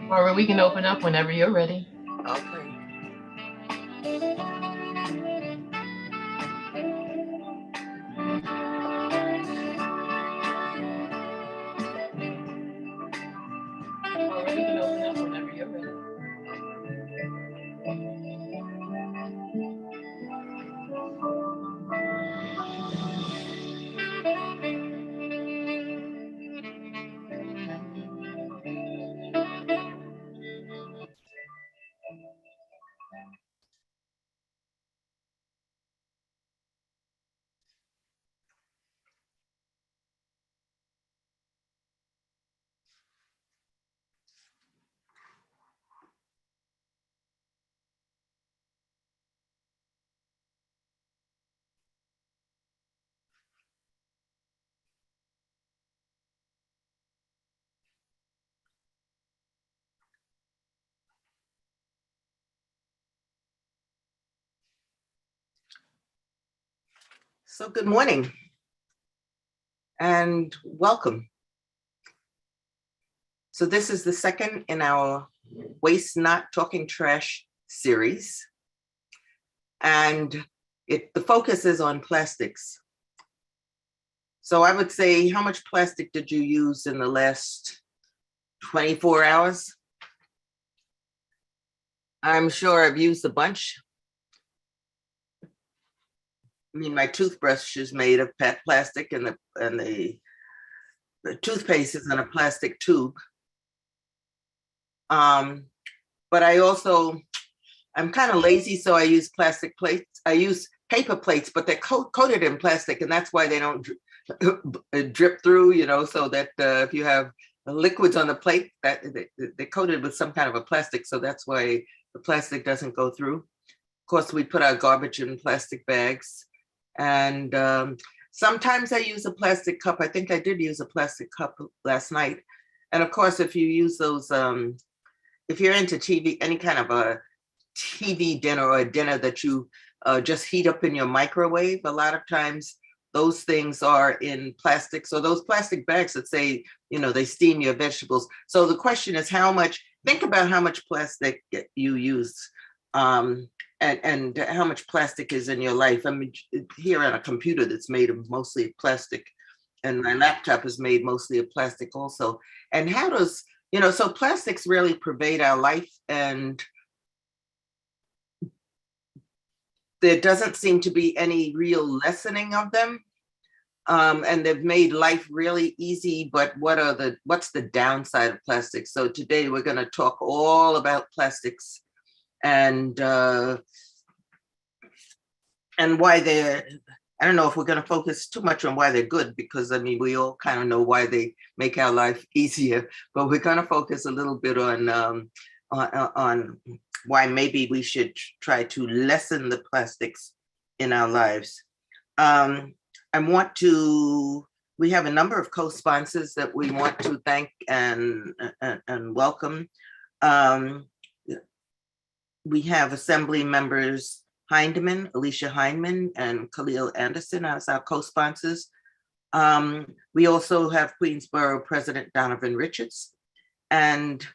Or we can open up whenever you're ready. Okay. Or we can open up whenever you're ready. So good morning and welcome. So this is the second in our Waste Not Talking Trash series. And the focus is on plastics. So I would say, how much plastic did you use in the last 24 hours? I'm sure I've used a bunch. I mean, my toothbrush is made of plastic and the toothpaste is in a plastic tube. But I'm kind of lazy, so I use plastic plates. I use paper plates, but they're coated in plastic, and that's why they don't drip through, so that if you have liquids on the plate, that they're coated with some kind of a plastic, so that's why the plastic doesn't go through. Of course, we put our garbage in plastic bags, and sometimes I use a plastic cup. I think I did use a plastic cup last night. And of course, if you use those, if you're into TV, any kind of a TV dinner or a dinner that you just heat up in your microwave, a lot of times those things are in plastic. So those plastic bags that say, they steam your vegetables. So the question is think about how much plastic you use and how much plastic is in your life. I mean, here on a computer that's made of mostly plastic, and my laptop is made mostly of plastic also. And how does, so plastics really pervade our life, and there doesn't seem to be any real lessening of them. And they've made life really easy, but what's the downside of plastics? So today we're going to talk all about plastics and why I don't know if we're going to focus too much on why they're good, because I mean, we all kind of know why they make our life easier, but we're going to focus a little bit on why maybe we should try to lessen the plastics in our lives. We have a number of co-sponsors that we want to thank and welcome. We have Assembly members Heidemann, Alicia Heidemann, and Khalil Anderson as our co-sponsors. We also have Queensborough President Donovan Richards and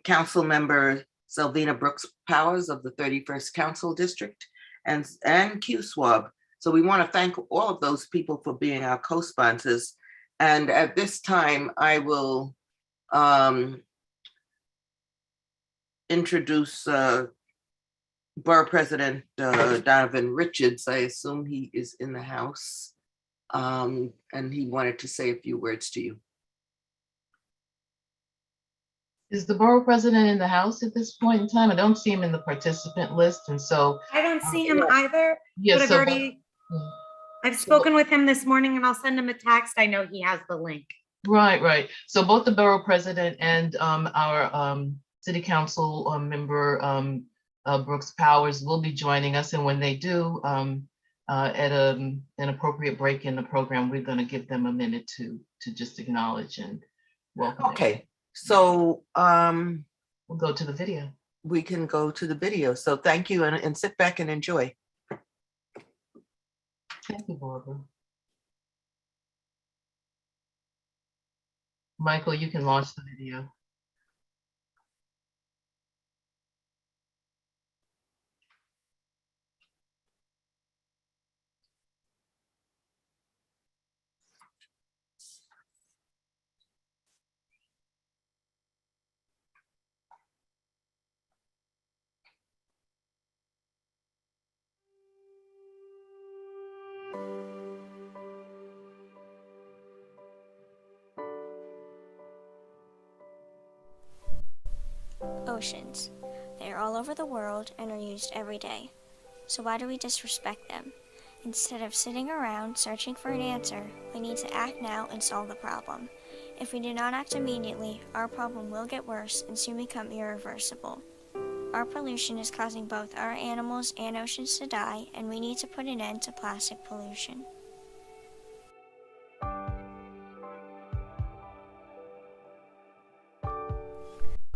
Council Member Selvina Brooks Powers of the 31st Council District and QSWAB. So we want to thank all of those people for being our co-sponsors. And at this time, I will introduce Borough President Donovan Richards. I assume he is in the house. And he wanted to say a few words to you. Is the borough president in the house at this point in time? I don't see him in the participant list, and so. I don't see him either, Yes, but I've spoken with him this morning and I'll send him a text. I know he has the link. Right. So both the borough president and our city council member Brooks Powers will be joining us, and when they do, at an appropriate break in the program, we're going to give them a minute to just acknowledge and welcome. Okay. So We'll go to the video. we can go to the video. So thank you and sit back and enjoy. Thank you, Barbara. Michael, you can launch the video. Oceans. They are all over the world and are used every day. So why do we disrespect them? Instead of sitting around searching for an answer, we need to act now and solve the problem. If we do not act immediately, our problem will get worse and soon become irreversible. Our pollution is causing both our animals and oceans to die, and we need to put an end to plastic pollution.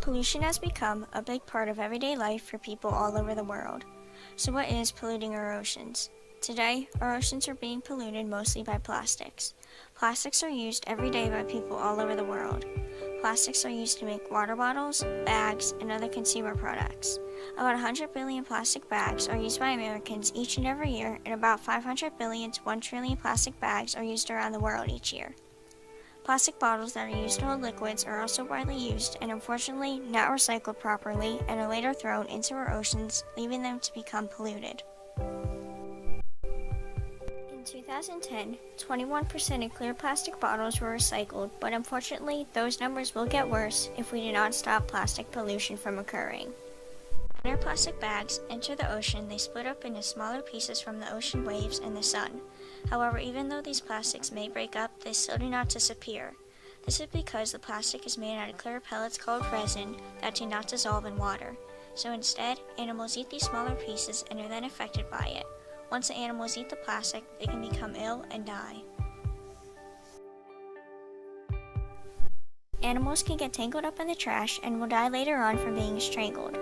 Pollution has become a big part of everyday life for people all over the world. So what is polluting our oceans? Today, our oceans are being polluted mostly by plastics. Plastics are used every day by people all over the world. Plastics are used to make water bottles, bags, and other consumer products. About 100 billion plastic bags are used by Americans each and every year, and about 500 billion to 1 trillion plastic bags are used around the world each year. Plastic bottles that are used to hold liquids are also widely used and unfortunately not recycled properly and are later thrown into our oceans, leaving them to become polluted. In 2010, 21% of clear plastic bottles were recycled, but unfortunately those numbers will get worse if we do not stop plastic pollution from occurring. When our plastic bags enter the ocean, they split up into smaller pieces from the ocean waves and the sun. However, even though these plastics may break up, they still do not disappear. This is because the plastic is made out of clear pellets called resin that do not dissolve in water. So instead, animals eat these smaller pieces and are then affected by it. Once the animals eat the plastic, they can become ill and die. Animals can get tangled up in the trash and will die later on from being strangled.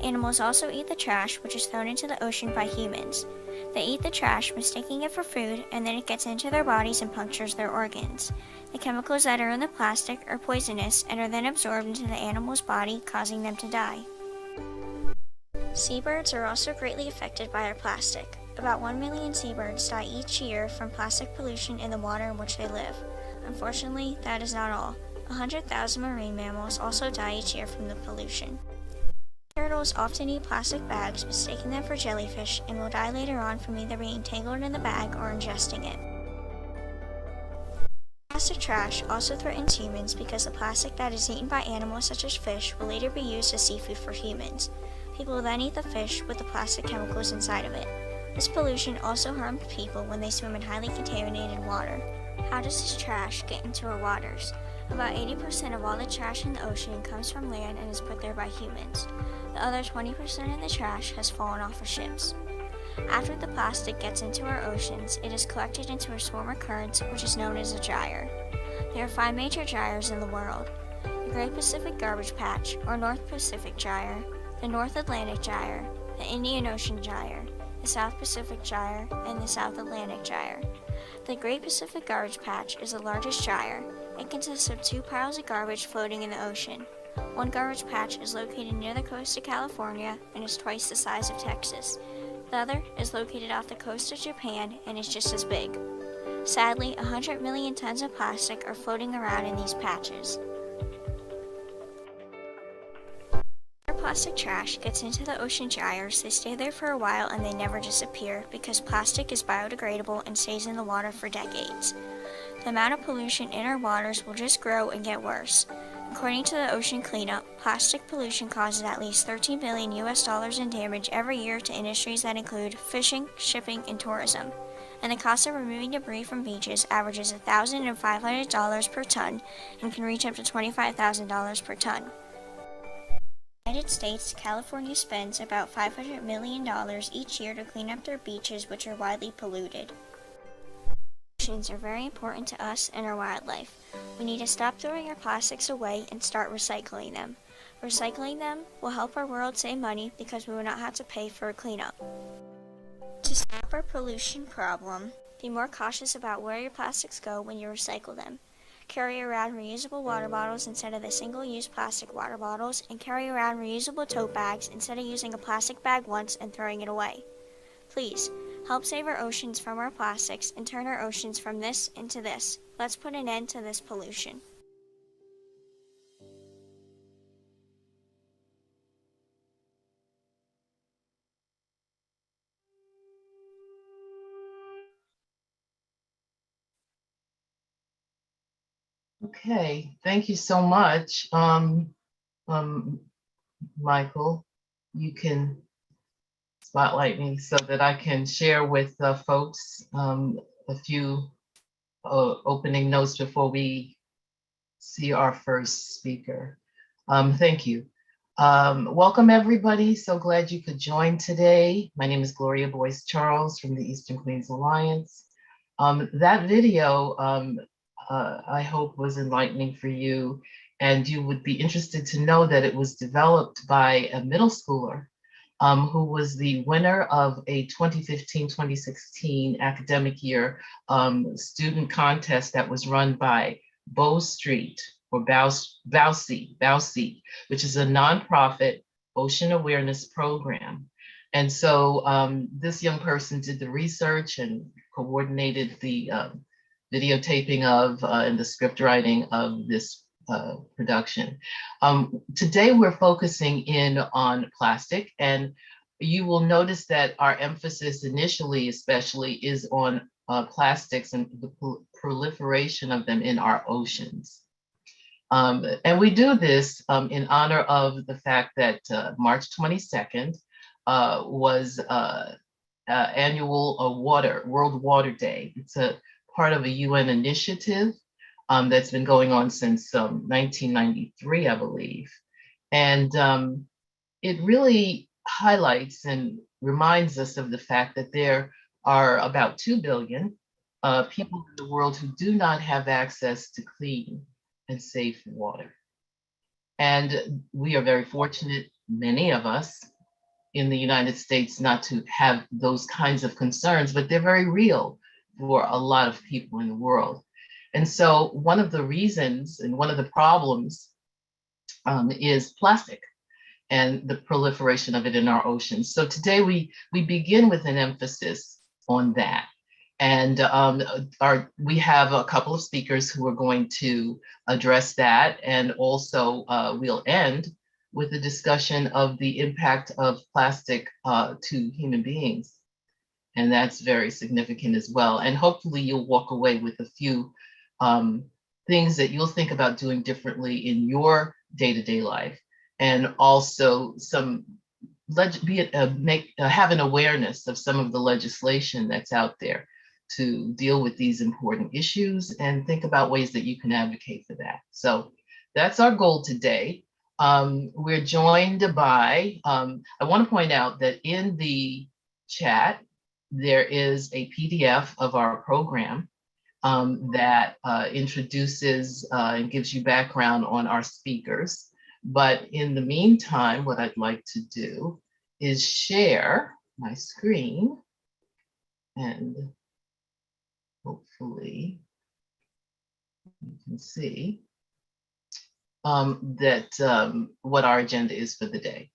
Animals also eat the trash, which is thrown into the ocean by humans. They eat the trash, mistaking it for food, and then it gets into their bodies and punctures their organs. The chemicals that are in the plastic are poisonous and are then absorbed into the animal's body, causing them to die. Seabirds are also greatly affected by our plastic. About 1 million seabirds die each year from plastic pollution in the water in which they live. Unfortunately, that is not all. 100,000 marine mammals also die each year from the pollution. Turtles often eat plastic bags, mistaking them for jellyfish, and will die later on from either being tangled in the bag or ingesting it. Plastic trash also threatens humans because the plastic that is eaten by animals such as fish will later be used as seafood for humans. People will then eat the fish with the plastic chemicals inside of it. This pollution also harms people when they swim in highly contaminated water. How does this trash get into our waters? About 80% of all the trash in the ocean comes from land and is put there by humans. The other 20% of the trash has fallen off of ships. After the plastic gets into our oceans, it is collected into a swarm of currents, which is known as a gyre. There are 5 major gyres in the world: the Great Pacific Garbage Patch, or North Pacific Gyre, the North Atlantic Gyre, the Indian Ocean Gyre, the South Pacific Gyre, and the South Atlantic Gyre. The Great Pacific Garbage Patch is the largest gyre. It consists of 2 piles of garbage floating in the ocean. One garbage patch is located near the coast of California and is twice the size of Texas. The other is located off the coast of Japan and is just as big. Sadly, 100 million tons of plastic are floating around in these patches. After plastic trash gets into the ocean gyres, they stay there for a while and they never disappear because plastic is biodegradable and stays in the water for decades. The amount of pollution in our waters will just grow and get worse. According to the Ocean Cleanup, plastic pollution causes at least $13 billion in damage every year to industries that include fishing, shipping, and tourism. And the cost of removing debris from beaches averages $1,500 per ton and can reach up to $25,000 per ton. In the United States, California spends about $500 million each year to clean up their beaches, which are widely polluted. Oceans are very important to us and our wildlife. We need to stop throwing our plastics away and start recycling them. Recycling them will help our world save money because we will not have to pay for a cleanup. To stop our pollution problem, be more cautious about where your plastics go when you recycle them. Carry around reusable water bottles instead of the single-use plastic water bottles, and carry around reusable tote bags instead of using a plastic bag once and throwing it away. Please, help save our oceans from our plastics and turn our oceans from this into this. Let's put an end to this pollution. Okay, thank you so much. Michael, you can spotlight me so that I can share with folks a few opening notes before we see our first speaker. Thank you. Welcome everybody. So glad you could join today. My name is Gloria Boyce Charles from the Eastern Queens Alliance. That video I hope was enlightening for you, and you would be interested to know that it was developed by a middle schooler who was the winner of a 2015-2016 academic year student contest that was run by Bow Street, or BOWSEA, which is a nonprofit ocean awareness program. And so this young person did the research and coordinated the videotaping of and the script writing of this production. Today we're focusing in on plastic, and you will notice that our emphasis initially especially is on plastics and the proliferation of them in our oceans. And we do this in honor of the fact that March 22nd was annual World Water Day. It's a part of a UN initiative that's been going on since 1993, I believe. And it really highlights and reminds us of the fact that there are about 2 billion people in the world who do not have access to clean and safe water. And we are very fortunate, many of us in the United States, not to have those kinds of concerns, but they're very real for a lot of people in the world. And so one of the reasons and one of the problems is plastic and the proliferation of it in our oceans. So today we begin with an emphasis on that. And we have a couple of speakers who are going to address that. And also we'll end with a discussion of the impact of plastic to human beings. And that's very significant as well. And hopefully you'll walk away with a few things that you'll think about doing differently in your day-to-day life. And also some have an awareness of some of the legislation that's out there to deal with these important issues and think about ways that you can advocate for that. So that's our goal today. We're joined by, I want to point out that in the chat, there is a PDF of our program that introduces and gives you background on our speakers. But in the meantime, what I'd like to do is share my screen, and hopefully you can see what our agenda is for the day.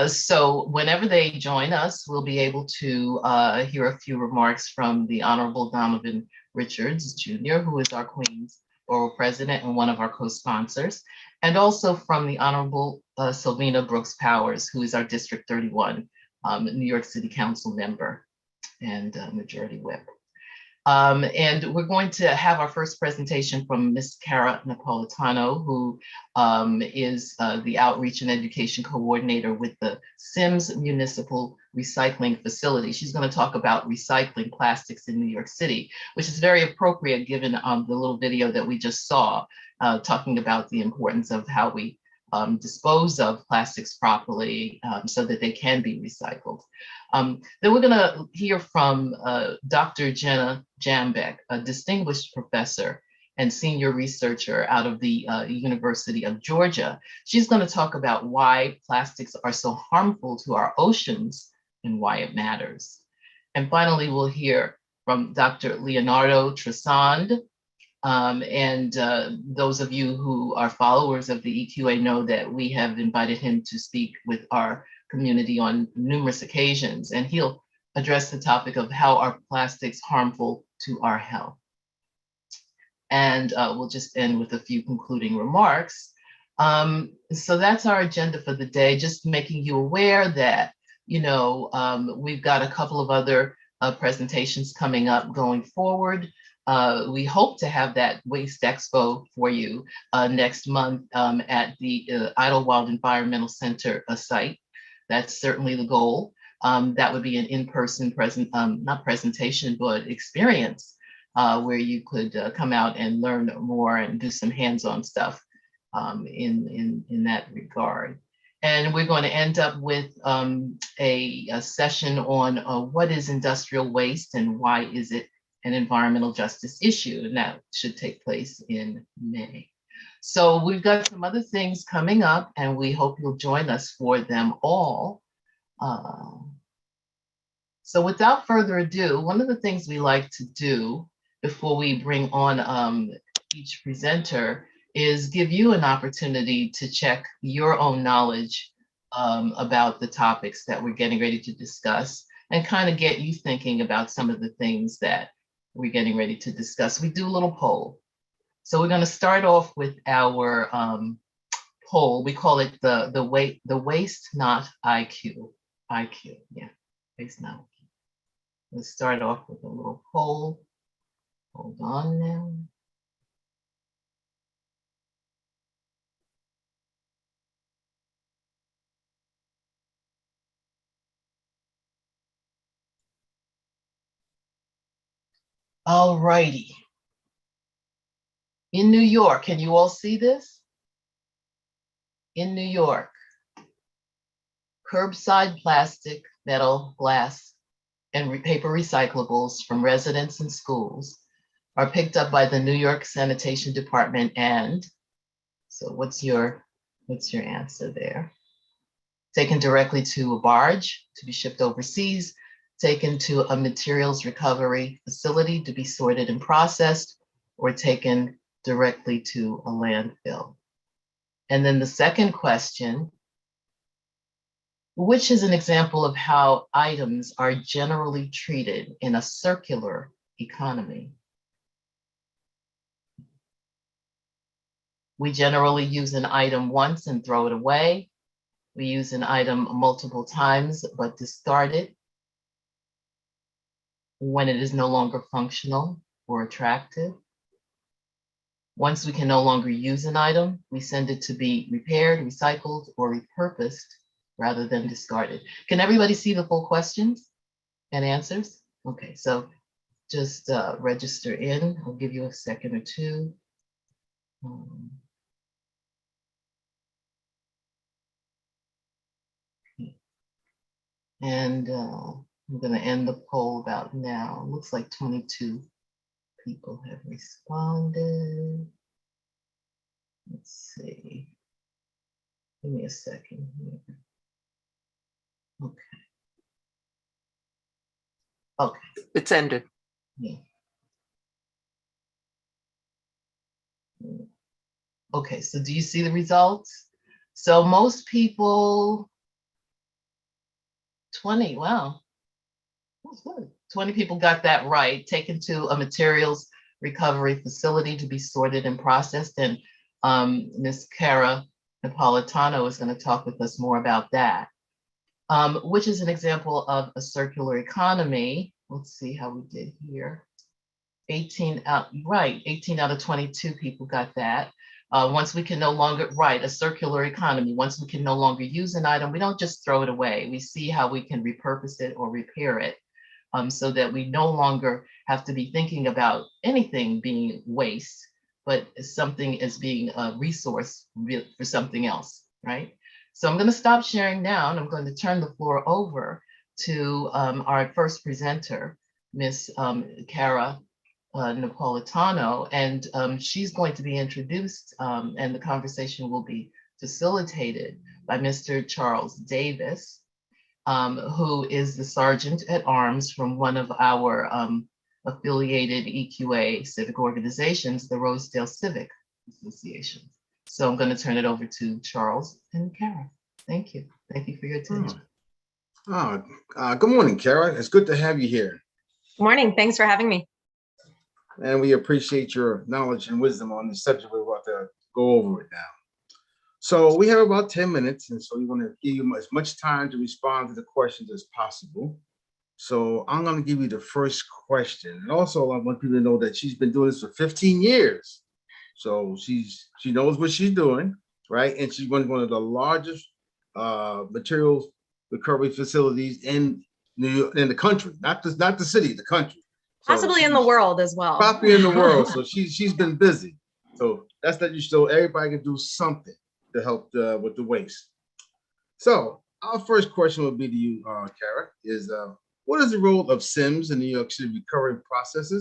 So whenever they join us, we'll be able to hear a few remarks from the Honorable Donovan Richards Jr., who is our Queens Borough President and one of our co-sponsors, and also from the Honorable Sylvina Brooks Powers, who is our District 31 New York City Council member and Majority Whip. And we're going to have our first presentation from Ms. Cara Napolitano, who is the Outreach and Education Coordinator with the Sims Municipal Recycling Facility. She's going to talk about recycling plastics in New York City, which is very appropriate given the little video that we just saw, talking about the importance of how we dispose of plastics properly so that they can be recycled. Then we're going to hear from Dr. Jenna Jambeck, a distinguished professor and senior researcher out of the University of Georgia. She's going to talk about why plastics are so harmful to our oceans and why it matters. And finally, we'll hear from Dr. Leonardo Tresand. Those of you who are followers of the EQA know that we have invited him to speak with our community on numerous occasions, and he'll address the topic of how are plastics harmful to our health. And we'll just end with a few concluding remarks. So that's our agenda for the day, just making you aware that, you know, we've got a couple of other presentations coming up going forward. We hope to have that Waste Expo for you next month at the Idlewild Environmental Center site. That's certainly the goal. That would be an in-person not presentation, but experience where you could come out and learn more and do some hands-on stuff in that regard. And we're going to end up with a session on what is industrial waste and why is it an environmental justice issue, and that should take place in May. So we've got some other things coming up, and we hope you'll join us for them all. So without further ado, one of the things we like to do before we bring on each presenter is give you an opportunity to check your own knowledge about the topics that we're getting ready to discuss and kind of get you thinking about some of the things that we're getting ready to discuss. We do a little poll. So we're going to start off with our poll. We call it the waste not IQ. IQ, yeah, waste not IQ. Let's start off with a little poll. Hold on now. All righty. In New York, can you all see this? In New York, curbside plastic, metal, glass, and paper recyclables from residents and schools are picked up by the New York Sanitation Department and, so what's your answer there? Taken directly to a barge to be shipped overseas, taken to a materials recovery facility to be sorted and processed, or taken directly to a landfill. And then the second question, which is an example of how items are generally treated in a circular economy? We generally use an item once and throw it away. We use an item multiple times, but discard it when it is no longer functional or attractive. Once we can no longer use an item, we send it to be repaired, recycled, or repurposed rather than discarded. Can everybody see the full questions and answers? Okay, so just register in. I'll give you a second or two. And I'm going to end the poll about now. Looks like 22 people have responded. Let's see. Give me a second here. Okay. Okay. It's ended. Yeah. Okay, so do you see the results? So most people, 20, wow. That's good. 20 people got that right, taken to a materials recovery facility to be sorted and processed. And Ms. Cara Napolitano is going to talk with us more about that, which is an example of a circular economy. Let's see how we did here. 18 out of 22 people got that. Once we can no longer, a circular economy, once we can no longer use an item, we don't just throw it away. We see how we can repurpose it or repair it, so that we no longer have to be thinking about anything being waste, but something as being a resource for something else, right? So I'm going to stop sharing now, and I'm going to turn the floor over to our first presenter, Ms. Cara Napolitano, and she's going to be introduced, and the conversation will be facilitated by Mr. Charles Davis, who is the Sergeant at Arms from one of our affiliated EQA civic organizations, the Rosedale Civic Association. So I'm going to turn it over to Charles and Cara. Thank you. Thank you for your attention. Good morning, Cara. It's good to have you here. Good morning. Thanks for having me. And we appreciate your knowledge and wisdom on the subject we're about to go over it now. So we have about 10 minutes, and so we want to give you as much time to respond to the questions as possible. So I'm going to give you the first question. And also I want people to know that she's been doing this for 15 years. So she knows what she's doing, right? And she's one of the largest materials recovery facilities in New York, in the country, not the city, the country. So possibly in the world as well. Possibly in the world. So she's been busy. So that's that you show everybody can do something to help with the waste. So our first question would be to you, Cara, is what is the role of SIMS in New York City recovery process?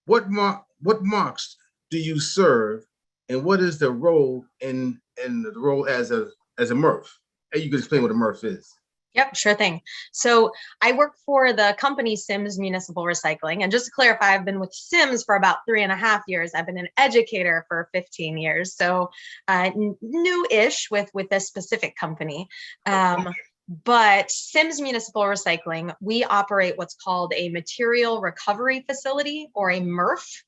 What marks do you serve, and what is the role in the role as a MRF? And you can explain what a MRF is. Yep, sure thing. So I work for the company Sims Municipal Recycling. And just to clarify, I've been with Sims for about 3.5 years. I've been an educator for 15 years. So new-ish with this specific company. But Sims Municipal Recycling, we operate what's called a material recovery facility, or a MRF.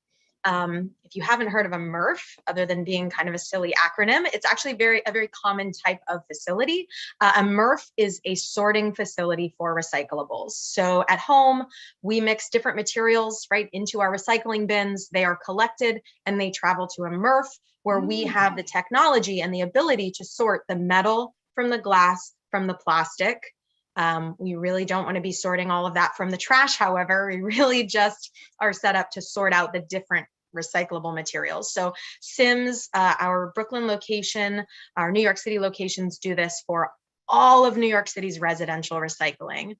If you haven't heard of a MRF, other than being kind of a silly acronym, it's actually a very common type of facility. A MRF is a sorting facility for recyclables. So at home, we mix different materials right into our recycling bins. They are collected and they travel to a MRF, where we have the technology and the ability to sort the metal from the glass, from the plastic. We really don't want to be sorting all of that from the trash. However, we really just are set up to sort out the different recyclable materials. So Sims, our Brooklyn location, our New York City locations do this for all of New York City's residential recycling.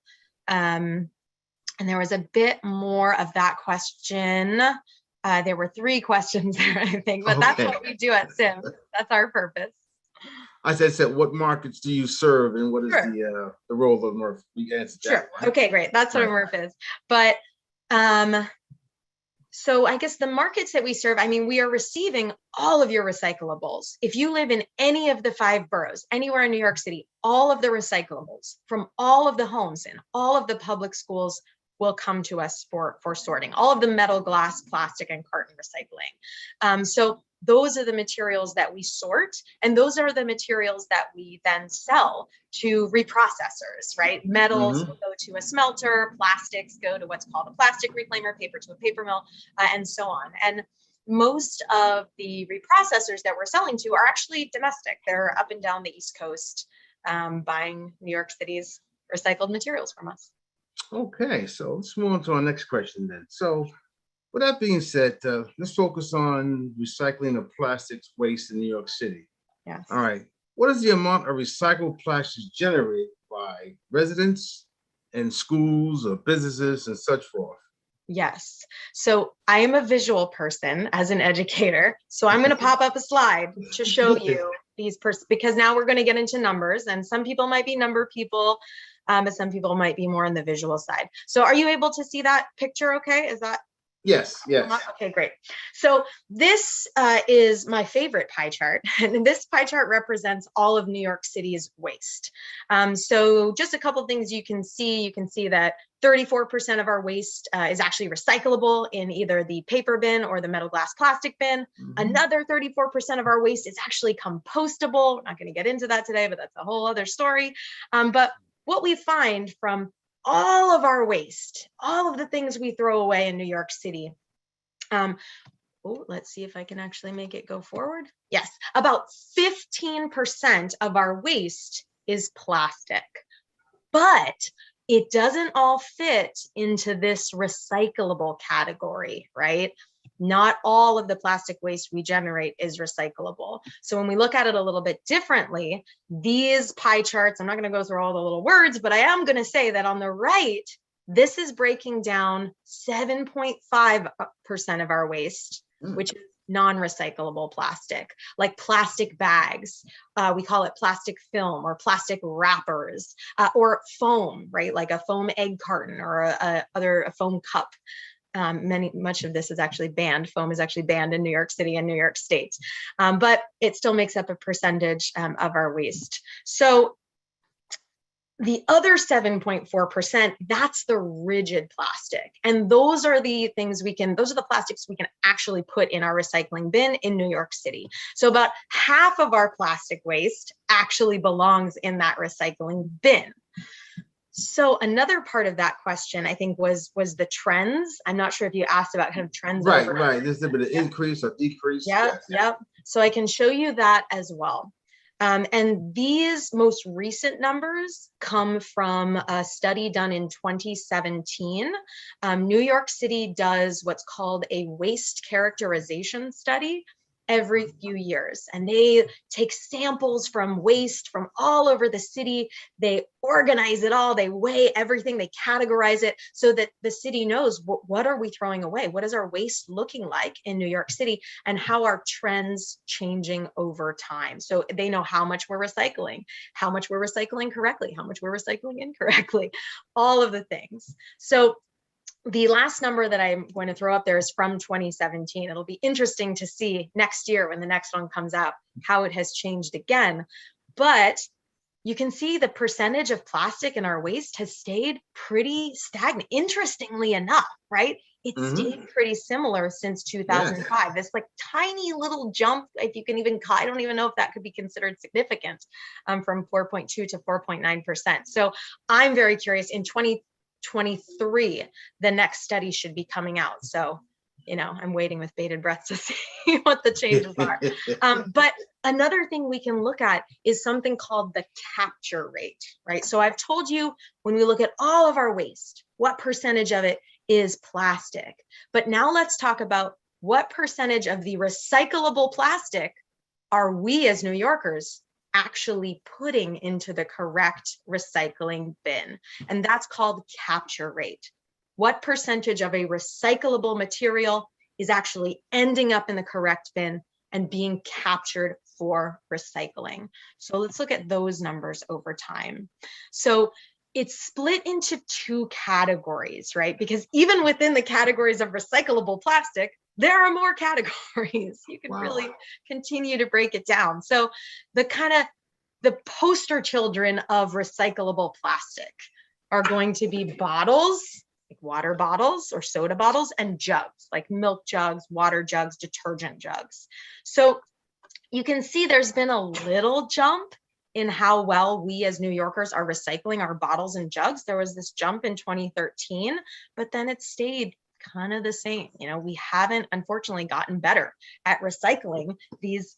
And there was a bit more of that question. There were 3 questions there, I think, but that's what we do at Sims. That's our purpose. I said, what markets do you serve, and what is the role of MRF? We answered that. Sure. Right? Okay, great. That's what a MRF is. But so I guess the markets that we serve, I mean, we are receiving all of your recyclables. If you live in any of the 5 boroughs, anywhere in New York City, all of the recyclables from all of the homes and all of the public schools will come to us for sorting. All of the metal, glass, plastic, and carton recycling. So those are the materials that we sort, and those are the materials that we then sell to reprocessors, right? Metals will go to a smelter, plastics go to what's called a plastic reclaimer, paper to a paper mill, and so on. And most of the reprocessors that we're selling to are actually domestic. They're up and down the East Coast, buying New York City's recycled materials from us. Okay, so let's move on to our next question then. So with that being said, let's focus on recycling of plastics waste in New York City. Yes. All right. What is the amount of recycled plastics generated by residents and schools or businesses and such forth? Yes. So I am a visual person as an educator. So I'm going to pop up a slide to show you these because now we're going to get into numbers, and some people might be number people, but some people might be more on the visual side. So are you able to see that picture? Okay. Is that? Yes, yes. Okay, great. So this is my favorite pie chart, and this pie chart represents all of New York City's waste. So just a couple things you can see. You can see that 34% of our waste is actually recyclable in either the paper bin or the metal, glass, plastic bin. Another 34% of our waste is actually compostable. We're not going to get into that today, but that's a whole other story. But what we find from all of our waste, all of the things we throw away in New York City. Let's see if I can actually make it go forward. Yes, about 15% of our waste is plastic, but it doesn't all fit into this recyclable category, right? Not all of the plastic waste we generate is recyclable. So when we look at it a little bit differently, these pie charts, I'm not going to go through all the little words, but I am going to say that on the right, this is breaking down 7.5% of our waste, which is non-recyclable plastic, like plastic bags. We call it plastic film or plastic wrappers, or foam, right? Like a foam egg carton or a foam cup. Much of this is actually banned. Foam is actually banned in New York City and New York State, but it still makes up a percentage of our waste. So the other 7.4%, that's the rigid plastic. And those are the things those are the plastics we can actually put in our recycling bin in New York City. So about half of our plastic waste actually belongs in that recycling bin. So another part of that question, I think, was the trends. I'm not sure if you asked about kind of trends. Right. There's a bit of increase or decrease. Yep. So I can show you that as well. And these most recent numbers come from a study done in 2017. New York City does what's called a waste characterization study every few years. And they take samples from waste from all over the city. They organize it all. They weigh everything. They categorize it so that the city knows what are we throwing away? What is our waste looking like in New York City, and how are trends changing over time? So they know how much we're recycling correctly, how much we're recycling incorrectly, all of the things. So the last number that I'm going to throw up there is from 2017. It'll be interesting to see next year when the next one comes out, how it has changed again. But you can see the percentage of plastic in our waste has stayed pretty stagnant, interestingly enough, right? It stayed pretty similar since 2005. This like tiny little jump, if you can even, I don't even know if that could be considered significant, from 4.2 to 4.9%. So I'm very curious. In 2023, the next study should be coming out. So, I'm waiting with bated breath to see what the changes are. But another thing we can look at is something called the capture rate, right? So I've told you, when we look at all of our waste, what percentage of it is plastic. But now let's talk about what percentage of the recyclable plastic are we as New Yorkers actually putting into the correct recycling bin. And that's called capture rate. What percentage of a recyclable material is actually ending up in the correct bin and being captured for recycling? So let's look at those numbers over time. So it's split into two categories, right? Because even within the categories of recyclable plastic, there are more categories. You can really continue to break it down. So the poster children of recyclable plastic are going to be bottles, like water bottles or soda bottles, and jugs, like milk jugs, water jugs, detergent jugs. So you can see there's been a little jump in how well we as New Yorkers are recycling our bottles and jugs. There was this jump in 2013, but then it stayed kind of the same. We haven't, unfortunately, gotten better at recycling these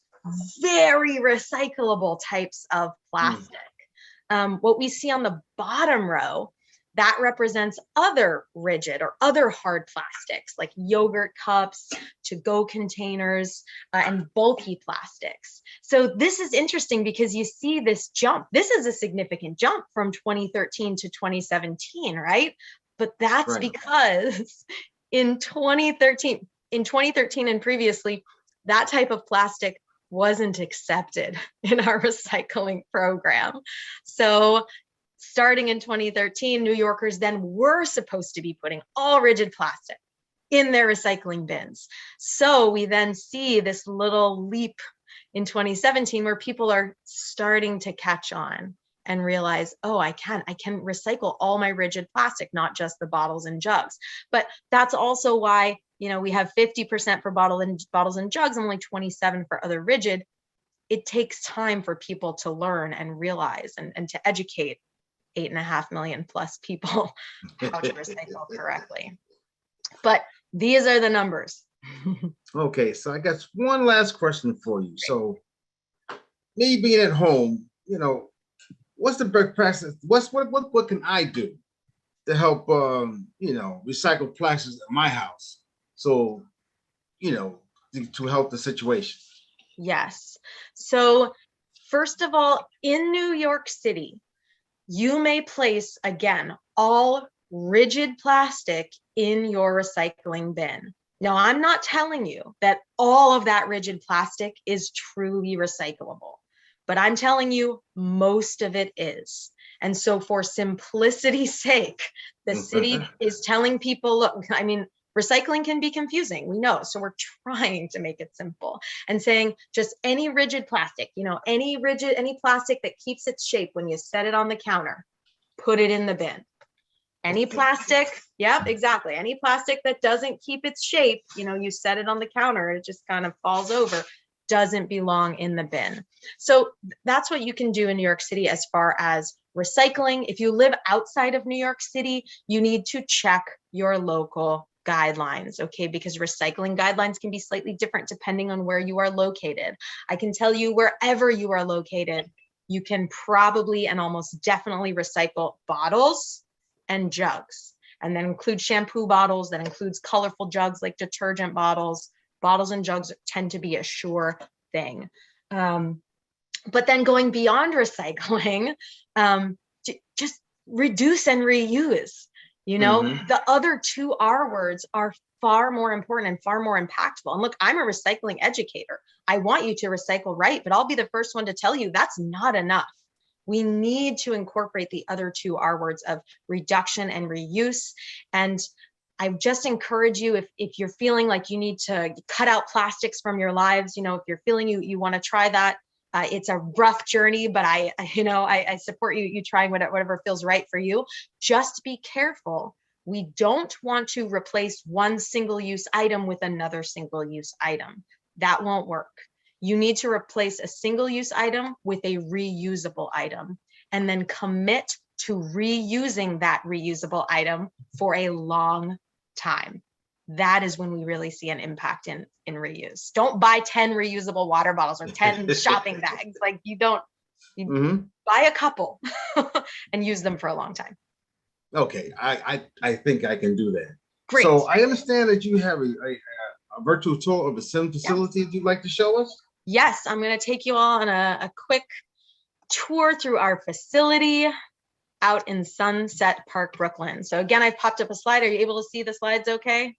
very recyclable types of plastic. What we see on the bottom row, that represents other rigid or other hard plastics like yogurt cups, to-go containers, and bulky plastics. So this is interesting because you see this jump. This is a significant jump from 2013 to 2017, right? But that's Right. because in 2013 and previously, that type of plastic wasn't accepted in our recycling program. So starting in 2013, New Yorkers then were supposed to be putting all rigid plastic in their recycling bins. So we then see this little leap in 2017 where people are starting to catch on and realize, oh, I can recycle all my rigid plastic, not just the bottles and jugs. But that's also why, we have 50% for bottles and jugs, and only 27 for other rigid. It takes time for people to learn and realize and to educate 8.5 million plus people how to recycle correctly. But these are the numbers. Okay, so I guess one last question for you. So me being at home, what's the best practice? What can I do to help recycle plastics at my house? So, to help the situation. Yes. So first of all, in New York City, you may place, again, all rigid plastic in your recycling bin. Now, I'm not telling you that all of that rigid plastic is truly recyclable, but I'm telling you most of it is. And so for simplicity's sake, the city is telling people, look, recycling can be confusing, we know. So we're trying to make it simple and saying just any rigid plastic, any plastic that keeps its shape when you set it on the counter, put it in the bin. Any plastic, yep, exactly. Any plastic that doesn't keep its shape, you set it on the counter, it just kind of falls over, doesn't belong in the bin. So that's what you can do in New York City as far as recycling. If you live outside of New York City, you need to check your local guidelines, okay? Because recycling guidelines can be slightly different depending on where you are located. I can tell you wherever you are located, you can probably and almost definitely recycle bottles and jugs, and then include shampoo bottles, that includes colorful jugs like detergent bottles. Bottles and jugs tend to be a sure thing. But then going beyond recycling, just reduce and reuse. The other two R words are far more important and far more impactful. And look, I'm a recycling educator. I want you to recycle right, but I'll be the first one to tell you that's not enough. We need to incorporate the other two R words of reduction and reuse. And I just encourage you, if you're feeling like you need to cut out plastics from your lives, if you're feeling you want to try that, it's a rough journey, but I support you trying whatever feels right for you. Just be careful. We don't want to replace one single-use item with another single-use item. That won't work. You need to replace a single-use item with a reusable item, and then commit to reusing that reusable item for a long time. That is when we really see an impact in reuse. Don't buy 10 reusable water bottles or 10 shopping bags. Like you buy a couple and use them for a long time. Okay, I think I can do that. Great. So I understand that you have a virtual tour of the SIM facility that you'd like to show us? Yes, I'm going to take you all on a quick tour through our facility out in Sunset Park, Brooklyn. So again, I've popped up a slide. Are you able to see the slides okay?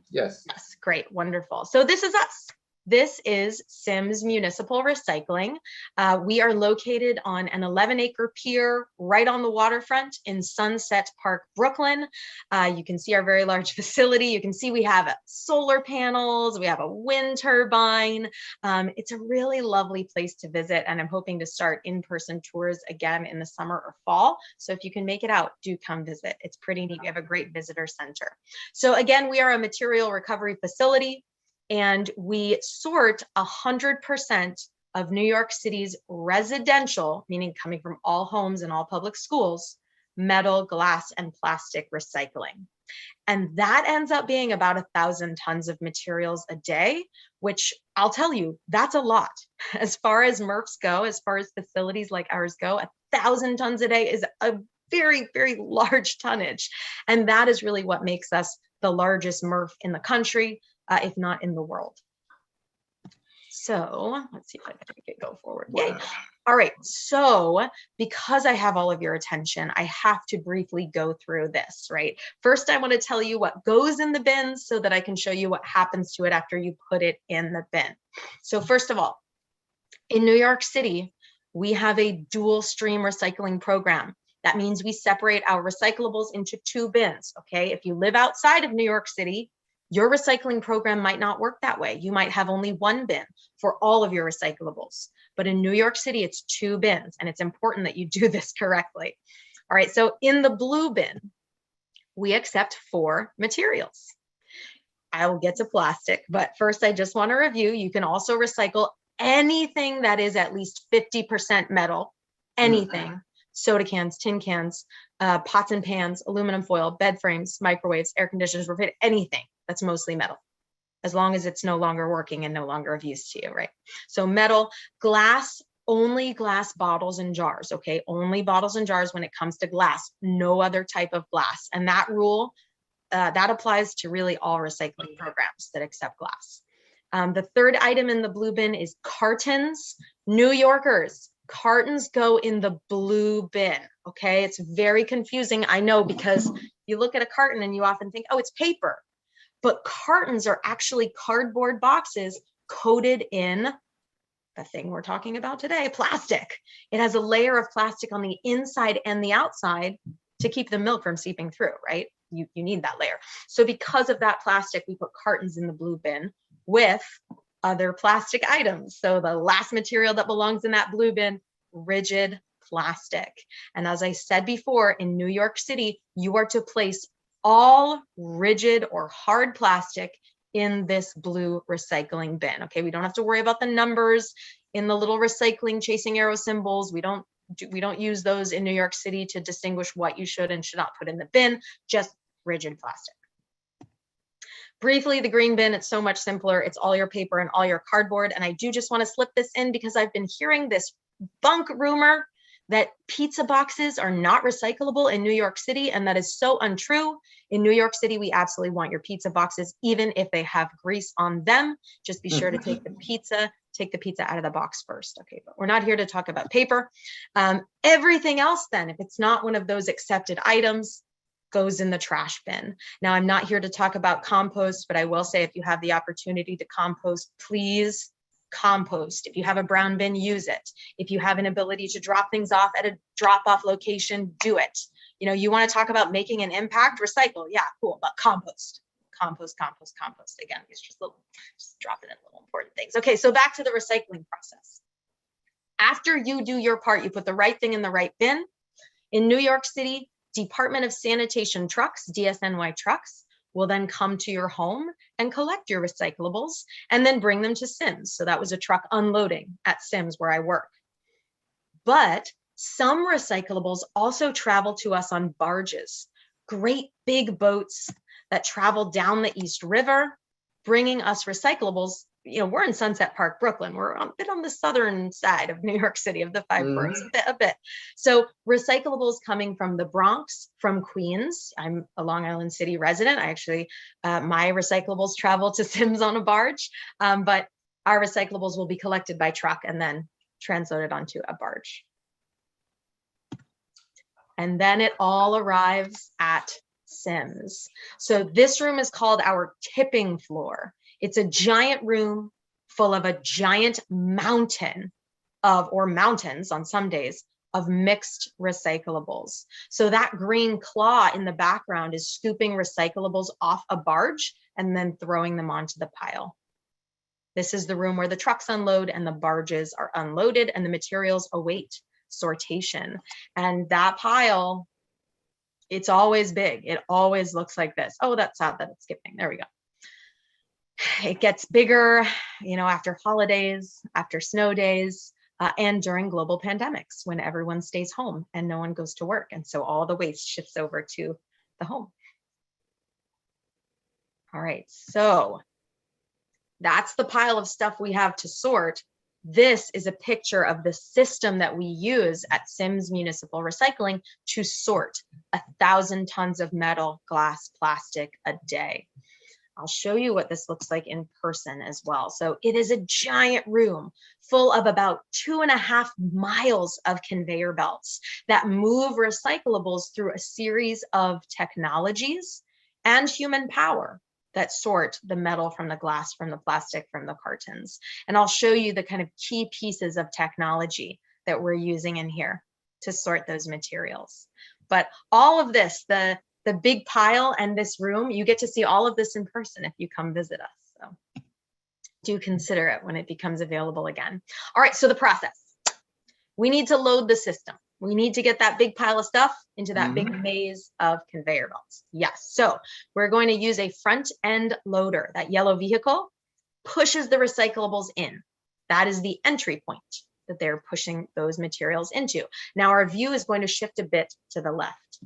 Yes. Yes, great, wonderful. So this is us. This is Sims Municipal Recycling. We are located on an 11-acre pier right on the waterfront in Sunset Park, Brooklyn. You can see our very large facility. You can see we have solar panels. We have a wind turbine. It's a really lovely place to visit, and I'm hoping to start in-person tours again in the summer or fall. So if you can make it out, do come visit. It's pretty neat. We have a great visitor center. So again, we are a material recovery facility, and we sort 100% of New York City's residential, meaning coming from all homes and all public schools, metal, glass, and plastic recycling. And that ends up being about 1,000 tons of materials a day, which I'll tell you, that's a lot. As far as MRFs go, as far as facilities like ours go, 1,000 tons a day is a very, very large tonnage. And that is really what makes us the largest MRF in the country, if not in the world. So let's see if I can make it go forward. Yay. Wow. All right, so because I have all of your attention, I have to briefly go through this, right? First, I want to tell you what goes in the bins so that I can show you what happens to it after you put it in the bin. So first of all, in New York City, we have a dual stream recycling program. That means we separate our recyclables into 2 bins, okay? If you live outside of New York City, your recycling program might not work that way. You might have only 1 bin for all of your recyclables. But in New York City, it's 2 bins, and it's important that you do this correctly. All right, so in the blue bin, we accept 4 materials. I will get to plastic, but first I just want to review. You can also recycle anything that is at least 50% metal, anything. Soda cans, tin cans, pots and pans, aluminum foil, bed frames, microwaves, air conditioners, refrigerator, anything that's mostly metal, as long as it's no longer working and no longer of use to you, right? So metal, glass, only glass bottles and jars, okay? Only bottles and jars when it comes to glass, no other type of glass. And that rule, that applies to really all recycling programs that accept glass. The third item in the blue bin is cartons. New Yorkers, cartons go in the blue bin, okay? It's very confusing, I know, because you look at a carton and you often think, oh, it's paper. But cartons are actually cardboard boxes coated in the thing we're talking about today, plastic. It has a layer of plastic on the inside and the outside to keep the milk from seeping through, right? You need that layer. So because of that plastic, we put cartons in the blue bin with other plastic items. So the last material that belongs in that blue bin, rigid plastic. And as I said before, in New York City, you are to place all rigid or hard plastic in this blue recycling bin. Okay, we don't have to worry about the numbers in the little recycling chasing arrow symbols. We don't use those in New York City to distinguish what you should and should not put in the bin, just rigid plastic. Briefly, the green bin, it's so much simpler. It's all your paper and all your cardboard. And I do just want to slip this in because I've been hearing this bunk rumor that pizza boxes are not recyclable in New York City, and that is so untrue. In New York City, we absolutely want your pizza boxes, even if they have grease on them. Just be sure to take the pizza out of the box first, okay? But we're not here to talk about paper. Everything else then, if it's not one of those accepted items, goes in the trash bin. Now, I'm not here to talk about compost, but I will say if you have the opportunity to compost, please compost. If you have a brown bin, use it. If you have an ability to drop things off at a drop-off location, do it. You know, you want to talk about making an impact, recycle. Yeah, cool, but compost. Compost. Again, it's just dropping in little important things. Okay, so back to the recycling process. After you do your part, you put the right thing in the right bin. In New York City, Department of Sanitation trucks, DSNY trucks, will then come to your home and collect your recyclables and then bring them to Sims. So that was a truck unloading at Sims where I work. But some recyclables also travel to us on barges, great big boats that travel down the East River, bringing us recyclables. You know, we're in Sunset Park, Brooklyn. We're a bit on the southern side of New York City, of the 5 boroughs, a bit. So recyclables coming from the Bronx, from Queens. I'm a Long Island City resident. I actually, my recyclables travel to Sims on a barge, but our recyclables will be collected by truck and then transloaded onto a barge. And then it all arrives at Sims. So this room is called our tipping floor. It's a giant room full of a giant mountain of, or mountains on some days, of mixed recyclables. So that green claw in the background is scooping recyclables off a barge and then throwing them onto the pile. This is the room where the trucks unload and the barges are unloaded and the materials await sortation. And that pile, it's always big. It always looks like this. Oh, that's sad that it's skipping. There we go. It gets bigger, you know, after holidays, after snow days, and during global pandemics when everyone stays home and no one goes to work. And so all the waste shifts over to the home. All right, so that's the pile of stuff we have to sort. This is a picture of the system that we use at Sims Municipal Recycling to sort 1,000 tons of metal, glass, plastic a day. I'll show you what this looks like in person as well. So it is a giant room full of about 2.5 miles of conveyor belts that move recyclables through a series of technologies and human power that sort the metal from the glass, from the plastic, from the cartons. And I'll show you the kind of key pieces of technology that we're using in here to sort those materials. But all of this, the big pile and this room, you get to see all of this in person if you come visit us. So do consider it when it becomes available again. All right, so the process. We need to load the system. We need to get that big pile of stuff into that big maze of conveyor belts. Yes, so we're going to use a front end loader. That yellow vehicle pushes the recyclables in. That is the entry point that they're pushing those materials into. Now our view is going to shift a bit to the left.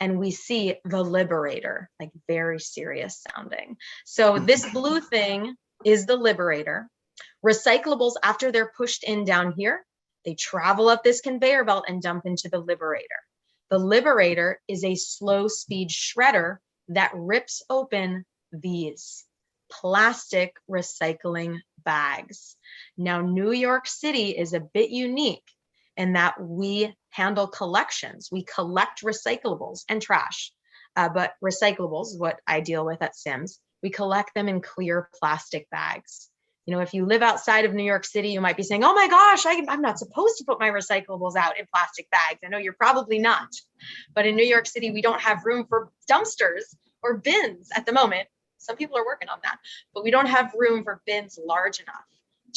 And we see the Liberator, like very serious sounding. So this blue thing is the Liberator. Recyclables, after they're pushed in down here, they travel up this conveyor belt and dump into the Liberator. The Liberator is a slow speed shredder that rips open these plastic recycling bags. Now, New York City is a bit unique in that we handle collections. We collect recyclables and trash, but recyclables is what I deal with at Sims. We collect them in clear plastic bags. You know, if you live outside of New York City, you might be saying, oh my gosh, I'm not supposed to put my recyclables out in plastic bags. I know you're probably not, but in New York City, we don't have room for dumpsters or bins at the moment. Some people are working on that, but we don't have room for bins large enough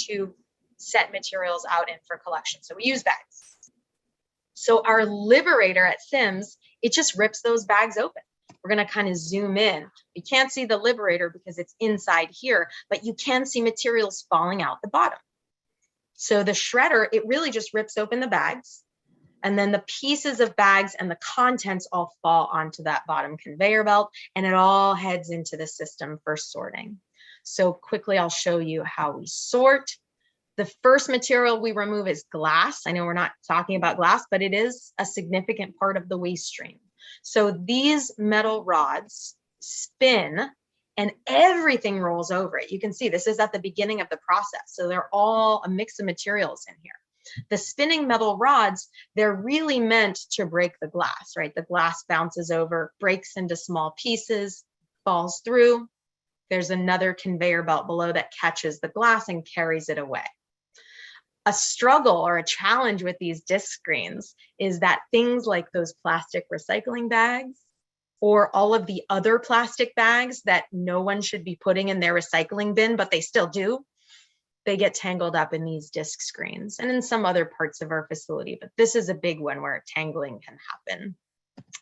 to set materials out in for collection. So we use bags. So our Liberator at Sims, it just rips those bags open. We're going to kind of zoom in. We can't see the Liberator because it's inside here, but you can see materials falling out the bottom. So the shredder, it really just rips open the bags, and then the pieces of bags and the contents all fall onto that bottom conveyor belt, and it all heads into the system for sorting. So quickly, I'll show you how we sort. The first material we remove is glass. I know we're not talking about glass, but it is a significant part of the waste stream. So these metal rods spin and everything rolls over it. You can see this is at the beginning of the process. So they're all a mix of materials in here. The spinning metal rods, they're really meant to break the glass, right? The glass bounces over, breaks into small pieces, falls through. There's another conveyor belt below that catches the glass and carries it away. A struggle or a challenge with these disc screens is that things like those plastic recycling bags or all of the other plastic bags that no one should be putting in their recycling bin, but they still do, they get tangled up in these disc screens and in some other parts of our facility. But this is a big one where tangling can happen.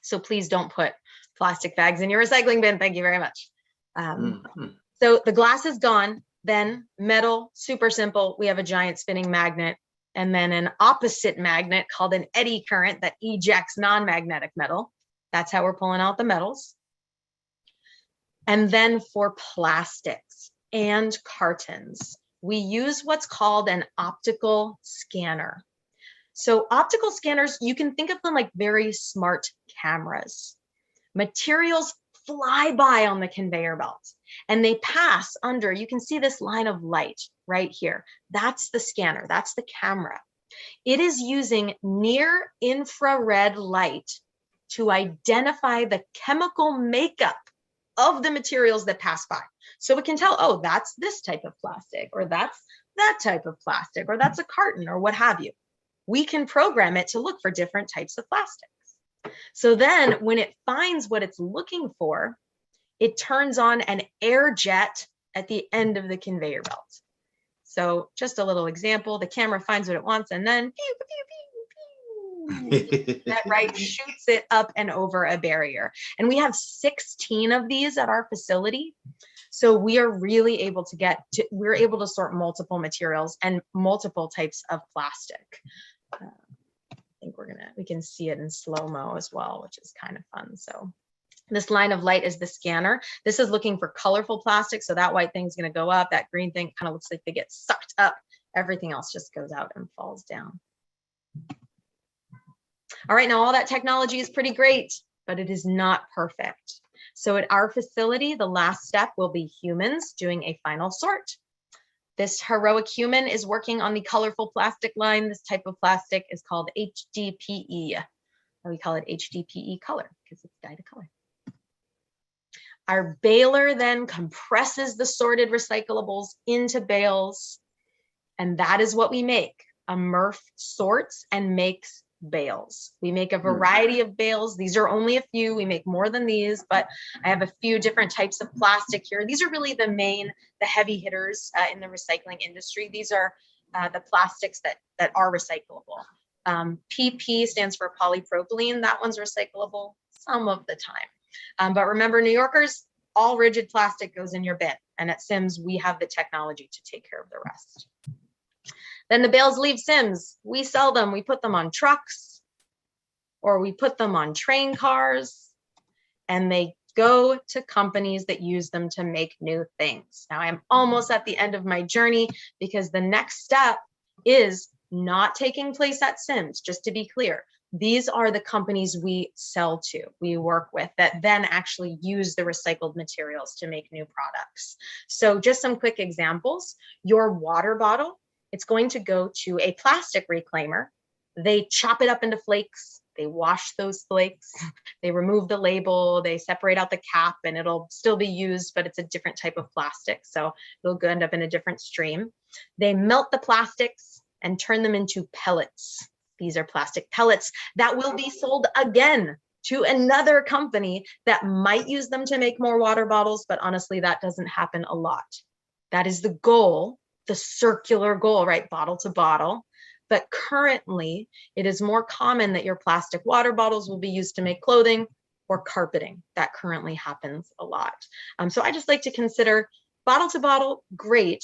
So please don't put plastic bags in your recycling bin. Thank you very much. So the glass is gone. Then metal, super simple. We have a giant spinning magnet and then an opposite magnet called an eddy current that ejects non-magnetic metal. That's how we're pulling out the metals. And then for plastics and cartons, we use what's called an optical scanner. So optical scanners, you can think of them like very smart cameras. Materials fly by on the conveyor belt and they pass under. You can see this line of light right here. That's the scanner, that's the camera. It is using near infrared light to identify the chemical makeup of the materials that pass by. So it can tell, oh, that's this type of plastic, or that's that type of plastic, or that's a carton, or what have you. We can program it to look for different types of plastics. So then when it finds what it's looking for, it turns on an air jet at the end of the conveyor belt. So just a little example, the camera finds what it wants and then pew, pew, pew, pew. That right shoots it up and over a barrier. And we have 16 of these at our facility. So we are really able to we're able to sort multiple materials and multiple types of plastic. I think we can see it in slow-mo as well, which is kind of fun. So this line of light is the scanner. This is looking for colorful plastic. So that white thing's going to go up. That green thing kind of looks like they get sucked up Everything else just goes out and falls down. All right, now all that technology is pretty great, but it is not perfect. So at our facility, the last step will be humans doing a final sort. This heroic human is working on the colorful plastic line. This type of plastic is called HDPE. And we call it HDPE color because it's dyed a color. Our baler then compresses the sorted recyclables into bales. And that is what we make. A MRF sorts and makes bales. We make a variety of bales. These are only a few. We make more than these, but I have a few different types of plastic here. These are really the heavy hitters in the recycling industry. These are the plastics that are recyclable. PP stands for polypropylene. That one's recyclable some of the time. But remember, New Yorkers, all rigid plastic goes in your bin. And at Sims, we have the technology to take care of the rest. Then the bales leave Sims. We sell them. We put them on trucks or we put them on train cars and they go to companies that use them to make new things. Now I'm almost at the end of my journey because the next step is not taking place at Sims, just to be clear. These are the companies we sell to, we work with, that then actually use the recycled materials to make new products. So just some quick examples. Your water bottle, it's going to go to a plastic reclaimer. They chop it up into flakes. They wash those flakes. They remove the label. They separate out the cap and it'll still be used, but it's a different type of plastic. So it'll end up in a different stream. They melt the plastics and turn them into pellets. These are plastic pellets that will be sold again to another company that might use them to make more water bottles, but honestly, that doesn't happen a lot. That is the goal, the circular goal, right? Bottle to bottle. But currently, it is more common that your plastic water bottles will be used to make clothing or carpeting. That currently happens a lot. So I just like to consider bottle to bottle, great,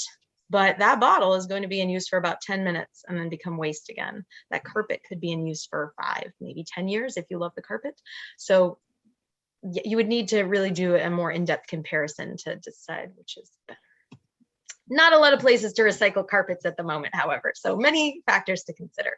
but that bottle is going to be in use for about 10 minutes and then become waste again. That carpet could be in use for 5, maybe 10 years if you love the carpet. So you would need to really do a more in-depth comparison to decide which is better. Not a lot of places to recycle carpets at the moment, however, so many factors to consider.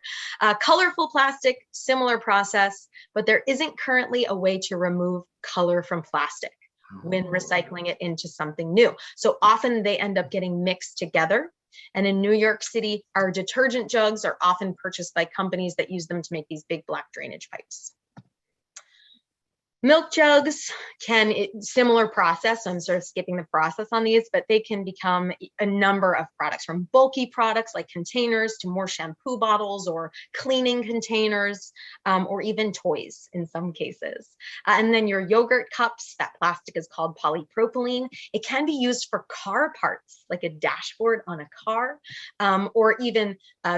Colorful plastic, similar process, but there isn't currently a way to remove color from plastic when recycling it into something new. So often they end up getting mixed together. And in New York City, our detergent jugs are often purchased by companies that use them to make these big black drainage pipes. Milk jugs similar process. So I'm sort of skipping the process on these, but they can become a number of products, from bulky products like containers to more shampoo bottles or cleaning containers, or even toys in some cases. And then your yogurt cups, that plastic is called polypropylene. It can be used for car parts, like a dashboard on a car, or even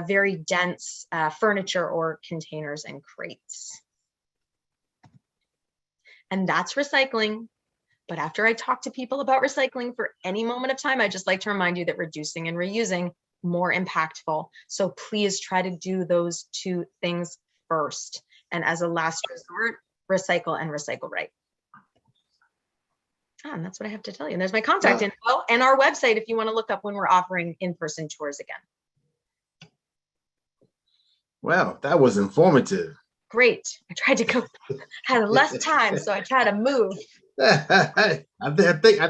very dense furniture or containers and crates. And that's recycling. But after I talk to people about recycling for any moment of time, I just like to remind you that reducing and reusing more impactful. So please try to do those 2 things first. And as a last resort, recycle and recycle right. And that's what I have to tell you. And there's my contact info and our website if you want to look up when we're offering in-person tours again. Well, that was informative. Great. I tried to go, had less time, so I tried to move. I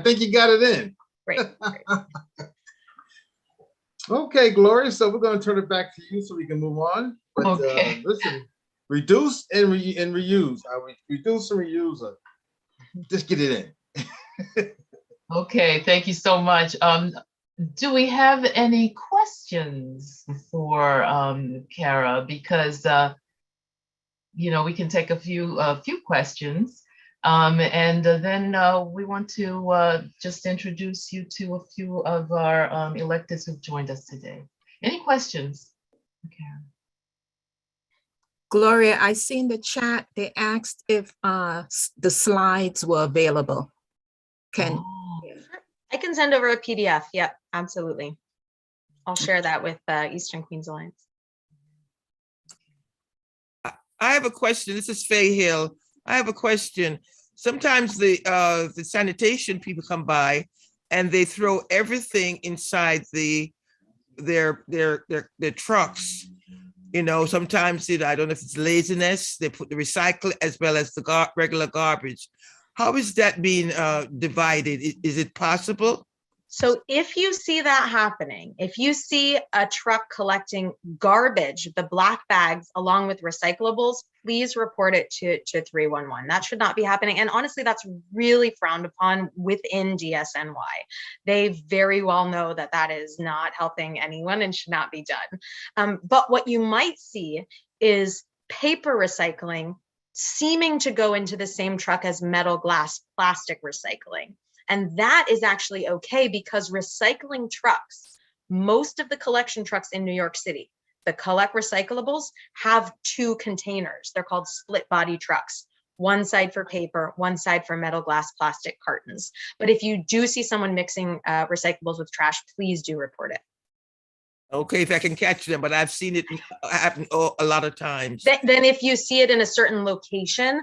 think you got it in. Great. Okay, Gloria. So we're going to turn it back to you so we can move on. But Okay. Listen, reduce and reuse. Reduce and reuse. Just get it in. Okay, thank you so much. Do we have any questions for Kara? Because we can take a few questions, and then we want to just introduce you to a few of our electeds who've joined us today. Any questions? Okay. Gloria, I see in the chat, they asked if the slides were available. I can send over a PDF. Yep, absolutely. I'll share that with Eastern Queens Alliance. I have a question. This is Faye Hill. I have a question. Sometimes the sanitation people come by and they throw everything inside the their trucks. You know, sometimes, you know, I don't know if it's laziness, they put the recycle as well as the regular garbage. How is that being divided? Is it possible? So if you see that happening, if you see a truck collecting garbage, the black bags along with recyclables, please report it to 311. That should not be happening. And honestly, that's really frowned upon within DSNY. They very well know that that is not helping anyone and should not be done. But what you might see is paper recycling seeming to go into the same truck as metal, glass, plastic recycling. And that is actually okay because recycling trucks, most of the collection trucks in New York City, that collect recyclables have 2 containers. They're called split body trucks. One side for paper, one side for metal, glass, plastic cartons. But if you do see someone mixing recyclables with trash, please do report it. Okay, if I can catch them, but I've seen it happen a lot of times. Then if you see it in a certain location,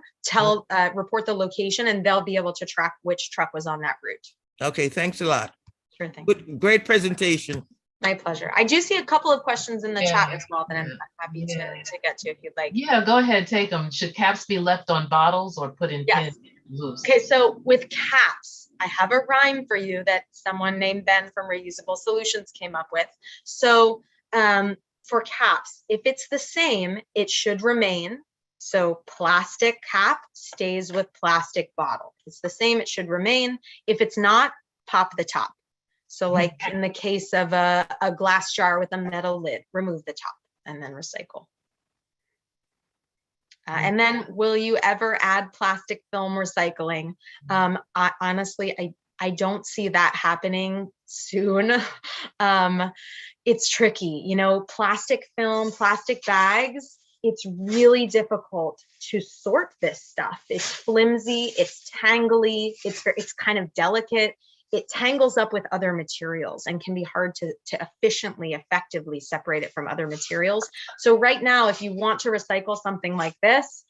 report the location and they'll be able to track which truck was on that route. Okay, thanks a lot. Sure thing. Good, great presentation. My pleasure. I do see a couple of questions in the chat Yeah. as well that I'm happy to get to if you'd like. Yeah, go ahead, take them. Should caps be left on bottles or put in Yes. pins loose? Okay, so with caps, I have a rhyme for you that someone named Ben from Reusable Solutions came up with. So for caps, if it's the same, it should remain. So plastic cap stays with plastic bottle. If it's the same, it should remain. If it's not, pop the top. So like in the case of a glass jar with a metal lid, remove the top and then recycle. And then will you ever add plastic film recycling? Honestly, I don't see that happening soon. It's tricky, you know, plastic film, plastic bags, it's really difficult to sort this stuff. It's flimsy, it's tangly, it's kind of delicate. It tangles up with other materials and can be hard to efficiently, effectively separate it from other materials. So right now, if you want to recycle something like this,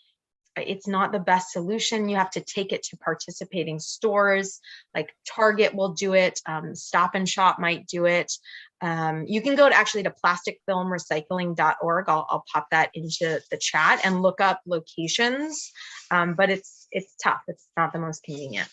it's not the best solution. You have to take it to participating stores, like Target will do it, Stop and Shop might do it. You can go to actually to plasticfilmrecycling.org. I'll pop that into the chat and look up locations, but it's tough. It's not the most convenient.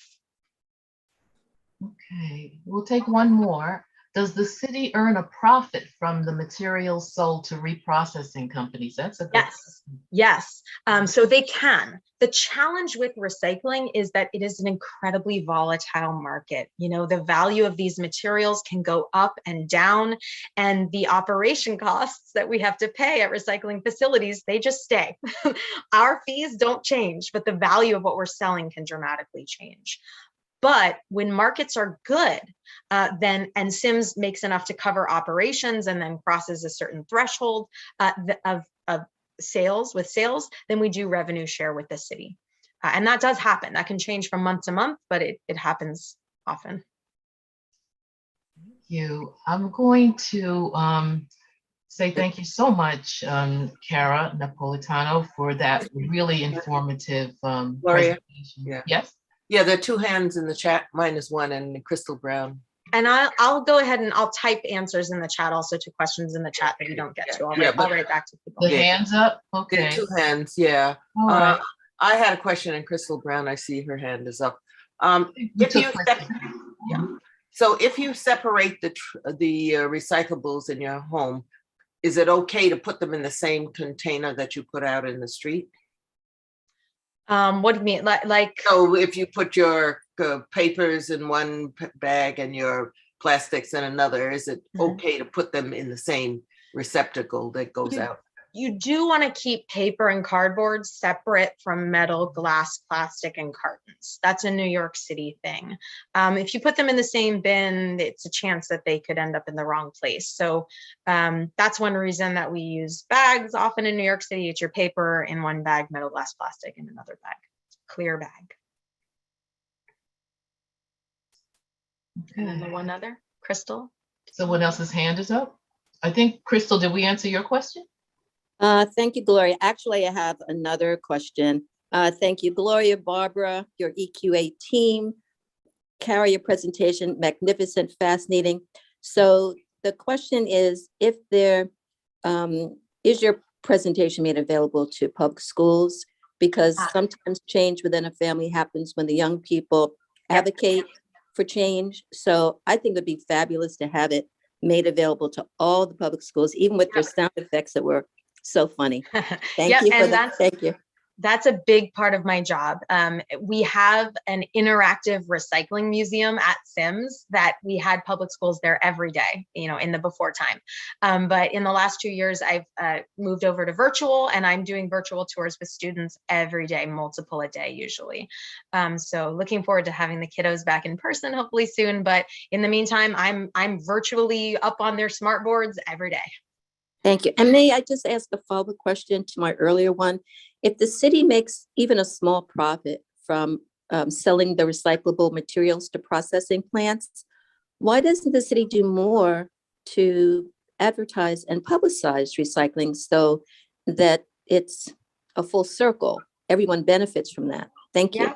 Okay, we'll take one more. Does the city earn a profit from the materials sold to reprocessing companies? That's a good question. Yes. So they can. The challenge with recycling is that it is an incredibly volatile market. You know, the value of these materials can go up and down, and the operation costs that we have to pay at recycling facilities, they just stay. Our fees don't change, but the value of what we're selling can dramatically change. But when markets are good, and SIMS makes enough to cover operations and then crosses a certain threshold of sales, then we do revenue share with the city. And that does happen. That can change from month to month, but it happens often. Thank you. I'm going to say thank you so much, Cara Napolitano, for that really informative Gloria? presentation. Yeah. Yes? Yeah, there are 2 hands in the chat. Mine is 1 and Crystal Brown. And I'll go ahead and I'll type answers in the chat also to questions in the chat that we don't get to. I'll write back to people. The hands up? There Okay. are 2 hands, yeah. All right. I had a question and Crystal Brown, I see her hand is up. You If took you questions. So if you separate the recyclables in your home, is it okay to put them in the same container that you put out in the street? What do you mean? Like So if you put your papers in one bag and your plastics in another, is it okay to put them in the same receptacle that goes out? you do want to keep paper and cardboard separate from metal, glass, plastic, and cartons. That's a New York City thing. If you put them in the same bin, it's a chance that they could end up in the wrong place. So that's one reason that we use bags often in New York City. It's your paper in one bag, metal, glass, plastic in another bag, clear bag. And then one other, Crystal. Someone else's hand is up. I think, Crystal, did we answer your question? Thank you, Gloria. Actually, I have another question. Thank you, Gloria, Barbara, your EQA team. Cara, your presentation, magnificent, fascinating. So the question is if there, is your presentation made available to public schools? Because sometimes change within a family happens when the young people advocate for change. So I think it'd be fabulous to have it made available to all the public schools, even with your sound effects that were so funny. Thank Yep, you for and that. Thank you. That's a big part of my job. We have an interactive recycling museum at Sims that we had public schools there every day, in the before time. But in the last 2 years, I've moved over to virtual, and I'm doing virtual tours with students every day, multiple a day usually. So looking forward to having the kiddos back in person hopefully soon. But in the meantime, I'm virtually up on their smart boards every day. Thank you. And may I just ask a follow-up question to my earlier one? If the city makes even a small profit from selling the recyclable materials to processing plants, why doesn't the city do more to advertise and publicize recycling so that it's a full circle? Everyone benefits from that. Thank you. Yeah,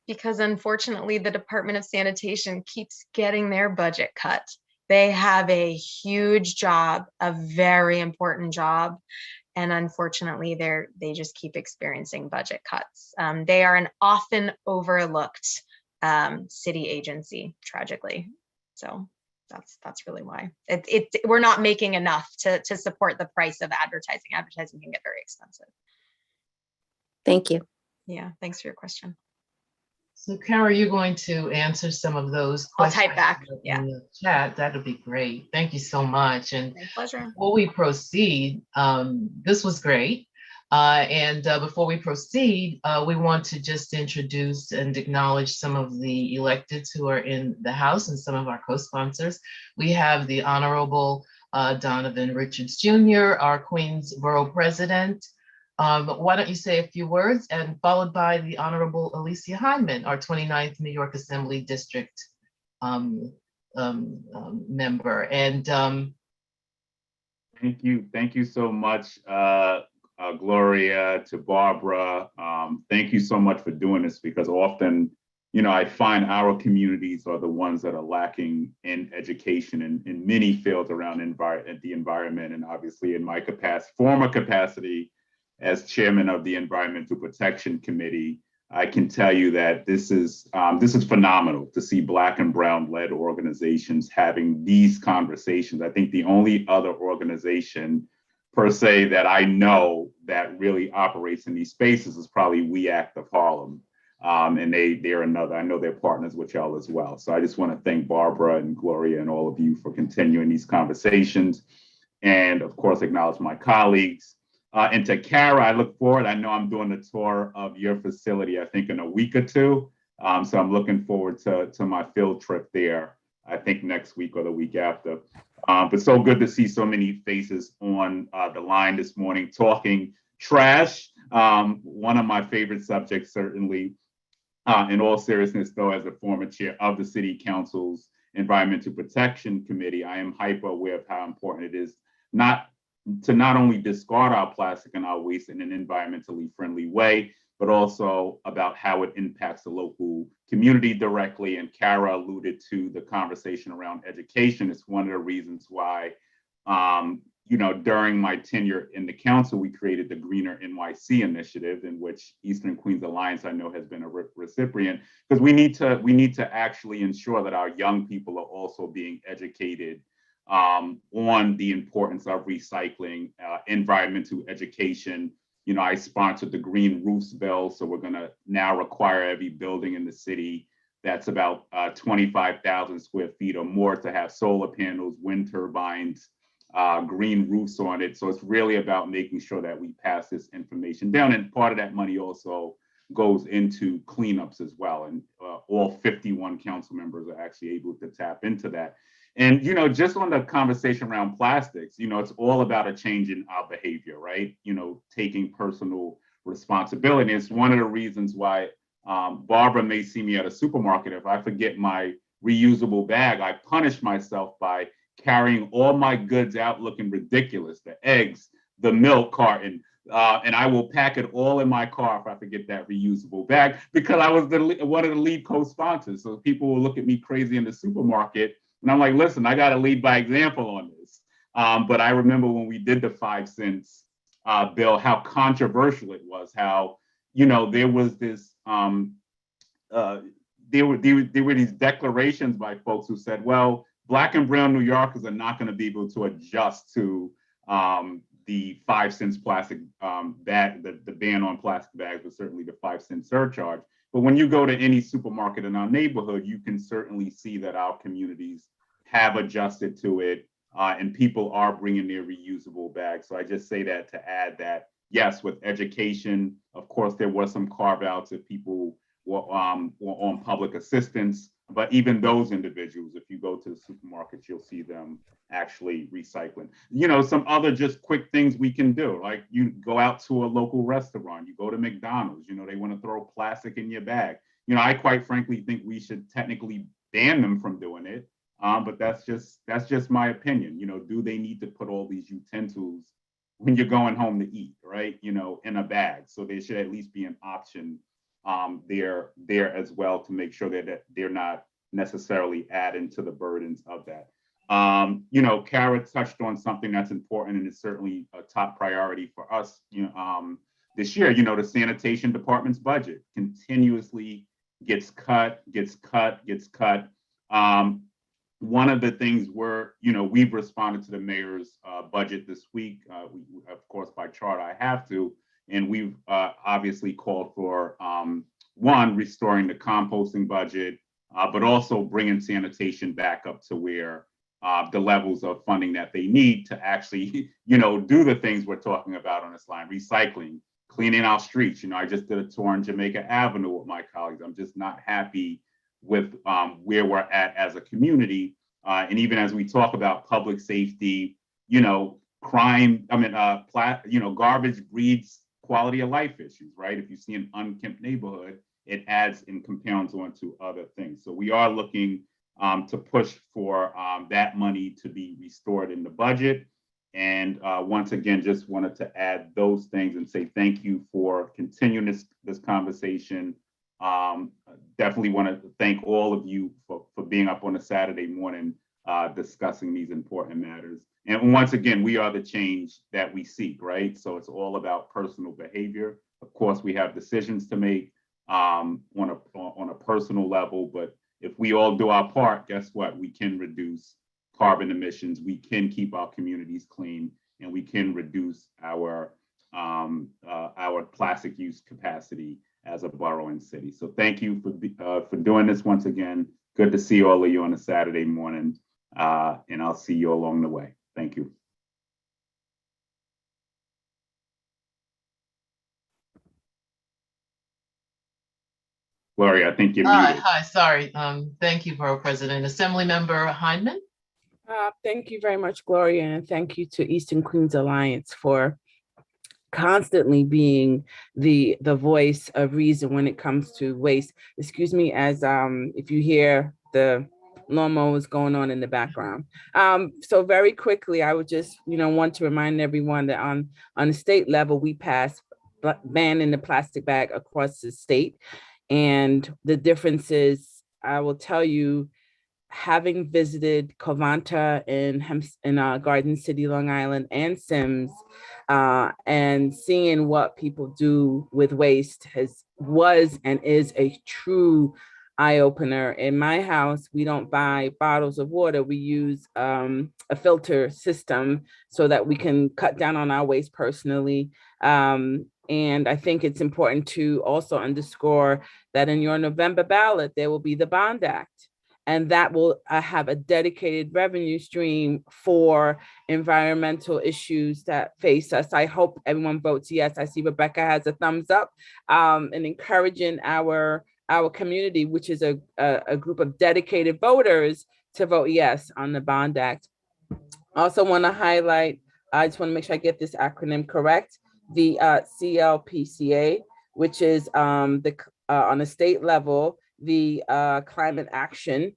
because unfortunately, the Department of Sanitation keeps getting their budget cut. They have a huge job, a very important job. And unfortunately, they just keep experiencing budget cuts. They are an often overlooked city agency, tragically. So that's really why we're not making enough to support the price of advertising. Advertising can get very expensive. Thank you. Yeah, thanks for your question. So Kara, you're going to answer some of those I'll questions type back. Yeah, in the chat. That would be great. Thank you so much. And my pleasure. before we proceed, this was great. Before we proceed, we want to just introduce and acknowledge some of the electeds who are in the House and some of our co-sponsors. We have the Honorable Donovan Richards Jr., our Queensborough President. Why don't you say a few words, and followed by the Honorable Alicia Hyman, our 29th New York Assembly District member. And thank you so much, Gloria, to Barbara. Thank you so much for doing this, because often, I find our communities are the ones that are lacking in education in many fields around the environment, and obviously in my former capacity as chairman of the Environmental Protection Committee, I can tell you that this is phenomenal to see Black and Brown-led organizations having these conversations. I think the only other organization per se that I know that really operates in these spaces is probably We Act of Harlem. And they're another, I know they're partners with y'all as well. So I just want to thank Barbara and Gloria and all of you for continuing these conversations. And of course, acknowledge my colleagues. And to Kara, I look forward. I know I'm doing a tour of your facility, I think in a week or two. So I'm looking forward to my field trip there, I think next week or the week after. But so good to see so many faces on the line this morning talking trash. One of my favorite subjects, certainly. In all seriousness, though, as a former chair of the City Council's Environmental Protection Committee, I am hyper aware of how important it is not only discard our plastic and our waste in an environmentally friendly way, but also about how it impacts the local community directly. And Kara alluded to the conversation around education. It's one of the reasons why, during my tenure in the council, we created the Greener NYC initiative, in which Eastern Queens Alliance, I know, has been a recipient, because we need to actually ensure that our young people are also being educated on the importance of recycling, environmental education. I sponsored the Green Roofs Bill, so we're going to now require every building in the city that's about 25,000 square feet or more to have solar panels, wind turbines, green roofs on it. So it's really about making sure that we pass this information down. And part of that money also goes into cleanups as well. And all 51 council members are actually able to tap into that. And, just on the conversation around plastics, it's all about a change in our behavior, right? Taking personal responsibility. It's one of the reasons why Barbara may see me at a supermarket. If I forget my reusable bag, I punish myself by carrying all my goods out looking ridiculous, the eggs, the milk carton, and I will pack it all in my car if I forget that reusable bag, because I was one of the lead co-sponsors. So people will look at me crazy in the supermarket And I'm like, listen, I got to lead by example on this. But I remember when we did the 5 cents bill, how controversial it was, how, there was this, there were these declarations by folks who said, well, Black and brown New Yorkers are not going to be able to adjust to the 5 cents plastic bag, the ban on plastic bags, but certainly the 5 cent surcharge. But when you go to any supermarket in our neighborhood, you can certainly see that our communities have adjusted to it, and people are bringing their reusable bags. So I just say that to add that, yes, with education, of course, there were some carve outs if people were on public assistance, but even those individuals, if you go to the supermarket, you'll see them actually recycling. Some other just quick things we can do, like you go out to a local restaurant, you go to McDonald's, they want to throw plastic in your bag. I quite frankly think we should technically ban them from doing it, but that's just my opinion. Do they need to put all these utensils when you're going home to eat, right? In a bag. So there should at least be an option there as well to make sure that they're not necessarily adding to the burdens of that. Kara touched on something that's important, and it's certainly a top priority for us. This year, the sanitation department's budget continuously gets cut. One of the things we've responded to the mayor's budget this week. We, of course, by charter, I have to, and we've obviously called for one, restoring the composting budget, but also bringing sanitation back up to where the levels of funding that they need to actually, do the things we're talking about on this line: recycling, cleaning our streets. I just did a tour on Jamaica Avenue with my colleagues. I'm just not happy with where we're at as a community. And even as we talk about public safety, crime, garbage breeds quality of life issues, right? If you see an unkempt neighborhood, it adds and compounds onto other things. So we are looking to push for that money to be restored in the budget. And once again, just wanted to add those things and say thank you for continuing this conversation. Definitely want to thank all of you for being up on a Saturday morning discussing these important matters. And once again, we are the change that we seek, right? So it's all about personal behavior. Of course, we have decisions to make on a personal level, but if we all do our part, guess what? We can reduce carbon emissions, we can keep our communities clean, and we can reduce our plastic use capacity as a borough and city. So thank you for doing this once again. Good to see all of you on a Saturday morning, and I'll see you along the way. Thank you. Gloria, I think you're muted. Hi, sorry. Thank you, Borough President. Assemblymember Hindman. Thank you very much, Gloria, and thank you to Eastern Queens Alliance for constantly being the voice of reason when it comes to waste. Excuse me, as if you hear the lawnmowers going on in the background. So very quickly, I would just want to remind everyone that on the state level, we passed banning the plastic bag across the state. And the difference is, I will tell you, having visited Covanta in Garden City, Long Island, and Sims, and seeing what people do with waste was and is a true eye-opener. In my house, we don't buy bottles of water. We use a filter system so that we can cut down on our waste personally. And I think it's important to also underscore that in your November ballot, there will be the Bond Act. And that will have a dedicated revenue stream for environmental issues that face us. I hope everyone votes yes. I see Rebecca has a thumbs up, and encouraging our community, which is a group of dedicated voters, to vote yes on the Bond Act. Also want to highlight, I just want to make sure I get this acronym correct, the CLPCA, which is on a state level, the climate action.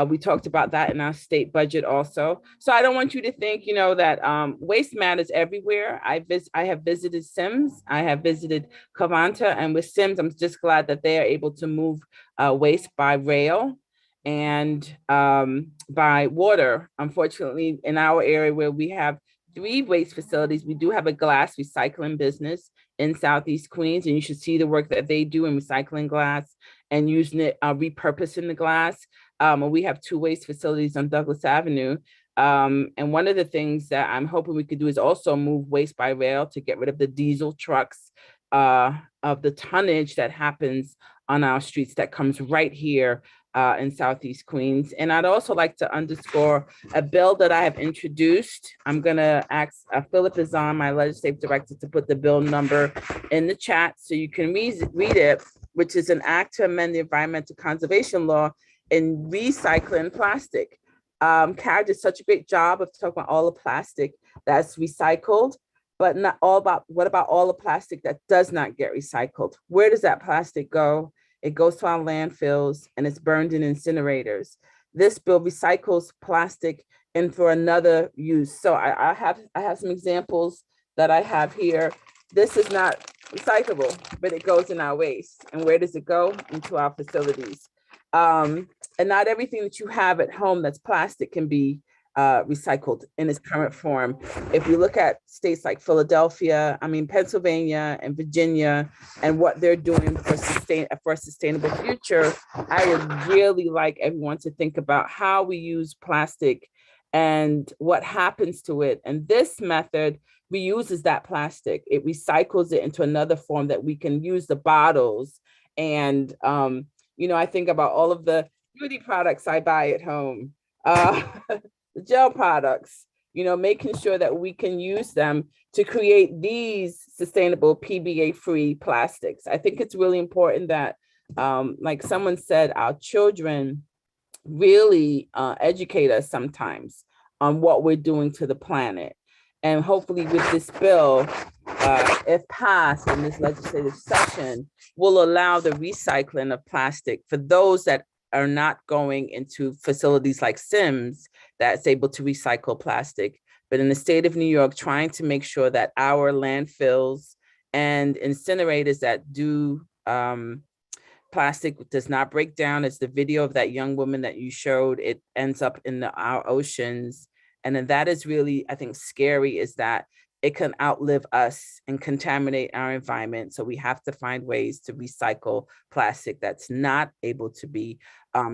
We talked about that in our state budget also. So I don't want you to think, that waste matters everywhere. I have visited Sims, I have visited Covanta, and with Sims, I'm just glad that they are able to move waste by rail. and by water. Unfortunately, in our area where we have 3 waste facilities, we do have a glass recycling business in Southeast Queens, and you should see the work that they do in recycling glass and using it, repurposing the glass. And we have 2 waste facilities on Douglas Avenue. And one of the things that I'm hoping we could do is also move waste by rail to get rid of the diesel trucks, of the tonnage that happens on our streets that comes right here in Southeast Queens. And I'd also like to underscore a bill that I have introduced. I'm gonna ask Philip is on, my legislative director, to put the bill number in the chat so you can read it, which is an act to amend the environmental conservation law in recycling plastic. Kara did such a great job of talking about all the plastic that's recycled, but not all about, what about all the plastic that does not get recycled? Where does that plastic go? It goes to our landfills and it's burned in incinerators. This bill recycles plastic and for another use. So I have some examples that I have here. This is not recyclable, but it goes in our waste. And where does it go? Into our facilities. And not everything that you have at home that's plastic can be recycled in its current form. If we look at states like Philadelphia, Pennsylvania and Virginia, and what they're doing for a sustainable future, I would really like everyone to think about how we use plastic and what happens to it. And this method reuses that plastic. It recycles it into another form that we can use the bottles. And, I think about all of the beauty products I buy at home, the gel products, making sure that we can use them to create these sustainable PBA-free plastics. I think it's really important that, like someone said, our children really educate us sometimes on what we're doing to the planet. And hopefully with this bill, if passed in this legislative session, will allow the recycling of plastic for those that are not going into facilities like Sims that's able to recycle plastic. But in the state of New York, trying to make sure that our landfills and incinerators that do plastic does not break down. As the video of that young woman that you showed, it ends up in our oceans. And then that is really, I think, scary, is that it can outlive us and contaminate our environment. So we have to find ways to recycle plastic that's not able to be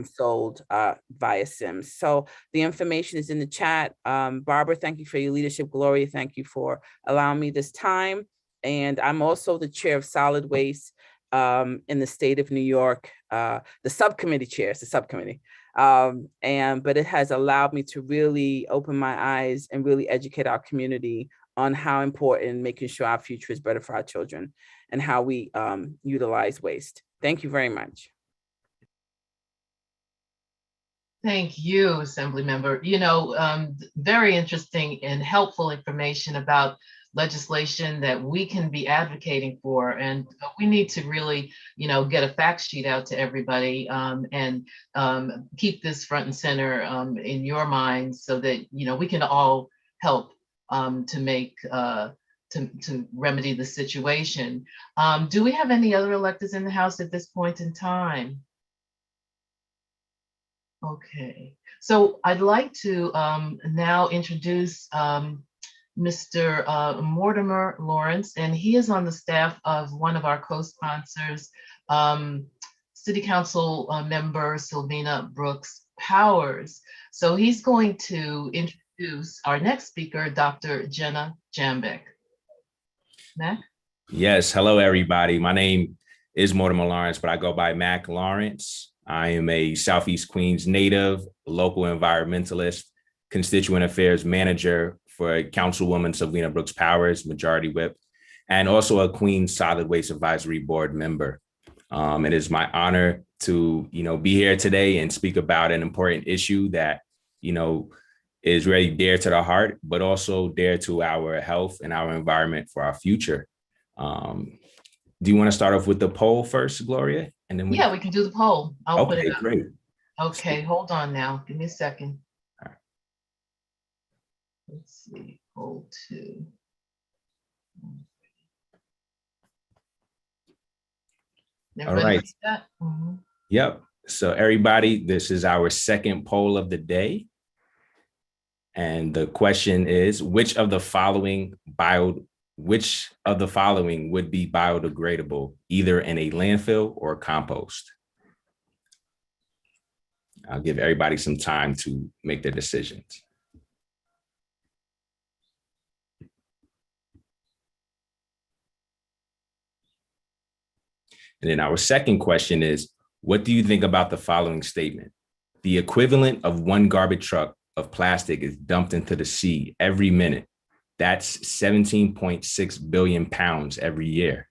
sold via Sims. So the information is in the chat. Barbara, thank you for your leadership. Gloria, thank you for allowing me this time. And I'm also the chair of solid waste in the state of New York. The subcommittee chair, it's the subcommittee. But it has allowed me to really open my eyes and really educate our community on how important making sure our future is better for our children and how we utilize waste. Thank you very much. Thank you, Assembly Member. Very interesting and helpful information about legislation that we can be advocating for. And we need to really, get a fact sheet out to everybody and keep this front and center in your minds so that, we can all help to make, to remedy the situation. Do we have any other electeds in the House at this point in time? Okay, so I'd like to now introduce Mr. Mortimer Lawrence, and he is on the staff of one of our co-sponsors, City Council member Sylvina Brooks Powers. So he's going to introduce our next speaker, Dr. Jenna Jambeck. Mac? Yes, hello everybody. My name is Mortimer Lawrence, but I go by Mac Lawrence. I am a Southeast Queens native, local environmentalist, constituent affairs manager for Councilwoman Sylvina Brooks Powers, Majority Whip, and also a Queens Solid Waste Advisory Board member. It is my honor to, be here today and speak about an important issue that, is really dear to the heart, but also dear to our health and our environment for our future. Do you want to start off with the poll first, Gloria? And then we can do the poll. I'll put it up. Great. Okay, hold on now. Give me a second. All right. Let's see, poll 2. All right. Mm-hmm. Yep. So everybody, this is our second poll of the day. And the question is, which of the following would be biodegradable, either in a landfill or compost? I'll give everybody some time to make their decisions. And then our second question is, what do you think about the following statement? The equivalent of one garbage truck of plastic is dumped into the sea every minute. That's 17.6 billion pounds every year.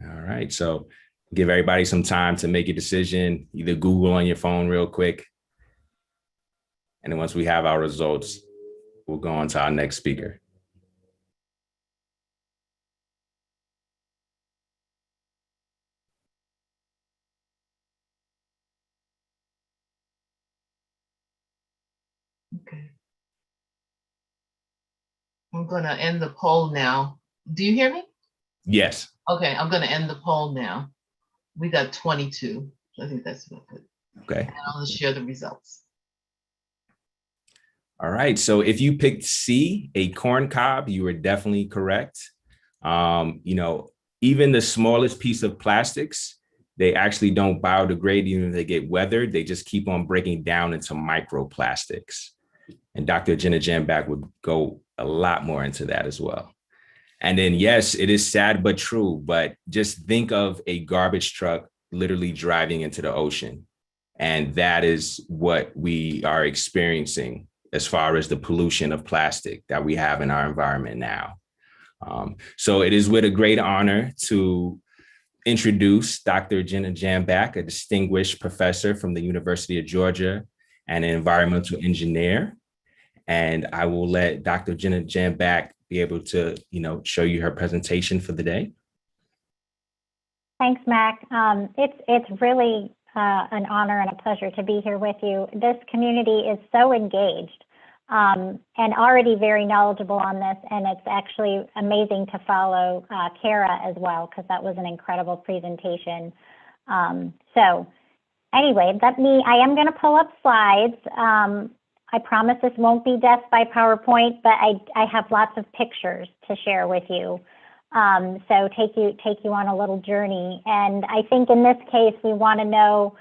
All right, so give everybody some time to make a decision, either Google on your phone real quick. And then once we have our results, we'll go on to our next speaker. Okay. I'm gonna end the poll now. Do you hear me? Yes. Okay, I'm gonna end the poll now. We got 22. I think that's good. Okay. And I'll share the results. All right. So if you picked C, a corn cob, you were definitely correct. Even the smallest piece of plastics, they actually don't biodegrade even if they get weathered. They just keep on breaking down into microplastics. And Dr. Jenna Jambak would go a lot more into that as well. And then, yes, it is sad but true, but just think of a garbage truck literally driving into the ocean. And that is what we are experiencing as far as the pollution of plastic that we have in our environment now. So it is with a great honor to introduce Dr. Jenna Jambak, a distinguished professor from the University of Georgia and an environmental engineer. And I will let Dr. Jenna Jambak be able to, show you her presentation for the day. Thanks, Mac. It's really an honor and a pleasure to be here with you. This community is so engaged and already very knowledgeable on this, and it's actually amazing to follow Kara as well, because that was an incredible presentation. So anyway, I am going to pull up slides. I promise this won't be death by PowerPoint, but I have lots of pictures to share with you. So take you on a little journey. And I think in this case, we want to know,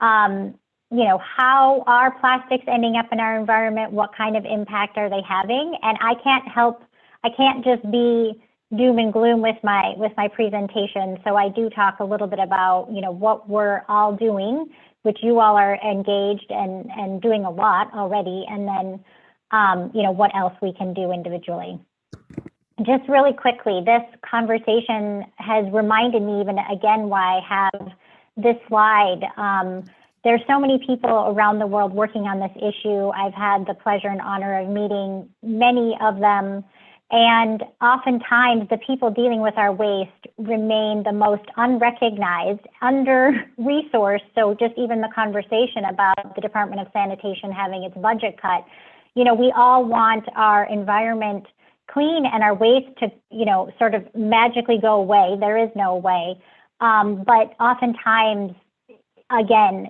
how are plastics ending up in our environment? What kind of impact are they having? And I can't just be doom and gloom with my presentation. So I do talk a little bit about, what we're all doing, which you all are engaged and doing a lot already. And then, what else we can do individually. Just really quickly, this conversation has reminded me even again why I have this slide. There's so many people around the world working on this issue. I've had the pleasure and honor of meeting many of them. And oftentimes the people dealing with our waste remain the most unrecognized, under-resourced. So just even the conversation about the Department of Sanitation having its budget cut, we all want our environment clean and our waste to, sort of magically go away. There is no way. But oftentimes, again,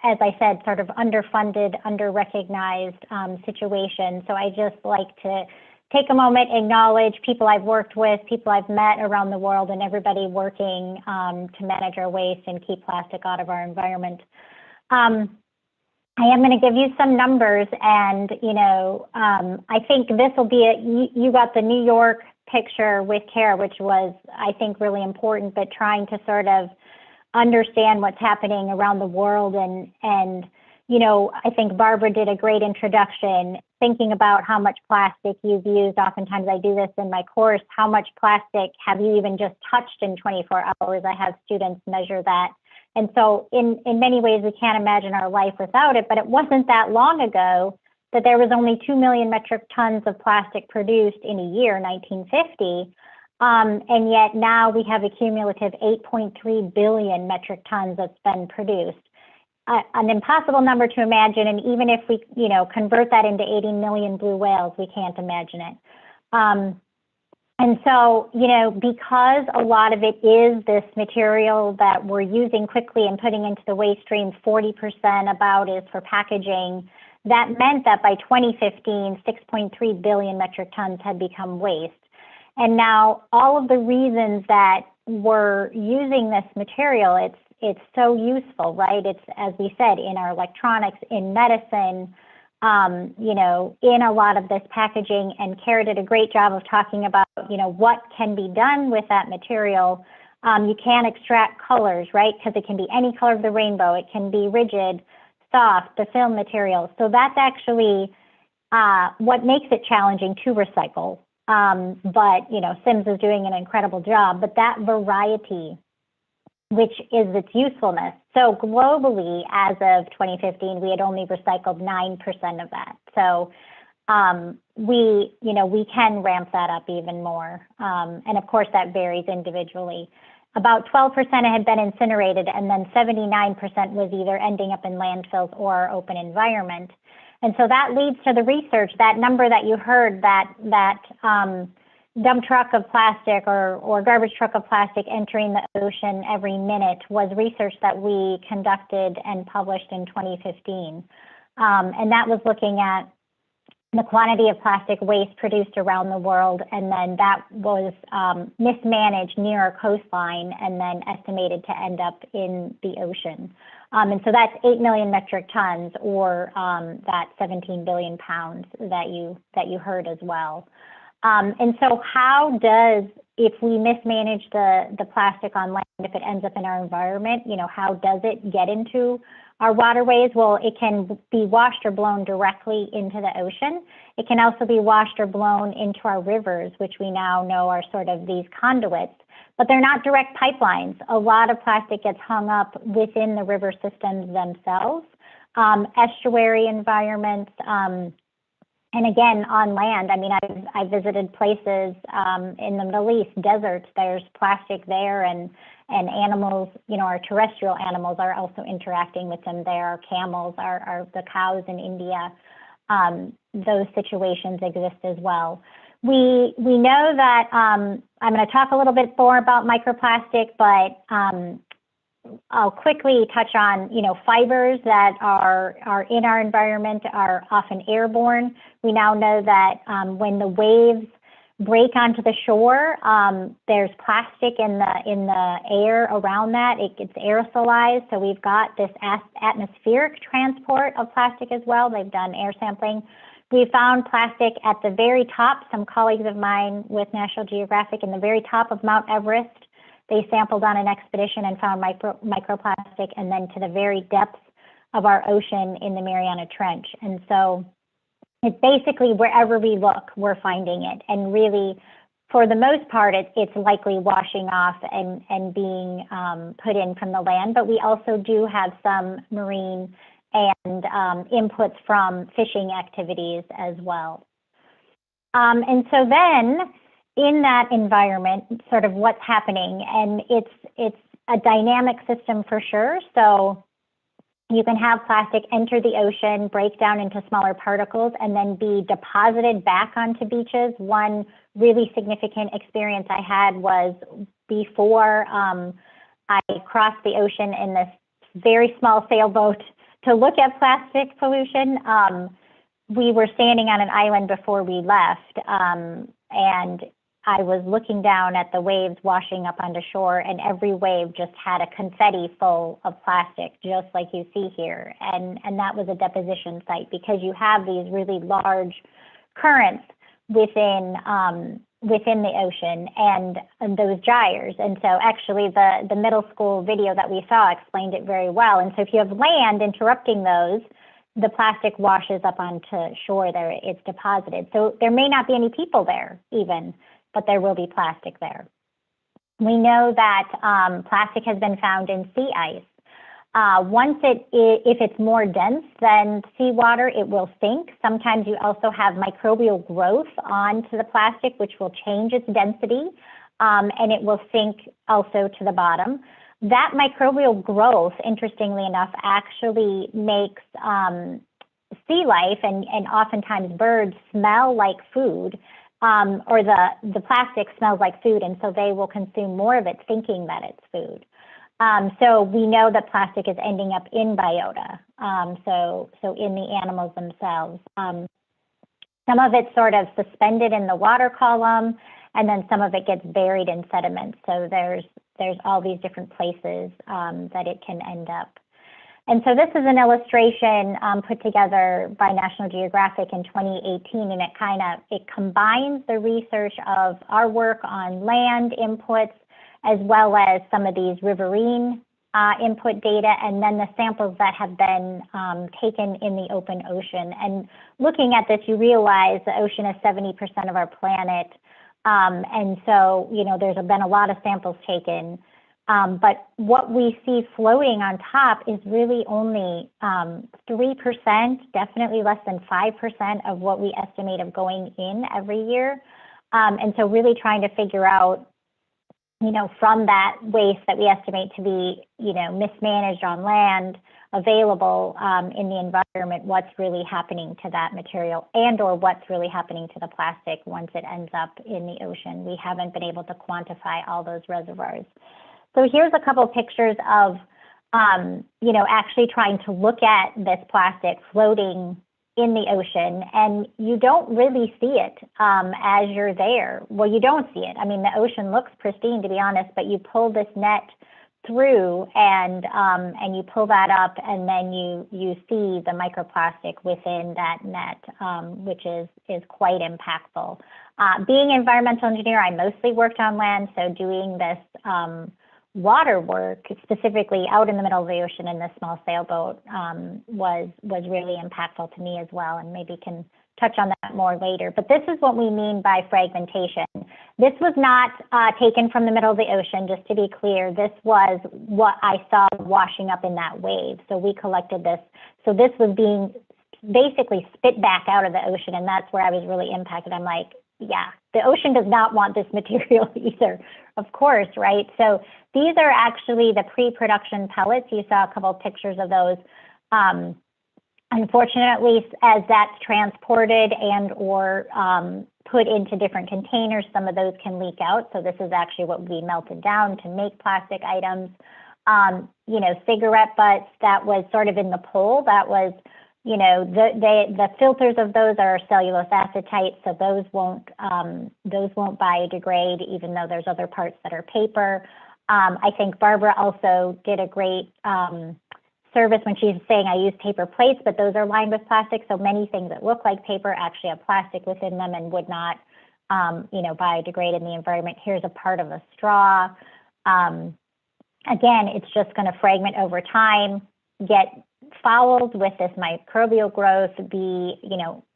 as I said, sort of underfunded, under-recognized situation. So I just like to take a moment, acknowledge people I've worked with, people I've met around the world, and everybody working to manage our waste and keep plastic out of our environment. I am going to give you some numbers, and I think this will be you got the New York picture with Kara, which was, I think, really important, but trying to sort of understand what's happening around the world. And I think Barbara did a great introduction, thinking about how much plastic you've used. Oftentimes I do this in my course. How much plastic have you even just touched in 24 hours? I have students measure that. And so in many ways, we can't imagine our life without it, but it wasn't that long ago that there was only 2 million metric tons of plastic produced in a year, 1950. And yet now we have a cumulative 8.3 billion metric tons that's been produced. an impossible number to imagine. And even if we, convert that into 80 million blue whales, we can't imagine it. And so, because a lot of it is this material that we're using quickly and putting into the waste streams, 40% about is for packaging. That meant that by 2015, 6.3 billion metric tons had become waste. And now all of the reasons that we're using this material, it's so useful, right? It's, as we said, in our electronics, in medicine, in a lot of this packaging, and Kara did a great job of talking about, what can be done with that material. You can extract colors, right? Because it can be any color of the rainbow. It can be rigid, soft, the film materials. So that's actually what makes it challenging to recycle. But, Sims is doing an incredible job, but that variety, which is its usefulness. So globally, as of 2015, we had only recycled 9% of that. So we can ramp that up even more. And of course, that varies individually. About 12% had been incinerated, and then 79% was either ending up in landfills or open environment. And so that leads to the research, that number that you heard, that dump truck of plastic or garbage truck of plastic entering the ocean every minute was research that we conducted and published in 2015. And that was looking at the quantity of plastic waste produced around the world, and then that was mismanaged near a coastline and then estimated to end up in the ocean. And so that's 8 million metric tons, or that 17 billion pounds that you heard as well. And so how does, if we mismanage the plastic on land, if it ends up in our environment, how does it get into our waterways? Well, it can be washed or blown directly into the ocean. It can also be washed or blown into our rivers, which we now know are sort of these conduits, but they're not direct pipelines. A lot of plastic gets hung up within the river systems themselves, estuary environments, and again, on land. I mean, I've visited places in the Middle East, deserts. There's plastic there, and animals, our terrestrial animals are also interacting with them there. Our camels, are the cows in India. Those situations exist as well. We know that, I'm going to talk a little bit more about microplastic, but I'll quickly touch on, fibers that are in our environment are often airborne. We now know that when the waves break onto the shore, there's plastic in the air around that. It gets aerosolized. So we've got this atmospheric transport of plastic as well. They've done air sampling. We found plastic at the very top. Some colleagues of mine with National Geographic, in the very top of Mount Everest, they sampled on an expedition and found microplastic, and then to the very depths of our ocean in the Mariana Trench. And so it's basically wherever we look, we're finding it. And really, for the most part, it's likely washing off and being put in from the land. But we also do have some marine and inputs from fishing activities as well. And so then, in that environment, sort of what's happening, and it's a dynamic system for sure. So you can have plastic enter the ocean, break down into smaller particles, and then be deposited back onto beaches. One really significant experience I had was before I crossed the ocean in this very small sailboat to look at plastic pollution. We were standing on an island before we left, and I was looking down at the waves washing up onto shore, and every wave just had a confetti full of plastic, just like you see here. And that was a deposition site, because you have these really large currents within the ocean and those gyres. And so actually the middle school video that we saw explained it very well. And so if you have land interrupting those, the plastic washes up onto shore there, it's deposited. So there may not be any people there even, but there will be plastic there. We know that plastic has been found in sea ice. If it's more dense than seawater, it will sink. Sometimes you also have microbial growth onto the plastic, which will change its density, and it will sink also to the bottom. that microbial growth, interestingly enough, actually makes sea life and oftentimes birds smell like food, or the plastic smells like food, and so they will consume more of it thinking that it's food. So we know that plastic is ending up in biota, so in the animals themselves. Some of it's sort of suspended in the water column, and then some of it gets buried in sediment. So there's all these different places that it can end up. And so this is an illustration put together by National Geographic in 2018, and it combines the research of our work on land inputs as well as some of these riverine input data, and then the samples that have been taken in the open ocean. And looking at this, you realize the ocean is 70% of our planet. And so, there's been a lot of samples taken. But what we see floating on top is really only 3%, definitely less than 5% of what we estimate of going in every year. And so really trying to figure out, from that waste that we estimate to be, mismanaged on land, available in the environment, what's really happening to that material or what's really happening to the plastic once it ends up in the ocean. We haven't been able to quantify all those reservoirs. So here's a couple of pictures of, actually trying to look at this plastic floating in the ocean, and you don't really see it as you're there. Well, you don't see it. I mean, the ocean looks pristine, to be honest, but you pull this net through and you pull that up, and then you see the microplastic within that net, which is quite impactful. Being an environmental engineer, I mostly worked on land, so doing this water work, specifically out in the middle of the ocean in this small sailboat, was really impactful to me as well, and maybe can touch on that more later. But this is what we mean by fragmentation. This was not taken from the middle of the ocean, just to be clear. This was what I saw washing up in that wave. So we collected this. So this was being basically spit back out of the ocean, and that's where I was really impacted. I'm like, yeah, the ocean does not want this material either, of course, right? So these are actually the pre-production pellets. You saw a couple of pictures of those. Unfortunately, as that's transported and or put into different containers, some of those can leak out. So this is actually what we melted down to make plastic items. Cigarette butts, that was sort of in the pool. That was, the filters of those are cellulose acetate, so those won't biodegrade, even though there's other parts that are paper. I think Barbara also did a great service when she's saying I use paper plates, but those are lined with plastic. So many things that look like paper actually have plastic within them and would not, biodegrade in the environment. Here's a part of a straw. Again, it's just going to fragment over time, get fouled with this microbial growth,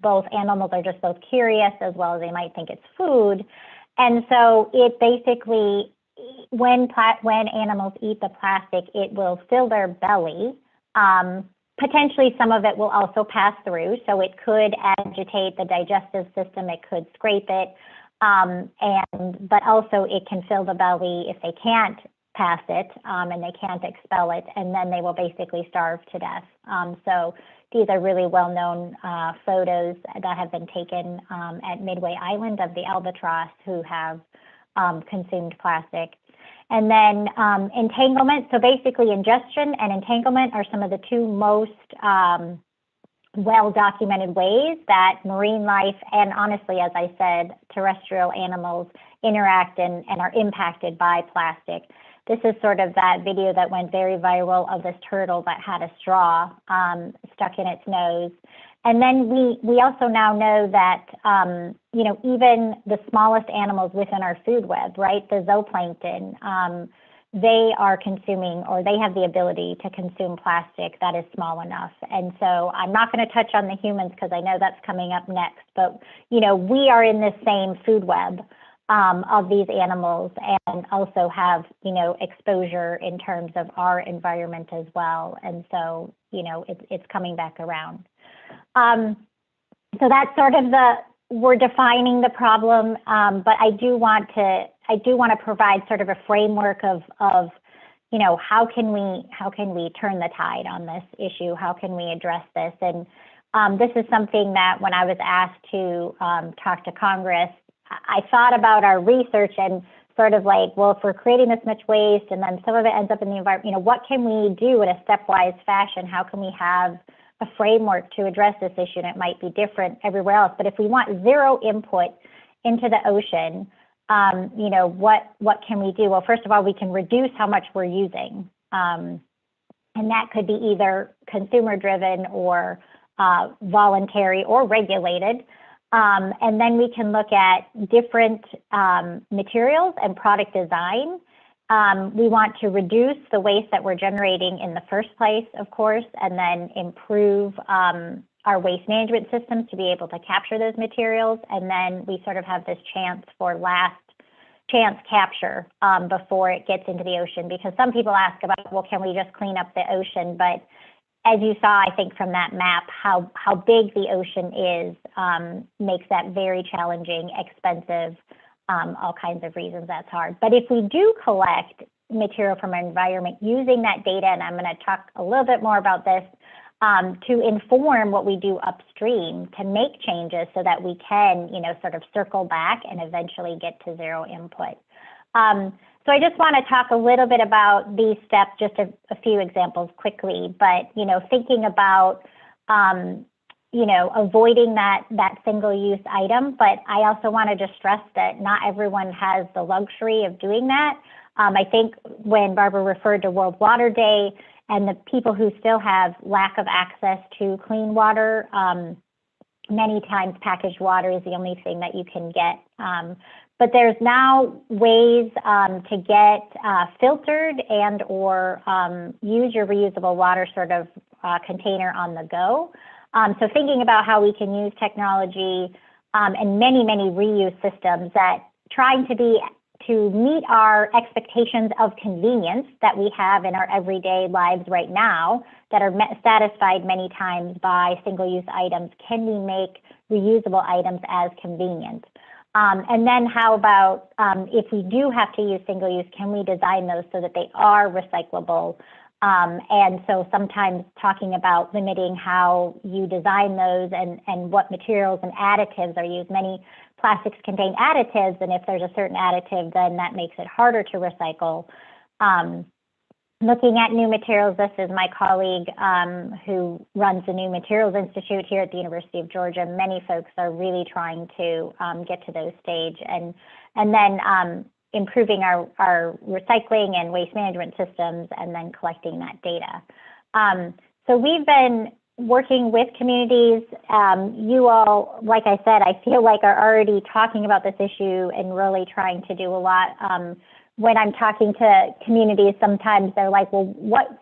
both animals are just both curious as well as they might think it's food. And so it basically, when animals eat the plastic, it will fill their belly. Potentially some of it will also pass through, so it could agitate the digestive system, it could scrape it, but also it can fill the belly if they can't pass it and they can't expel it, and then they will basically starve to death. So these are really well-known photos that have been taken at Midway Island of the albatross who have consumed plastic. And then entanglement, so basically ingestion and entanglement are some of the two most well-documented ways that marine life and, honestly, as I said, terrestrial animals interact and are impacted by plastic. This is sort of that video that went very viral of this turtle that had a straw stuck in its nose. And then we also now know that, even the smallest animals within our food web, right, the zooplankton, they are consuming, or they have the ability to consume plastic that is small enough. And so I'm not going to touch on the humans because I know that's coming up next, but, we are in this same food web of these animals and also have, exposure in terms of our environment as well. And so, it's coming back around. So that's sort of we're defining the problem, but I do want to provide sort of a framework of you know, how can we turn the tide on this issue? How can we address this? And this is something that when I was asked to talk to Congress, I thought about our research and sort of like, well, if we're creating this much waste and then some of it ends up in the environment, you know, what can we do in a stepwise fashion? How can we have a framework to address this issue? And it might be different everywhere else, but if we want zero input into the ocean, you know, what can we do? Well, first of all, we can reduce how much we're using. And that could be either consumer driven or voluntary or regulated. And then we can look at different materials and product design. We want to reduce the waste that we're generating in the first place, of course, and then improve our waste management systems to be able to capture those materials. And then we sort of have this chance for last chance capture before it gets into the ocean, because some people ask about, well, can we just clean up the ocean? But as you saw, I think from that map, how big the ocean is makes that very challenging, expensive, all kinds of reasons that's hard. But if we do collect material from our environment using that data, and I'm going to talk a little bit more about this, to inform what we do upstream to make changes so that we can, you know, sort of circle back and eventually get to zero input. So I just want to talk a little bit about these steps, just a few examples quickly, but, you know, thinking about, you know, avoiding that single-use item. But I also want to just stress that not everyone has the luxury of doing that. I think when Barbara referred to World Water Day and the people who still have lack of access to clean water, many times packaged water is the only thing that you can get. But there's now ways to get filtered and or use your reusable water sort of container on the go. So thinking about how we can use technology and many reuse systems that trying to meet our expectations of convenience that we have in our everyday lives right now that are satisfied many times by single-use items. Can we make reusable items as convenient? And then how about if we do have to use single use, can we design those so that they are recyclable? And so sometimes talking about limiting how you design those and what materials and additives are used. Many plastics contain additives, and if there's a certain additive, then that makes it harder to recycle. Looking at new materials, this is my colleague who runs the New Materials Institute here at the University of Georgia. Many folks are really trying to get to those stage, and then improving our recycling and waste management systems, and then collecting that data. So we've been working with communities. You all, like I said, I feel like are already talking about this issue and really trying to do a lot. When I'm talking to communities, sometimes they're like, well,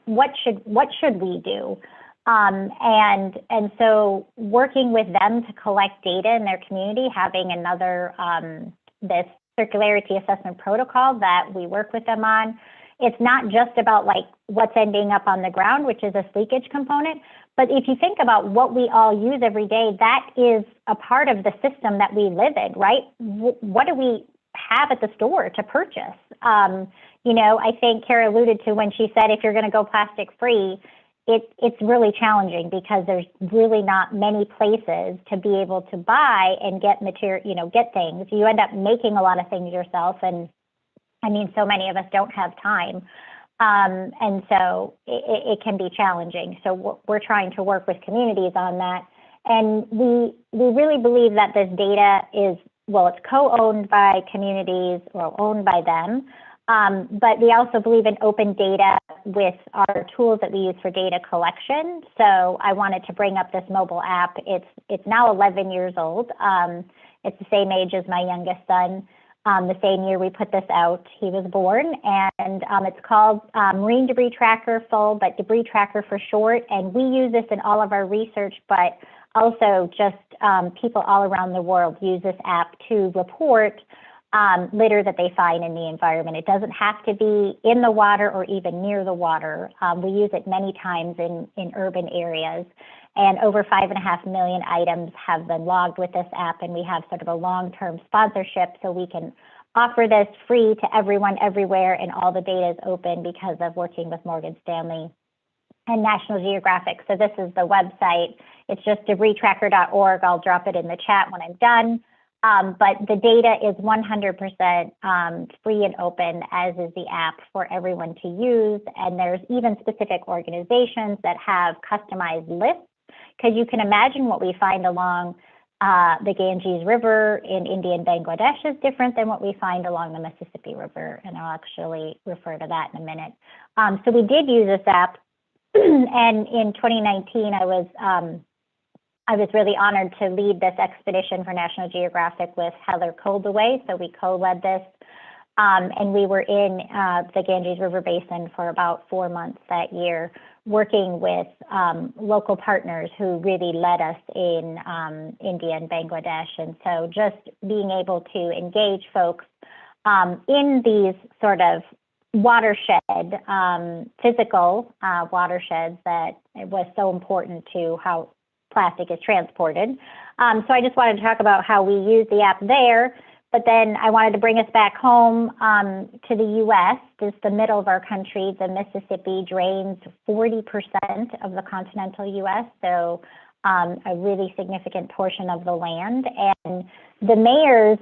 what should we do? And so working with them to collect data in their community, having another, this circularity assessment protocol that we work with them on. It's not just about like what's ending up on the ground, which is a leakage component, but if you think about what we all use every day, that is a part of the system that we live in, right? What do we have at the store to purchase? You know, I think Kara alluded to when she said, if you're going to go plastic free, it's really challenging because there's really not many places to be able to buy and get material, you know, get things. You end up making a lot of things yourself. And I mean, so many of us don't have time. And so it can be challenging. So we're trying to work with communities on that. And we really believe that this data is, well, it's co-owned by communities or owned by them. But we also believe in open data with our tools that we use for data collection. So I wanted to bring up this mobile app. It's now 11 years old. It's the same age as my youngest son. The same year we put this out, he was born, and it's called Marine Debris Tracker Full, but Debris Tracker for short. And we use this in all of our research, but also just people all around the world use this app to report litter that they find in the environment. It doesn't have to be in the water or even near the water. We use it many times in urban areas. And over 5.5 million items have been logged with this app, and we have sort of a long-term sponsorship so we can offer this free to everyone everywhere, and all the data is open because of working with Morgan Stanley and National Geographic. So this is the website. It's just debristracker.org. I'll drop it in the chat when I'm done. But the data is 100% free and open, as is the app for everyone to use. And there's even specific organizations that have customized lists, because you can imagine what we find along the Ganges River in India and Bangladesh is different than what we find along the Mississippi River. And I'll actually refer to that in a minute. So we did use this app. And in 2019, I was really honored to lead this expedition for National Geographic with Heather Coldaway. So we co-led this, and we were in the Ganges River Basin for about 4 months that year, working with local partners who really led us in India and Bangladesh. And so just being able to engage folks in these sort of watershed, physical watersheds, that it was so important to how plastic is transported. So I just wanted to talk about how we use the app there, but then I wanted to bring us back home to the U.S. Just the middle of our country. The Mississippi drains 40% of the continental U.S., so a really significant portion of the land. And the mayors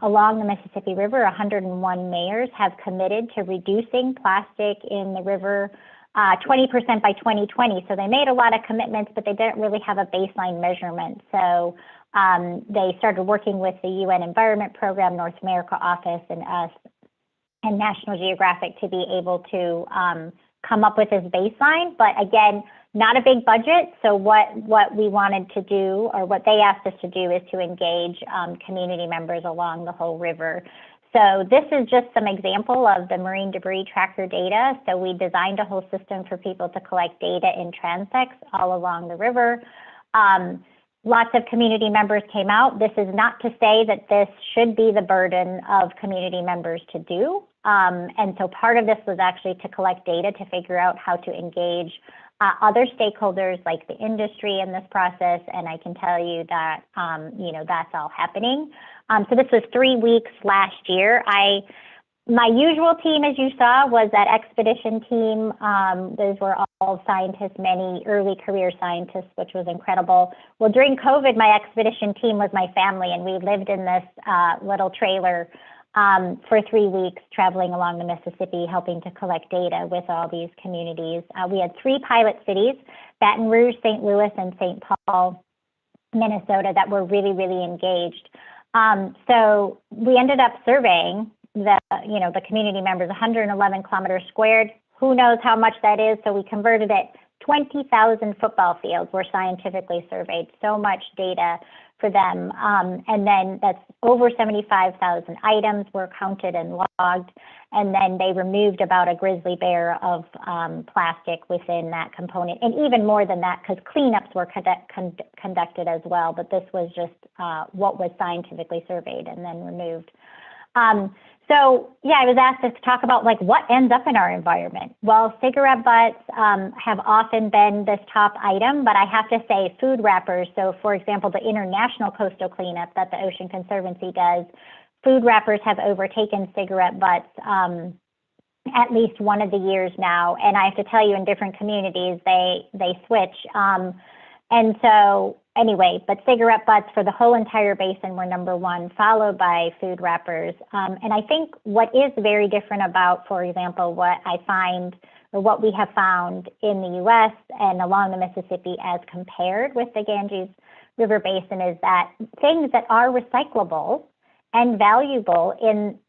along the Mississippi River, 101 mayors, have committed to reducing plastic in the river 20% by 2020. So they made a lot of commitments, but they didn't really have a baseline measurement. So they started working with the UN Environment Program, North America Office, and us, and National Geographic to be able to come up with this baseline. But again, not a big budget. So what we wanted to do, or what they asked us to do, is to engage community members along the whole river. So this is just some example of the marine debris tracker data. So we designed a whole system for people to collect data in transects all along the river. Lots of community members came out. This is not to say that this should be the burden of community members to do. And so part of this was actually to collect data to figure out how to engage other stakeholders like the industry in this process. And I can tell you that, that's all happening. So this was 3 weeks last year. My usual team, as you saw, was that expedition team. Those were all scientists, many early career scientists, which was incredible. Well, during COVID, my expedition team was my family, and we lived in this little trailer for 3 weeks, traveling along the Mississippi, helping to collect data with all these communities. We had 3 pilot cities, Baton Rouge, St. Louis, and St. Paul, Minnesota, that were really, really engaged. So we ended up surveying the community members, 111 kilometers squared. Who knows how much that is? So we converted it. 20,000 football fields were scientifically surveyed. So much data for them. And then that's over 75,000 items were counted and logged. And then they removed about a grizzly bear of plastic within that component. And even more than that, because cleanups were conducted as well. But this was just what was scientifically surveyed and then removed. So yeah, I was asked to talk about what ends up in our environment. Well, cigarette butts have often been this top item, but I have to say food wrappers. So for example, the International Coastal Cleanup that the Ocean Conservancy does, food wrappers have overtaken cigarette butts at least one of the years now. And I have to tell you, in different communities, they switch. And so anyway, but cigarette butts for the whole entire basin were number 1, followed by food wrappers. And I think what is very different about, for example, what I find, or what we have found in the U.S. and along the Mississippi as compared with the Ganges River Basin, is that things that are recyclable and valuable in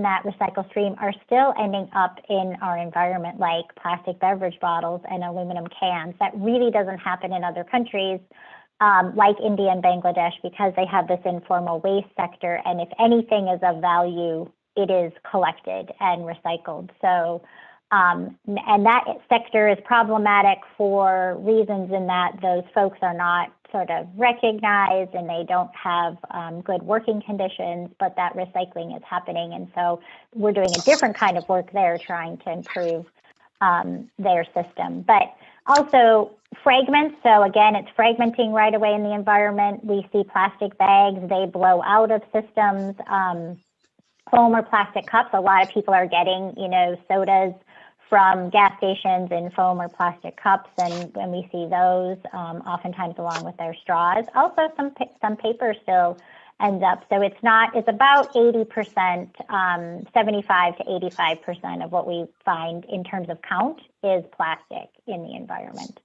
that recycle stream are still ending up in our environment, like plastic beverage bottles and aluminum cans. That really doesn't happen in other countries like India and Bangladesh, because they have this informal waste sector. And if anything is of value, it is collected and recycled. So, and that sector is problematic for reasons in that those folks are not sort of recognized and they don't have good working conditions, but that recycling is happening. And so we're doing a different kind of work there, trying to improve their system. But also fragments. So again, it's fragmenting right away in the environment. We see plastic bags, they blow out of systems. foam or plastic cups. A lot of people are getting, sodas from gas stations in foam or plastic cups, and when we see those, oftentimes along with their straws. Also, some paper still ends up. So it's about 80%, 75 to 85% of what we find in terms of count is plastic in the environment.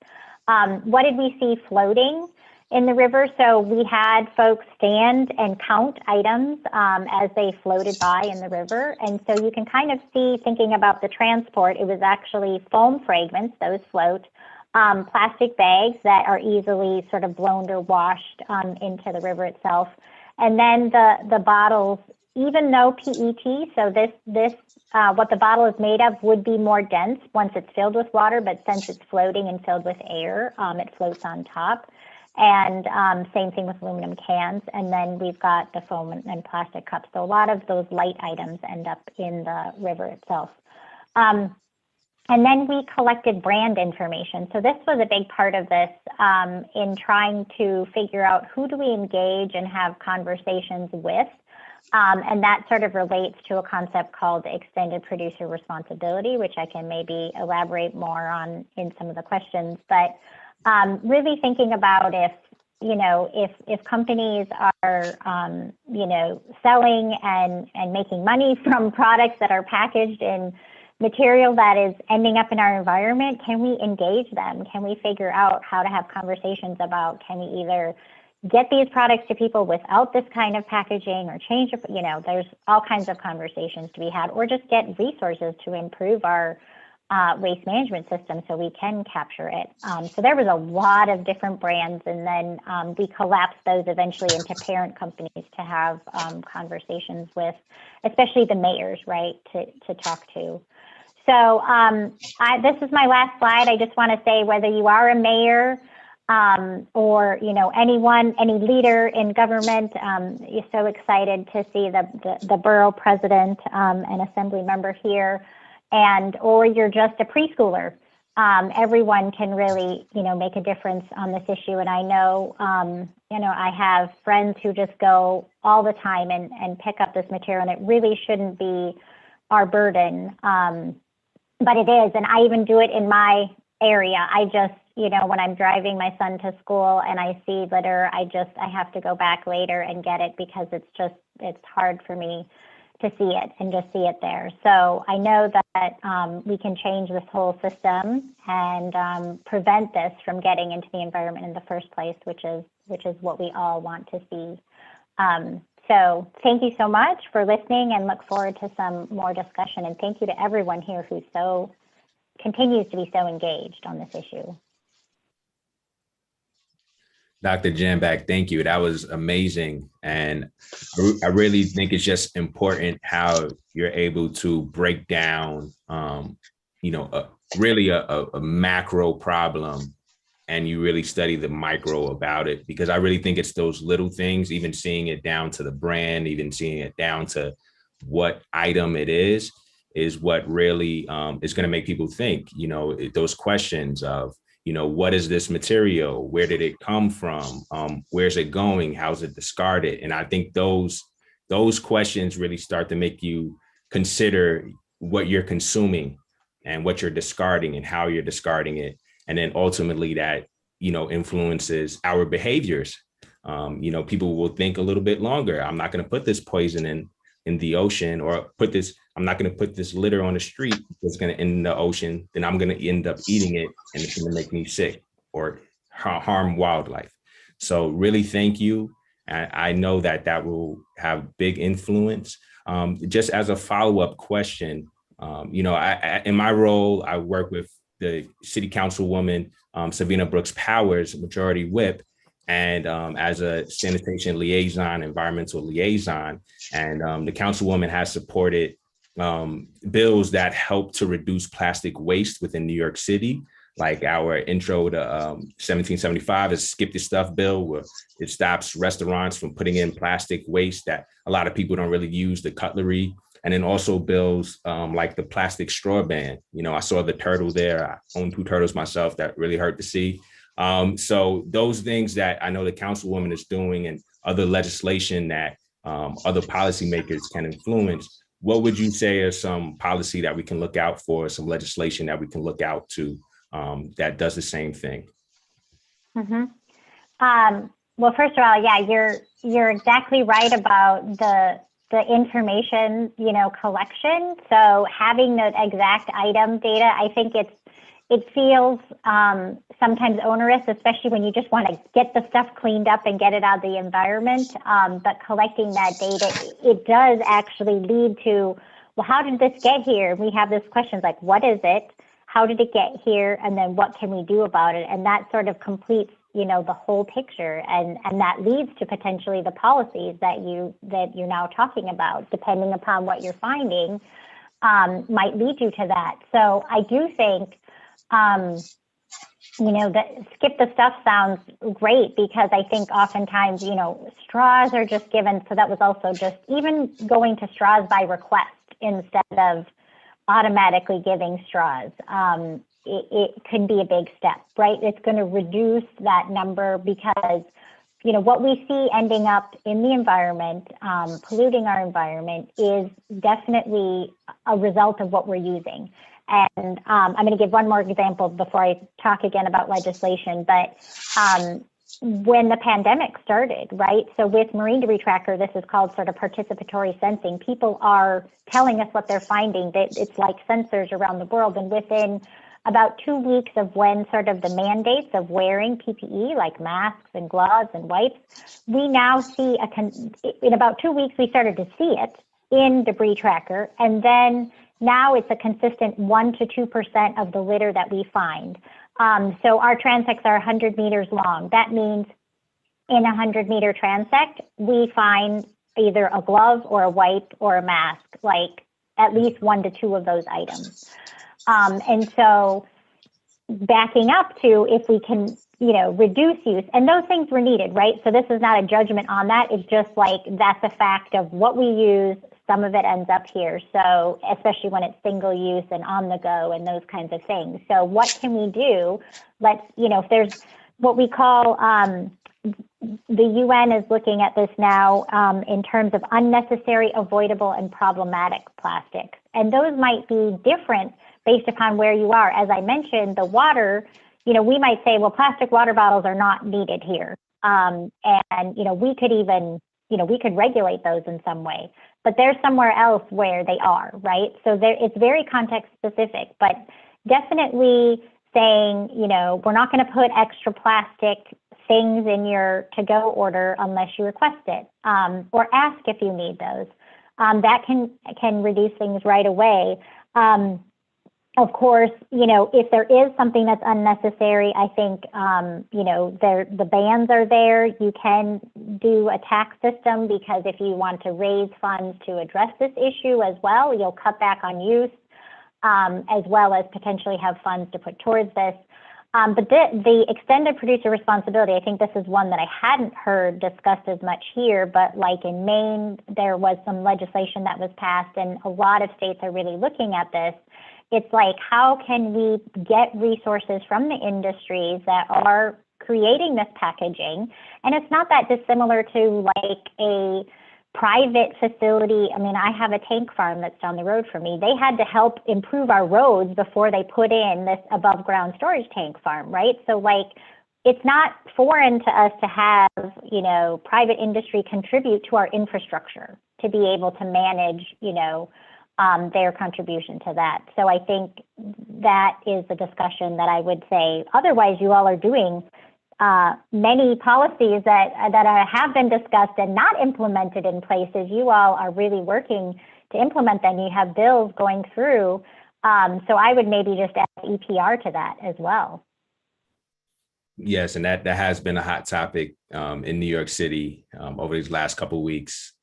What did we see floating in the river? So we had folks stand and count items as they floated by in the river. And so you can kind of see, thinking about the transport, it was actually foam fragments, those float, plastic bags that are easily sort of blown or washed into the river itself. And then the bottles, even though PET, so this what the bottle is made of would be more dense once it's filled with water, but since it's floating and filled with air, it floats on top. And same thing with aluminum cans. And then we've got the foam and plastic cups. So a lot of those light items end up in the river itself. And then we collected brand information. So this was a big part of this in trying to figure out who do we engage and have conversations with. And that sort of relates to a concept called extended producer responsibility, which I can maybe elaborate more on in some of the questions. But really thinking about if companies are, selling and making money from products that are packaged in material that is ending up in our environment, can we engage them? Can we figure out how to have conversations about, can we either get these products to people without this kind of packaging or change, there's all kinds of conversations to be had, or just get resources to improve our waste management system so we can capture it. So there was a lot of different brands, and then we collapsed those eventually into parent companies to have conversations with, especially the mayors, right, to talk to. So this is my last slide. I just want to say, whether you are a mayor or anyone, any leader in government, you're so excited to see the borough president and assembly member here, or you're just a preschooler. Everyone can really make a difference on this issue. And I know I have friends who just go all the time and pick up this material, and it really shouldn't be our burden. But it is, and I even do it in my area. I just, when I'm driving my son to school and I see litter, I have to go back later and get it, because it's hard for me to see it and just see it there. So I know that we can change this whole system and prevent this from getting into the environment in the first place, which is what we all want to see. So thank you so much for listening, and look forward to some more discussion. And thank you to everyone here who continues to be so engaged on this issue. Dr. Jamback, thank you. That was amazing. And I really think it's just important how you're able to break down, really a macro problem, and you really study the micro about it, because I really think it's those little things, even seeing it down to the brand, even seeing it down to what item it is what really is going to make people think, those questions of, what is this material? Where did it come from? Where's it going? How's it discarded? And I think those questions really start to make you consider what you're consuming and what you're discarding and how you're discarding it. And then ultimately that, influences our behaviors. People will think a little bit longer. I'm not going to put this poison in the ocean, or I'm not going to put this litter on the street. It's going to end in the ocean. Then I'm going to end up eating it, and it's going to make me sick or harm wildlife. So really, thank you. I know that will have big influence. Just as a follow-up question, I in my role, I work with the City Councilwoman, Savina Brooks Powers, Majority Whip, and as a sanitation liaison, environmental liaison, and the Councilwoman has supported bills that help to reduce plastic waste within New York City, like our intro to 1775 is Skip the Stuff bill, where it stops restaurants from putting in plastic waste that a lot of people don't really use, the cutlery. And then also bills like the plastic straw ban. I saw the turtle there. I own 2 turtles myself. That really hurt to see. So those things that I know the Councilwoman is doing, and other legislation that other policymakers can influence, what would you say are some policy that we can look out for, some legislation that we can look out to that does the same thing? Well, first of all, yeah, you're exactly right about the information, collection. So having the exact item data, I think it feels sometimes onerous, especially when you just want to get the stuff cleaned up and get it out of the environment. But collecting that data, it does actually lead to, well, how did this get here? We have this question like, what is it? How did it get here? And then what can we do about it? And that sort of completes, the whole picture. And that leads to potentially the policies that you're now talking about, depending upon what you're finding, might lead you to that. So I do think, that skip the stuff sounds great, because I think oftentimes, straws are just given. So that was also just even going to straws by request instead of automatically giving straws. It could be a big step, right? It's going to reduce that number because, what we see ending up in the environment, polluting our environment, is definitely a result of what we're using. And I'm going to give one more example before I talk again about legislation. But when the pandemic started, right? So with Marine Debris Tracker, this is called sort of participatory sensing. People are telling us what they're finding. It's like sensors around the world. And within about 2 weeks of when sort of the mandates of wearing PPE, like masks and gloves and wipes, we now see in about 2 weeks, we started to see it in Debris Tracker. And then now it's a consistent 1 to 2% of the litter that we find. So our transects are 100 meters long. That means in a 100-meter transect, we find either a glove or a wipe or a mask, like at least 1 to 2 of those items. And so backing up to if we can, reduce use, and those things were needed, right? So this is not a judgment on that. It's just like, that's a fact of what we use. Some of it ends up here. So especially when it's single use and on the go and those kinds of things. So what can we do? If there's what we call, the UN is looking at this now in terms of unnecessary, avoidable, and problematic plastics. And those might be different based upon where you are. As I mentioned, the water, we might say, well, plastic water bottles are not needed here. And we could even, we could regulate those in some way, but there's somewhere else where they are, right? So it's very context specific, but definitely saying, we're not going to put extra plastic things in your to-go order unless you request it, or ask if you need those. That can reduce things right away. Of course, if there is something that's unnecessary, I think, the bans are there. You can do a tax system, because if you want to raise funds to address this issue as well, you'll cut back on use, as well as potentially have funds to put towards this. But the extended producer responsibility, I think this is one that I hadn't heard discussed as much here, but like in Maine, there was some legislation that was passed, and a lot of states are really looking at this. It's like, how can we get resources from the industries that are creating this packaging? And it's not that dissimilar to like a private facility. I mean, I have a tank farm that's down the road from me. They had to help improve our roads before they put in this above ground storage tank farm, right? So like, it's not foreign to us to have, private industry contribute to our infrastructure to be able to manage, their contribution to that. So I think that is the discussion that I would say. Otherwise, you all are doing many policies that have been discussed and not implemented in places. You all are really working to implement them. You have bills going through. So I would maybe just add EPR to that as well. Yes, and that has been a hot topic in New York City over these last couple of weeks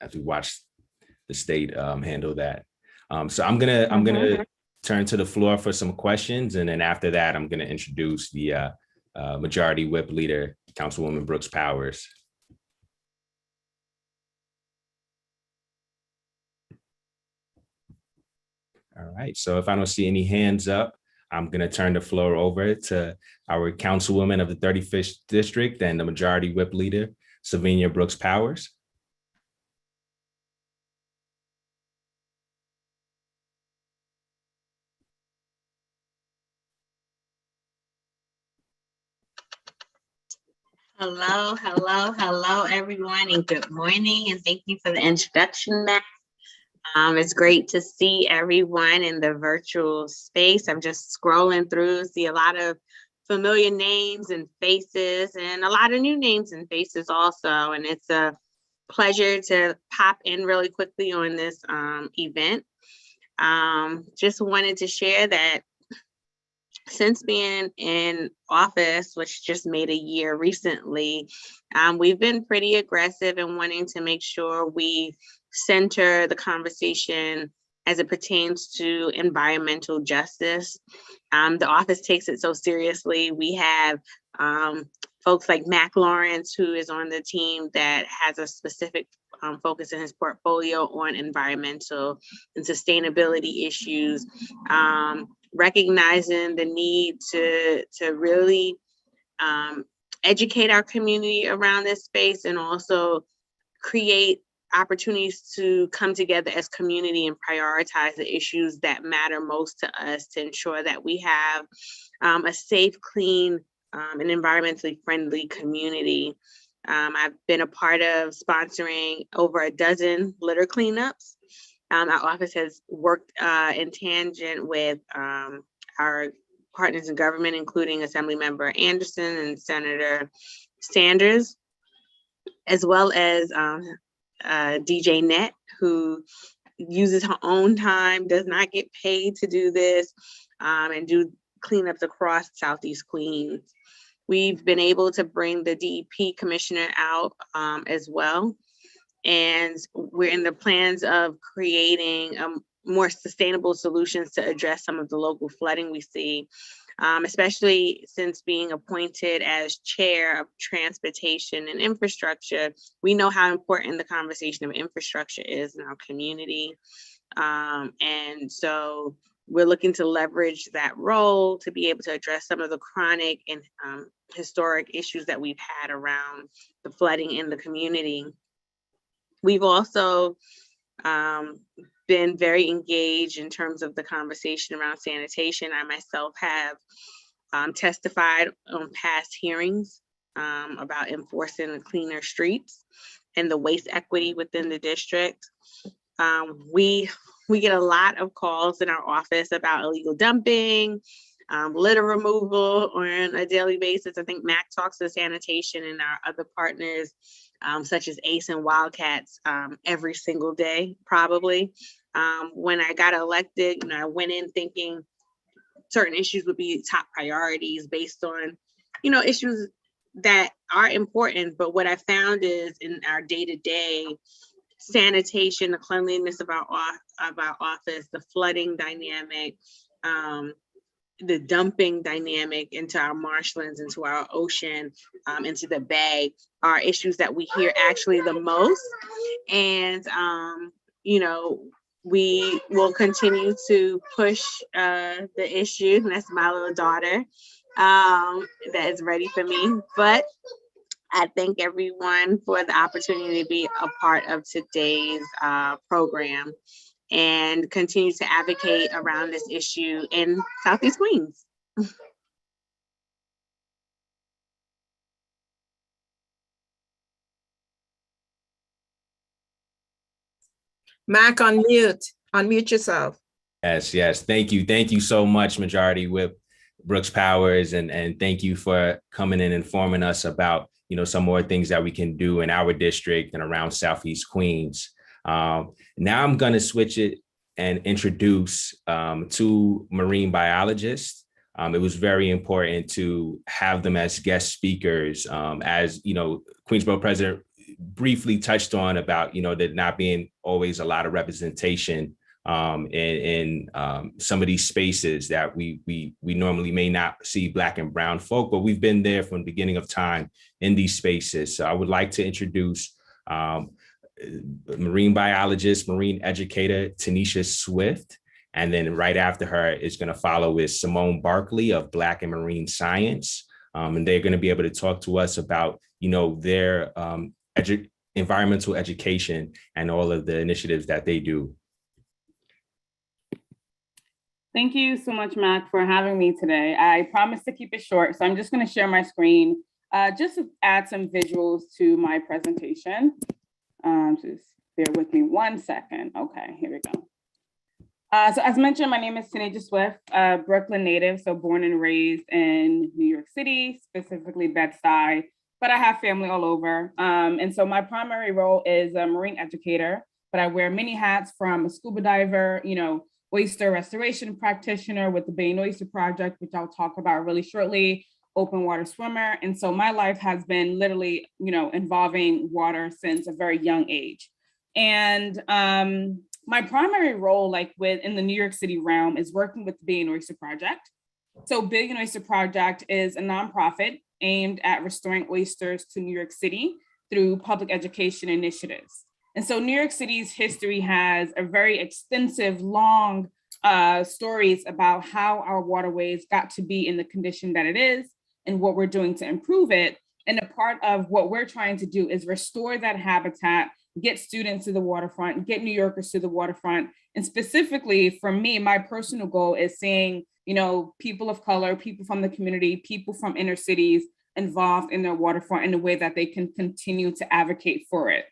as we watched the state handle that. So I'm gonna turn to the floor for some questions, and then after that, I'm gonna introduce the Majority Whip Leader, Councilwoman Brooks Powers. All right, so if I don't see any hands up, I'm gonna turn the floor over to our Councilwoman of the 35th District and the Majority Whip Leader, Sylvania Brooks Powers. Hello, hello, hello, everyone, and good morning, and thank you for the introduction, Matt. It's great to see everyone in the virtual space. I'm just scrolling through, see a lot of familiar names and faces, and a lot of new names and faces also, and it's a pleasure to pop in really quickly on this event. Just wanted to share that since being in office, which just made a year recently, we've been pretty aggressive in wanting to make sure we center the conversation as it pertains to environmental justice. The office takes it so seriously. We have folks like Mac Lawrence, who is on the team that has a specific focus in his portfolio on environmental and sustainability issues. Recognizing the need to really educate our community around this space and also create opportunities to come together as community and prioritize the issues that matter most to us to ensure that we have a safe, clean, and environmentally friendly community. I've been a part of sponsoring over a dozen litter cleanups. Our office has worked in tangent with our partners in government, including Assemblymember Anderson and Senator Sanders, as well as DJ Net, who uses her own time, does not get paid to do this, and do cleanups across Southeast Queens. We've been able to bring the DEP commissioner out as well. And we're in the plans of creating more sustainable solutions to address some of the local flooding we see, especially since being appointed as chair of transportation and infrastructure. We know how important the conversation of infrastructure is in our community. And so we're looking to leverage that role to be able to address some of the chronic and historic issues that we've had around the flooding in the community. We've also been very engaged in terms of the conversation around sanitation. I myself have testified on past hearings about enforcing the cleaner streets and the waste equity within the district. We get a lot of calls in our office about illegal dumping, litter removal on a daily basis. I think Mac talks to sanitation and our other partners, such as ACE and Wildcats, every single day, probably. When I got elected, I went in thinking certain issues would be top priorities based on, issues that are important. But what I found is in our day-to-day sanitation, the cleanliness of our office, the flooding dynamic, the dumping dynamic into our marshlands, into our ocean, into the bay are issues that we hear actually the most. And, we will continue to push the issue. And that's my little daughter that is ready for me. But I thank everyone for the opportunity to be a part of today's program and continue to advocate around this issue in Southeast Queens. Mac, unmute yourself. Yes. Thank you. Thank you so much, Majority Whip Brooks Powers. And thank you for coming in and informing us about, some more things that we can do in our district and around Southeast Queens. Now I'm going to switch it and introduce two marine biologists. It was very important to have them as guest speakers, as Queensborough President briefly touched on about, there not being always a lot of representation in some of these spaces that we normally may not see Black and brown folk, but we've been there from the beginning of time in these spaces. So I would like to introduce marine biologist, marine educator, Tanisha Swift. And then right after her is going to follow is Simone Barkley of Black and Marine Science. And they're going to be able to talk to us about, their environmental education and all of the initiatives that they do. Thank you so much, Mac, for having me today. I promised to keep it short, so I'm just going to share my screen just to add some visuals to my presentation. Just bear with me 1 second. Okay, here we go. So as mentioned, my name is Tanisha Swift, Brooklyn native, so born and raised in New York City, specifically Bed-Stuy, but I have family all over. And so my primary role is a marine educator, but I wear many hats, from a scuba diver, oyster restoration practitioner with the Bay and Oyster Project, which I'll talk about really shortly, open water swimmer. And so my life has been literally, involving water since a very young age. And my primary role, in the New York City realm, is working with the Bay and Oyster Project. So Bay and Oyster Project is a nonprofit aimed at restoring oysters to New York City through public education initiatives. And so New York City's history has a very extensive, long stories about how our waterways got to be in the condition that it is and what we're doing to improve it. And a part of what we're trying to do is restore that habitat, get students to the waterfront, get New Yorkers to the waterfront. And specifically for me, my personal goal is seeing, people of color, people from the community, people from inner cities involved in their waterfront in a way that they can continue to advocate for it.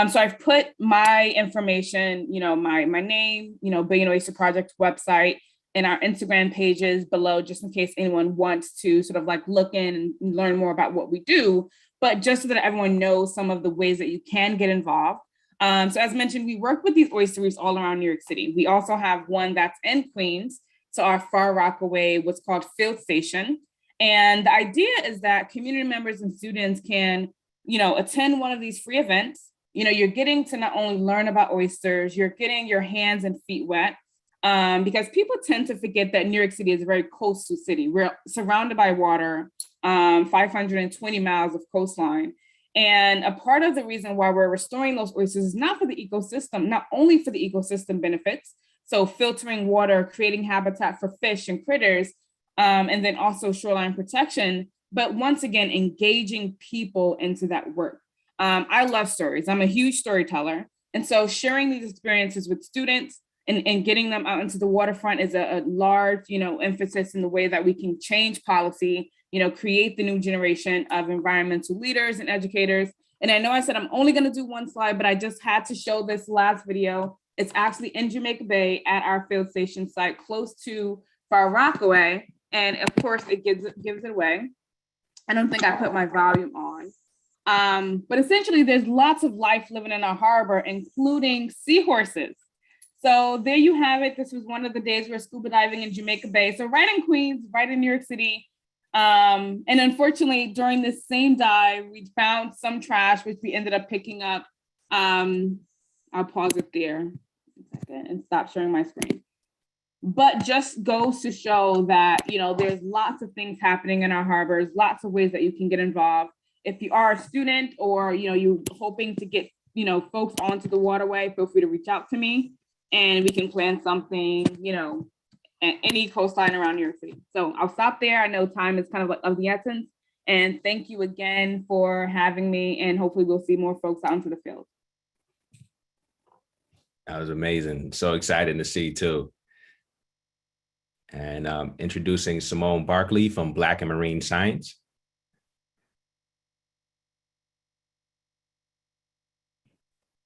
So I've put my information, my name, Bay and Oyster Project website and our Instagram pages below, just in case anyone wants to sort of look in and learn more about what we do, but just so that everyone knows some of the ways that you can get involved. So as mentioned, we work with these oysteries all around New York City. We also have one that's in Queens. So our Far Rockaway, what's called Field Station. And the idea is that community members and students can, attend one of these free events. You're getting to not only learn about oysters, you're getting your hands and feet wet, because people tend to forget that New York City is a very coastal city. We're surrounded by water, 520 miles of coastline. And a part of the reason why we're restoring those oysters is not for the ecosystem, not only for the ecosystem benefits, so filtering water, creating habitat for fish and critters, and then also shoreline protection, but once again, engaging people into that work. I love stories. I'm a huge storyteller. And so sharing these experiences with students and getting them out into the waterfront is a large, emphasis in the way that we can change policy, create the new generation of environmental leaders and educators. And I know I said I'm only going to do one slide, but I just had to show this last video. It's actually in Jamaica Bay at our Field Station site, close to Far Rockaway. And of course, it gives it away. I don't think I put my volume on. But essentially, there's lots of life living in our harbor, including seahorses. So there you have it. This was one of the days we're scuba diving in Jamaica Bay. So right in Queens, right in New York City. And unfortunately, during this same dive, we found some trash, which we ended up picking up. I'll pause it there and stop sharing my screen. But just goes to show that, there's lots of things happening in our harbors, lots of ways that you can get involved. If you are a student or, you're hoping to get, folks onto the waterway, feel free to reach out to me and we can plan something, at any coastline around New York City. So I'll stop there. I know time is kind of the essence. And thank you again for having me. And hopefully we'll see more folks out into the field. That was amazing. So excited to see too. And introducing Simone Barkley from Black and Marine Science.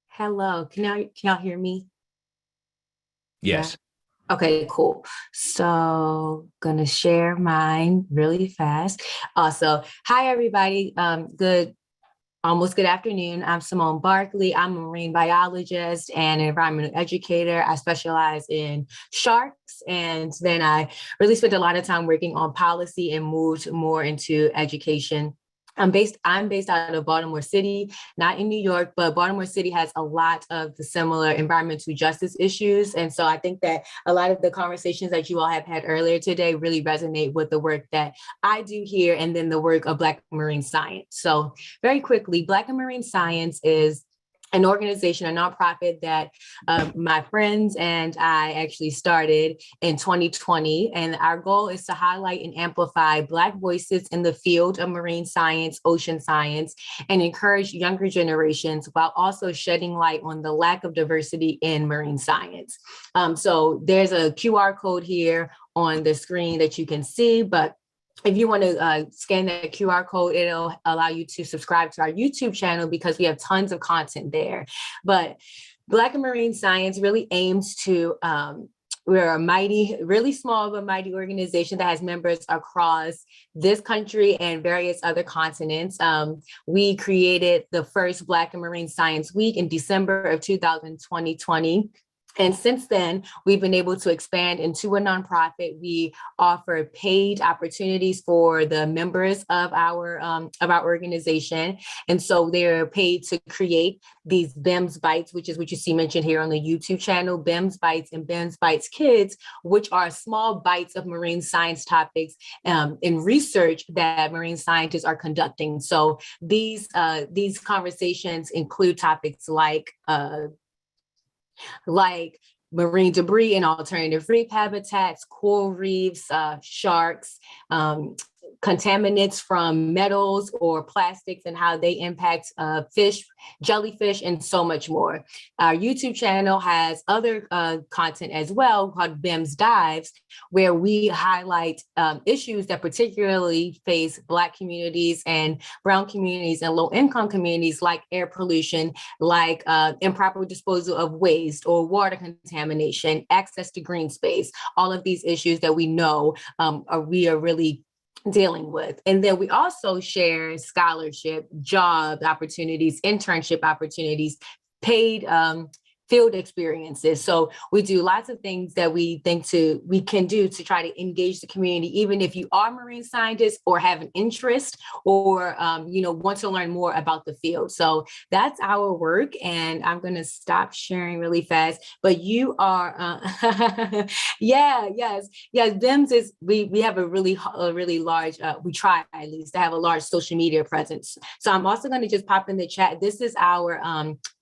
Hello, can y'all hear me? Yes. Yeah. Okay, cool. So gonna share mine really fast. Also, hi everybody. Almost good afternoon. I'm Simone Barkley. I'm a marine biologist and environmental educator. I specialize in sharks, and then I really spent a lot of time working on policy and moved more into education. I'm based out of Baltimore City, not in New York, but Baltimore City has a lot of the similar environmental justice issues. And so I think that a lot of the conversations that you all have had earlier today really resonate with the work that I do here and then the work of Black Marine Science. So very quickly, Black and Marine Science is an organization, a nonprofit that my friends and I actually started in 2020. And our goal is to highlight and amplify Black voices in the field of marine science, ocean science, and encourage younger generations while also shedding light on the lack of diversity in marine science. So there's a QR code here on the screen that you can see, but if you want to scan that QR code, it'll allow you to subscribe to our YouTube channel because we have tons of content there. But Black and Marine Science really aims to, we're a mighty, really small but mighty organization that has members across this country and various other continents. We created the first Black and Marine Science Week in December of 2020. And since then, we've been able to expand into a nonprofit. We offer paid opportunities for the members of our organization. And so they're paid to create these BIMS Bites, which is what you see mentioned here on the YouTube channel, BIMS Bites and BIMS Bites Kids, which are small bites of marine science topics in research that marine scientists are conducting. So these conversations include topics like marine debris and alternative reef habitats, coral reefs, sharks, contaminants from metals or plastics and how they impact fish, jellyfish, and so much more. Our YouTube channel has other content as well called BIMS Dives, where we highlight issues that particularly face Black communities and brown communities and low-income communities, like air pollution, like improper disposal of waste or water contamination, access to green space, all of these issues that we know we are really dealing with. And then we also share scholarship, job opportunities, internship opportunities, paid field experiences. So we do lots of things that we think we can do to try to engage the community, even if you are marine scientists or have an interest or want to learn more about the field. So that's our work, and I'm going to stop sharing really fast. But you are, yes. BIMS is we have a really large. We try at least to have a large social media presence. So I'm also going to just pop in the chat. This is our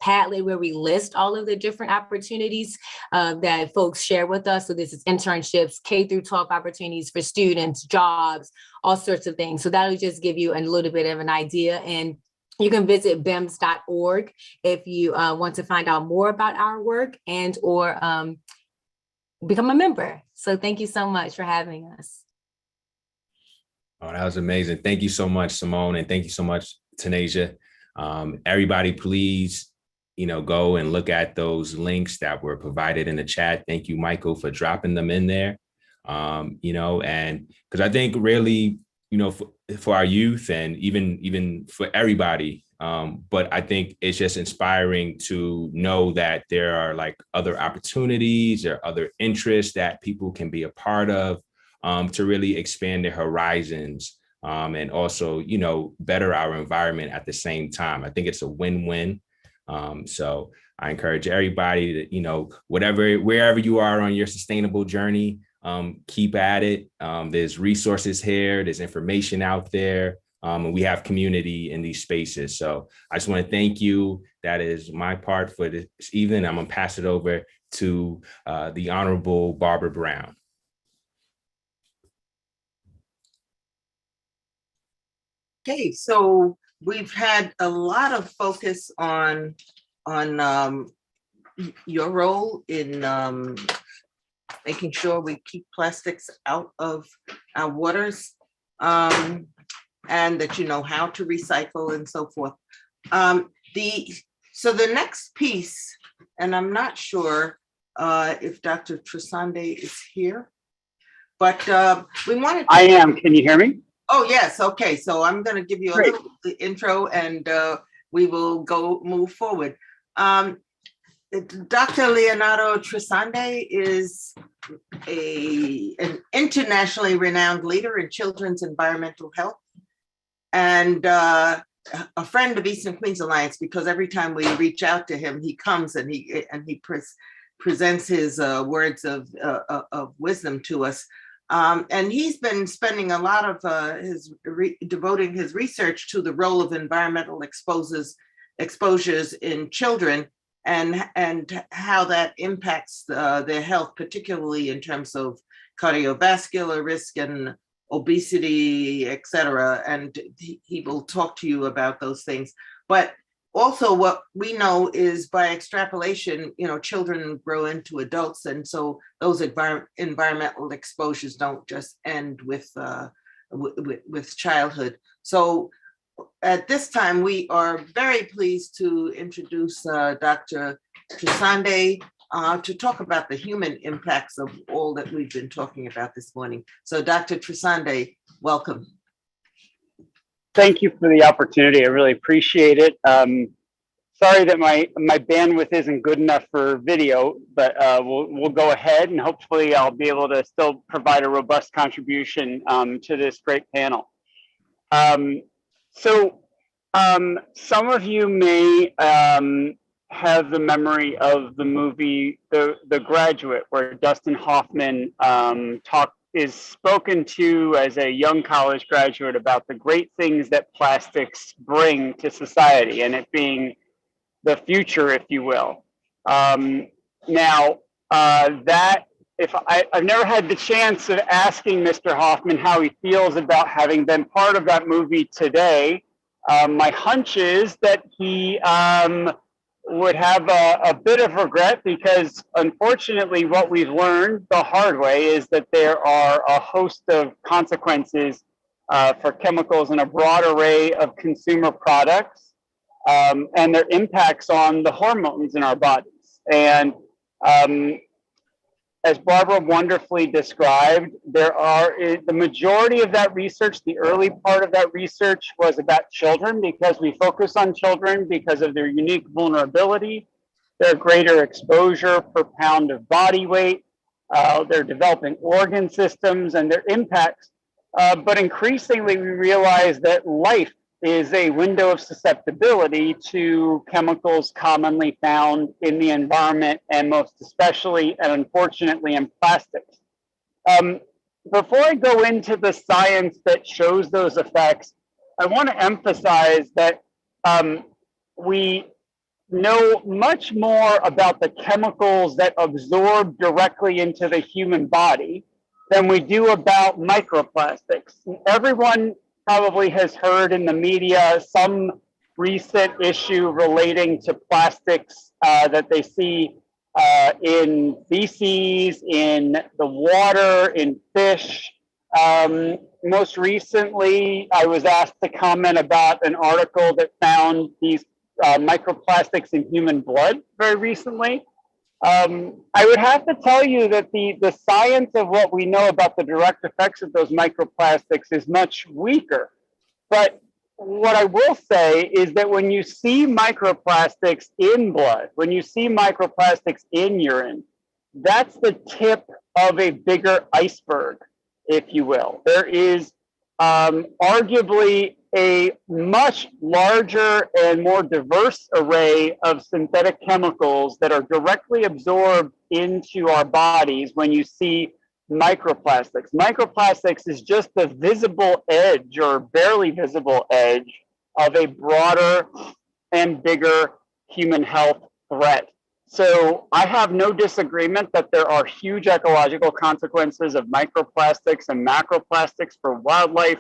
Padlet where we list all of the different opportunities that folks share with us. So this is internships, K-12 opportunities for students, jobs, all sorts of things. So that'll just give you a little bit of an idea. And you can visit bims.org if you want to find out more about our work and or become a member. So thank you so much for having us. Oh, that was amazing. Thank you so much, Simone. And thank you so much, Tanasia. Everybody, please, go and look at those links that were provided in the chat. Thank you, Michael, for dropping them in there. And because I think really, for our youth and even for everybody, but I think it's just inspiring to know that there are like other opportunities or other interests that people can be a part of to really expand their horizons and also, better our environment at the same time. I think it's a win-win. So I encourage everybody to, wherever you are on your sustainable journey, keep at it. There's resources here, there's information out there, and we have community in these spaces. So I just want to thank you. That is my part for this evening. I'm gonna pass it over to the Honorable Barbara Brown. Okay, so we've had a lot of focus on your role in making sure we keep plastics out of our waters, and that you know how to recycle and so forth. So the next piece, and I'm not sure if Dr. Trisande is here, but we wanted to— I am. Can you hear me? Oh, yes. Okay. So I'm going to give you a little intro and we will move forward. Dr. Leonardo Trisande is an internationally renowned leader in children's environmental health and a friend of Eastern Queens Alliance, because every time we reach out to him, he comes and he presents his words of wisdom to us. And he's been spending a lot of devoting his research to the role of environmental exposures in children and how that impacts their health, particularly in terms of cardiovascular risk and obesity, et cetera. And he will talk to you about those things. But also what we know is by extrapolation, children grow into adults. And so those environmental exposures don't just end with with childhood. So at this time, we are very pleased to introduce Dr. Trisande to talk about the human impacts of all that we've been talking about this morning. So Dr. Trisande, welcome. Thank you for the opportunity. I really appreciate it. Sorry that my bandwidth isn't good enough for video, but we'll go ahead and hopefully I'll be able to still provide a robust contribution to this great panel. Some of you may have the memory of the movie The Graduate, where Dustin Hoffman is spoken to as a young college graduate about the great things that plastics bring to society, and it being the future, if you will. I've never had the chance of asking Mr. Hoffman how he feels about having been part of that movie today. My hunch is that he would have a bit of regret, because unfortunately what we've learned the hard way is that there are a host of consequences for chemicals in a broad array of consumer products, and their impacts on the hormones in our bodies. And as Barbara wonderfully described, the majority of that research, the early part of that research, was about children, because we focus on children because of their unique vulnerability, their greater exposure per pound of body weight, their developing organ systems and their impacts. But increasingly, we realize that life is a window of susceptibility to chemicals commonly found in the environment, and most especially and unfortunately in plastics. Before I go into the science that shows those effects, I want to emphasize that we know much more about the chemicals that absorb directly into the human body than we do about microplastics. Everyone probably has heard in the media some recent issue relating to plastics that they see in feces, in the water, in fish. Most recently, I was asked to comment about an article that found these microplastics in human blood very recently. I would have to tell you that the science of what we know about the direct effects of those microplastics is much weaker. But what I will say is that when you see microplastics in blood, when you see microplastics in urine, that's the tip of a bigger iceberg, if you will. There is arguably a much larger and more diverse array of synthetic chemicals that are directly absorbed into our bodies when you see microplastics. Microplastics is just the visible edge or barely visible edge of a broader and bigger human health threat. So I have no disagreement that there are huge ecological consequences of microplastics and macroplastics for wildlife.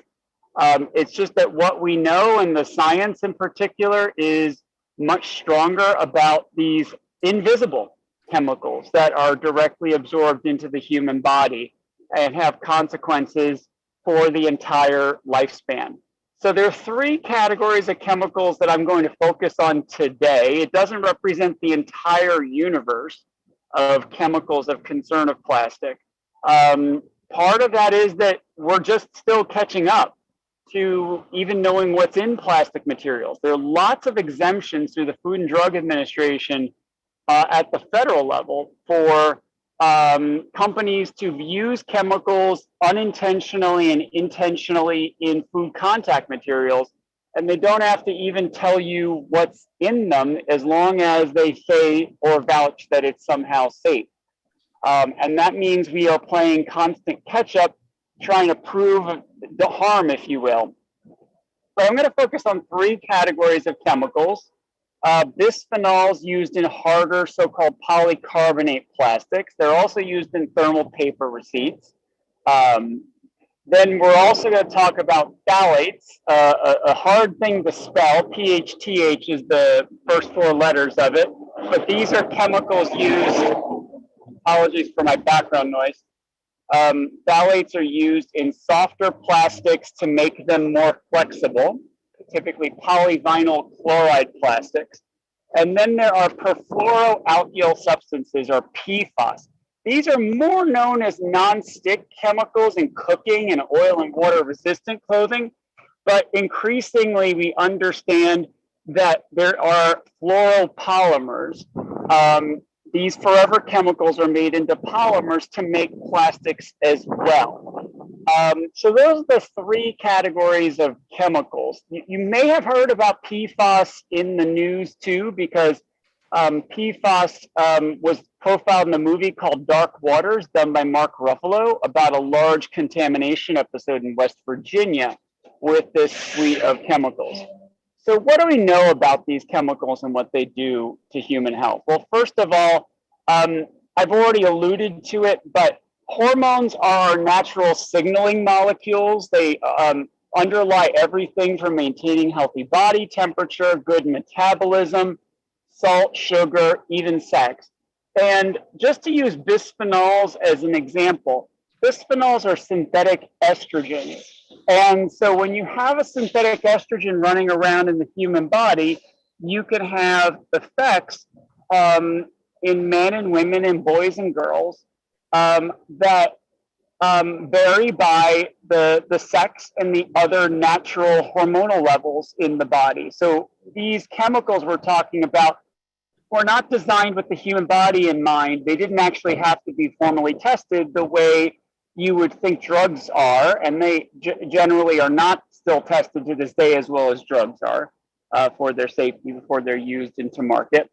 It's just that what we know, and the science in particular, is much stronger about these invisible chemicals that are directly absorbed into the human body and have consequences for the entire lifespan. So there are three categories of chemicals that I'm going to focus on today. It doesn't represent the entire universe of chemicals of concern of plastic. Part of that is that we're just still catching up to even knowing what's in plastic materials. There are lots of exemptions through the Food and Drug Administration at the federal level for companies to use chemicals unintentionally and intentionally in food contact materials, and they don't have to even tell you what's in them as long as they say or vouch that it's somehow safe. And that means we are playing constant catch up, trying to prove the harm, if you will. So I'm going to focus on three categories of chemicals. Bisphenols used in harder so-called polycarbonate plastics. They're also used in thermal paper receipts. Then we're also going to talk about phthalates, a hard thing to spell. PHTH is the first four letters of it. But these are chemicals used, apologies for my background noise. Phthalates are used in softer plastics to make them more flexible, typically polyvinyl chloride plastics. And then there are perfluoroalkyl substances, or PFAS. These are more known as non-stick chemicals in cooking and oil and water resistant clothing. But increasingly, we understand that there are fluoropolymers. These forever chemicals are made into polymers to make plastics as well. So those are the three categories of chemicals. You may have heard about PFAS in the news too, because PFAS was profiled in a movie called Dark Waters, done by Mark Ruffalo, about a large contamination episode in West Virginia with this suite of chemicals. So what do we know about these chemicals and what they do to human health? Well, first of all, I've already alluded to it, but hormones are natural signaling molecules. They underlie everything from maintaining healthy body temperature, good metabolism, salt, sugar, even sex. And just to use bisphenols as an example, bisphenols are synthetic estrogens. And so when you have a synthetic estrogen running around in the human body, you can have effects in men and women and boys and girls that vary by the sex and the other natural hormonal levels in the body. So these chemicals we're talking about were not designed with the human body in mind. They didn't actually have to be formally tested the way you would think drugs are, and they generally are not still tested to this day as well as drugs are for their safety before they're used into market.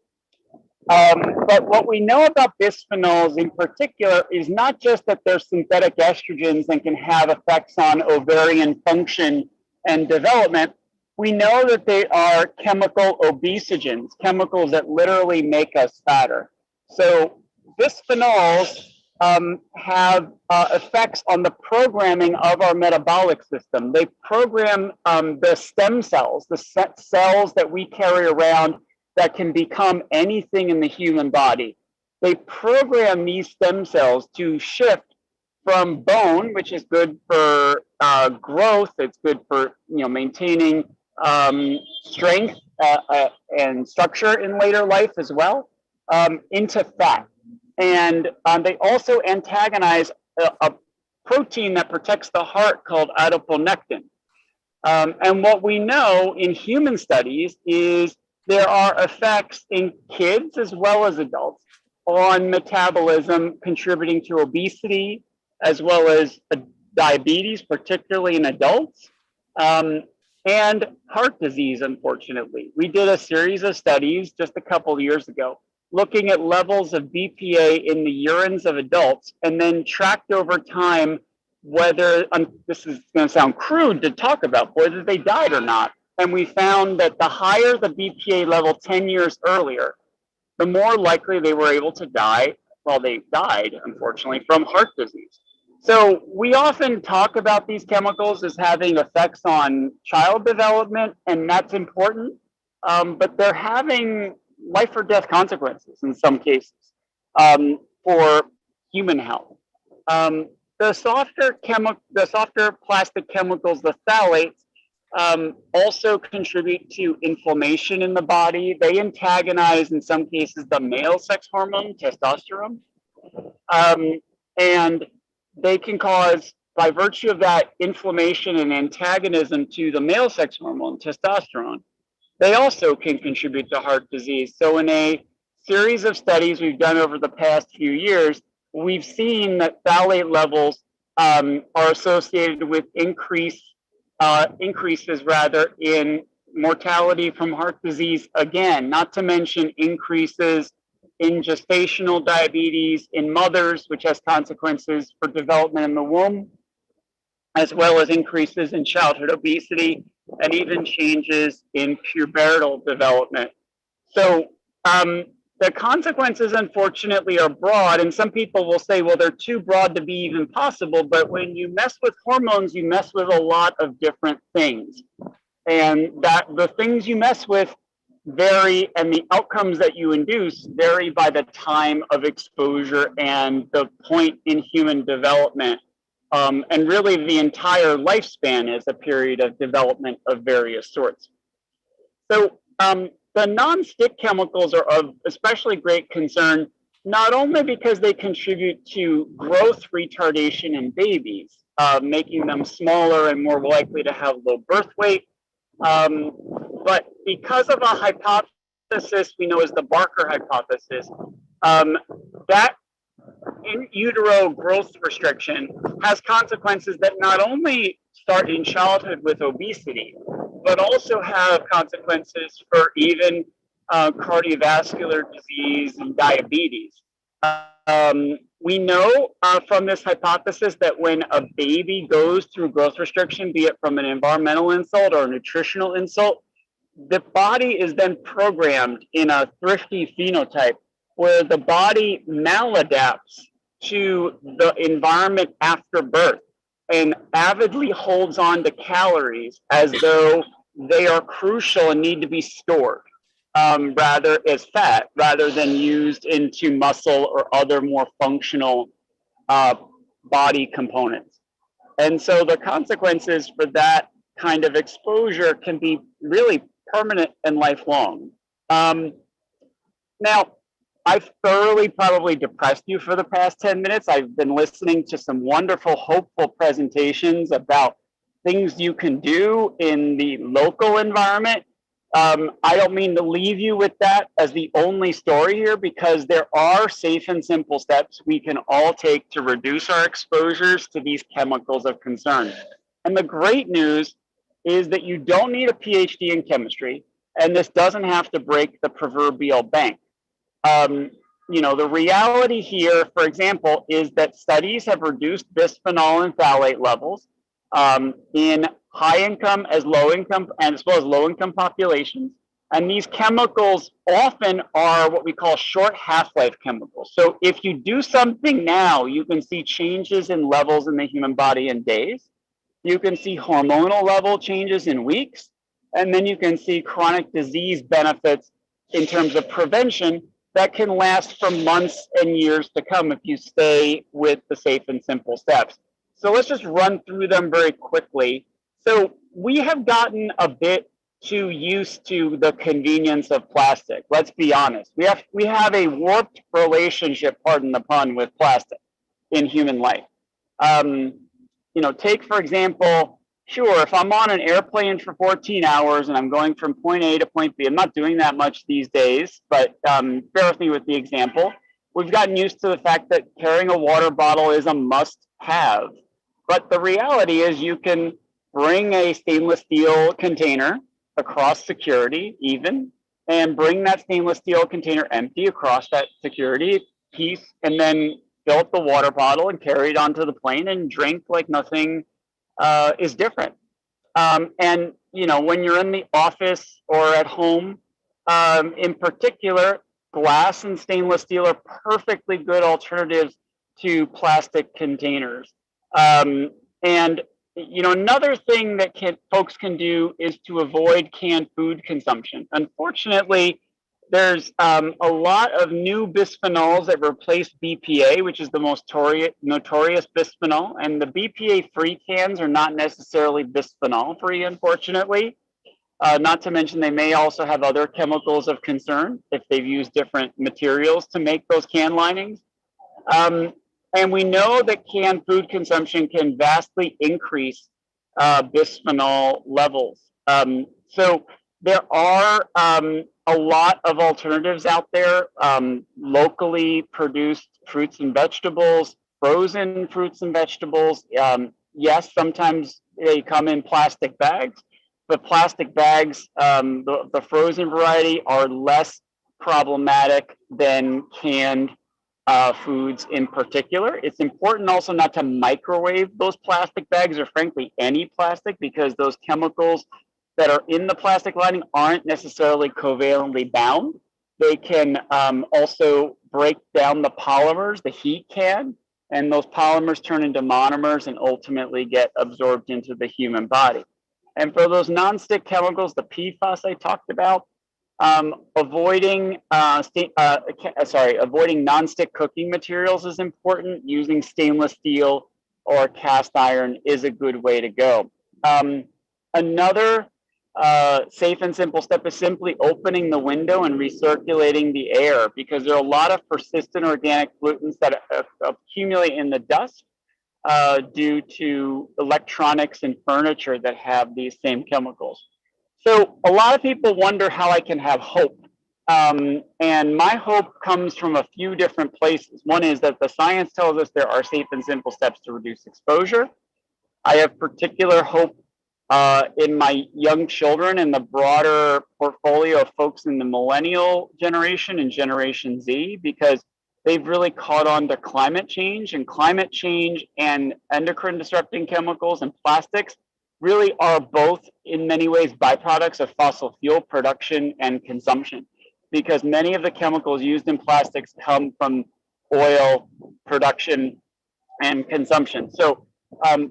But what we know about bisphenols in particular is not just that they're synthetic estrogens and can have effects on ovarian function and development. We know that they are chemical obesogens, chemicals that literally make us fatter. So bisphenols have effects on the programming of our metabolic system. They program the stem cells, the cells that we carry around that can become anything in the human body. They program these stem cells to shift from bone, which is good for growth, it's good for maintaining strength and structure in later life as well, into fat. And they also antagonize a protein that protects the heart called adiponectin. And what we know in human studies is there are effects in kids as well as adults on metabolism, contributing to obesity as well as diabetes, particularly in adults, and heart disease, unfortunately. We did a series of studies just a couple of years ago looking at levels of BPA in the urines of adults, and then tracked over time whether, this is going to sound crude to talk about, whether they died or not. And we found that the higher the BPA level 10 years earlier, the more likely they were able to die. Well, they died, unfortunately, from heart disease. So we often talk about these chemicals as having effects on child development, and that's important, but they're having life or death consequences in some cases for human health. The softer plastic chemicals, the phthalates, also contribute to inflammation in the body. They antagonize, in some cases, the male sex hormone, testosterone. And they can cause, by virtue of that inflammation and antagonism to the male sex hormone, testosterone, they also can contribute to heart disease. So in a series of studies we've done over the past few years, we've seen that phthalate levels are associated with increases in mortality from heart disease, again, not to mention increases in gestational diabetes in mothers, which has consequences for development in the womb, as well as increases in childhood obesity and even changes in pubertal development. So the consequences, unfortunately, are broad, and some people will say, well, they're too broad to be even possible, but when you mess with hormones, you mess with a lot of different things. And that the things you mess with vary, and the outcomes that you induce vary by the time of exposure and the point in human development. And really the entire lifespan is a period of development of various sorts. So the non-stick chemicals are of especially great concern, not only because they contribute to growth retardation in babies, making them smaller and more likely to have low birth weight, but because of a hypothesis we know as the Barker hypothesis, that in utero growth restriction has consequences that not only start in childhood with obesity, but also have consequences for even cardiovascular disease and diabetes. We know from this hypothesis that when a baby goes through growth restriction, be it from an environmental insult or a nutritional insult, the body is then programmed in a thrifty phenotype where the body maladapts to the environment after birth and avidly holds on to calories as though they are crucial and need to be stored rather as fat, rather than used into muscle or other more functional body components. And so the consequences for that kind of exposure can be really permanent and lifelong. Now, I've thoroughly probably depressed you for the past 10 minutes. I've been listening to some wonderful, hopeful presentations about things you can do in the local environment. I don't mean to leave you with that as the only story here, because there are safe and simple steps we can all take to reduce our exposures to these chemicals of concern. And the great news is that you don't need a PhD in chemistry, and this doesn't have to break the proverbial bank. You know, the reality here, for example, is that studies have reduced bisphenol and phthalate levels in high income as low income, and as well as low income populations. And these chemicals often are what we call short half-life chemicals. So if you do something now, you can see changes in levels in the human body in days. You can see hormonal level changes in weeks. And then you can see chronic disease benefits in terms of prevention that can last for months and years to come if you stay with the safe and simple steps. So let's just run through them very quickly. So we have gotten a bit too used to the convenience of plastic. Let's be honest. We have a warped relationship, pardon the pun, with plastic in human life. You know, take for example, sure, if I'm on an airplane for 14 hours and I'm going from point A to point B, I'm not doing that much these days, but bear with me with the example. We've gotten used to the fact that carrying a water bottle is a must-have. But the reality is you can bring a stainless steel container across security even, and bring that stainless steel container empty across that security piece, and then fill up the water bottle and carry it onto the plane and drink like nothing is different. And you know, when you're in the office or at home, in particular, glass and stainless steel are perfectly good alternatives to plastic containers. And you know, another thing that folks can do is to avoid canned food consumption. Unfortunately, there's a lot of new bisphenols that replace BPA, which is the most notorious bisphenol, and the BPA-free cans are not necessarily bisphenol-free, unfortunately. Not to mention they may also have other chemicals of concern if they've used different materials to make those can linings. And we know that canned food consumption can vastly increase bisphenol levels. So there are a lot of alternatives out there, locally produced fruits and vegetables, frozen fruits and vegetables. Yes, sometimes they come in plastic bags, but plastic bags, the frozen variety, are less problematic than canned foods in particular. It's important also not to microwave those plastic bags, or frankly any plastic, because those chemicals that are in the plastic lining aren't necessarily covalently bound. They can also break down the polymers, the heat can, and those polymers turn into monomers and ultimately get absorbed into the human body. And for those non-stick chemicals, the PFAS I talked about, Avoiding avoiding nonstick cooking materials is important. Using stainless steel or cast iron is a good way to go. Another safe and simple step is simply opening the window and recirculating the air, because there are a lot of persistent organic pollutants that accumulate in the dust due to electronics and furniture that have these same chemicals. So a lot of people wonder how I can have hope. And my hope comes from a few different places. One is that the science tells us there are safe and simple steps to reduce exposure. I have particular hope in my young children and the broader portfolio of folks in the millennial generation and Generation Z, because they've really caught on to climate change, and endocrine disrupting chemicals and plastics really are both in many ways byproducts of fossil fuel production and consumption, because many of the chemicals used in plastics come from oil production and consumption. So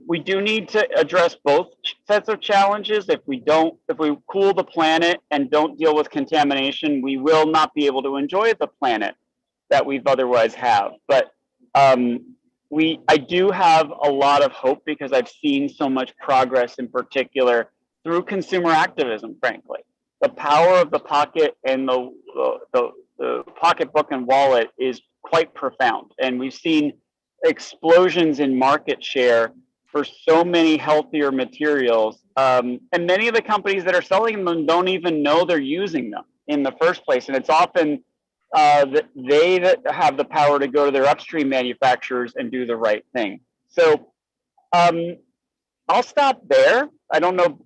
we do need to address both sets of challenges. If we cool the planet and don't deal with contamination, we will not be able to enjoy the planet that we've otherwise have. But I do have a lot of hope, because I've seen so much progress, in particular through consumer activism, frankly. The power of the pocket and the pocketbook and wallet is quite profound. And we've seen explosions in market share for so many healthier materials. And many of the companies that are selling them don't even know they're using them in the first place. And it's often they that have the power to go to their upstream manufacturers and do the right thing. So I'll stop there. I don't know,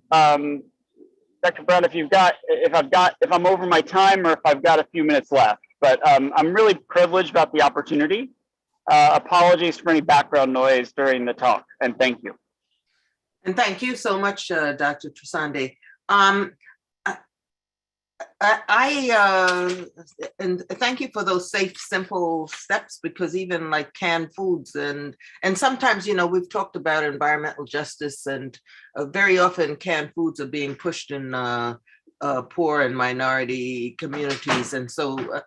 Dr. Brown, if I'm over my time or if I've got a few minutes left, but I'm really privileged about the opportunity. Apologies for any background noise during the talk, and thank you. And thank you so much, Dr. Trisande. And thank you for those safe, simple steps, because even like canned foods and sometimes, we've talked about environmental justice, and very often canned foods are being pushed in poor and minority communities. And so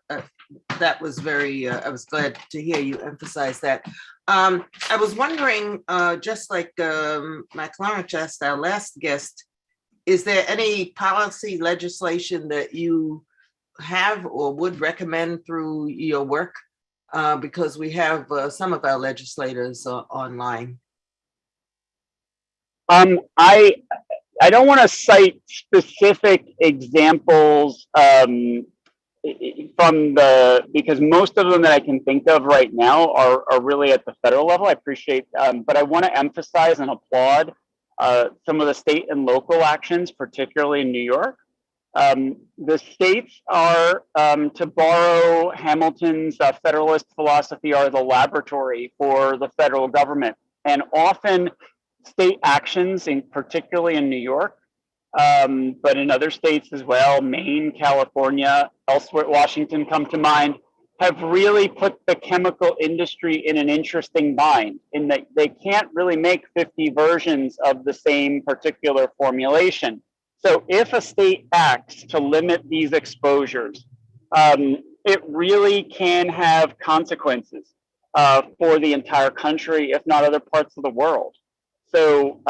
that was I was glad to hear you emphasize that. I was wondering, just like Mac Lawrence asked our last guest, is there any policy legislation that you have or would recommend through your work? Because we have some of our legislators online. I don't want to cite specific examples because most of them that I can think of right now are really at the federal level. I appreciate, but I want to emphasize and applaud some of the state and local actions, particularly in New York. The states are, to borrow Hamilton's Federalist philosophy, are the laboratory for the federal government. And often state actions, particularly in New York, but in other states as well, Maine, California, elsewhere, Washington come to mind, have really put the chemical industry in an interesting bind, in that they can't really make 50 versions of the same particular formulation. So if a state acts to limit these exposures, it really can have consequences for the entire country, if not other parts of the world. So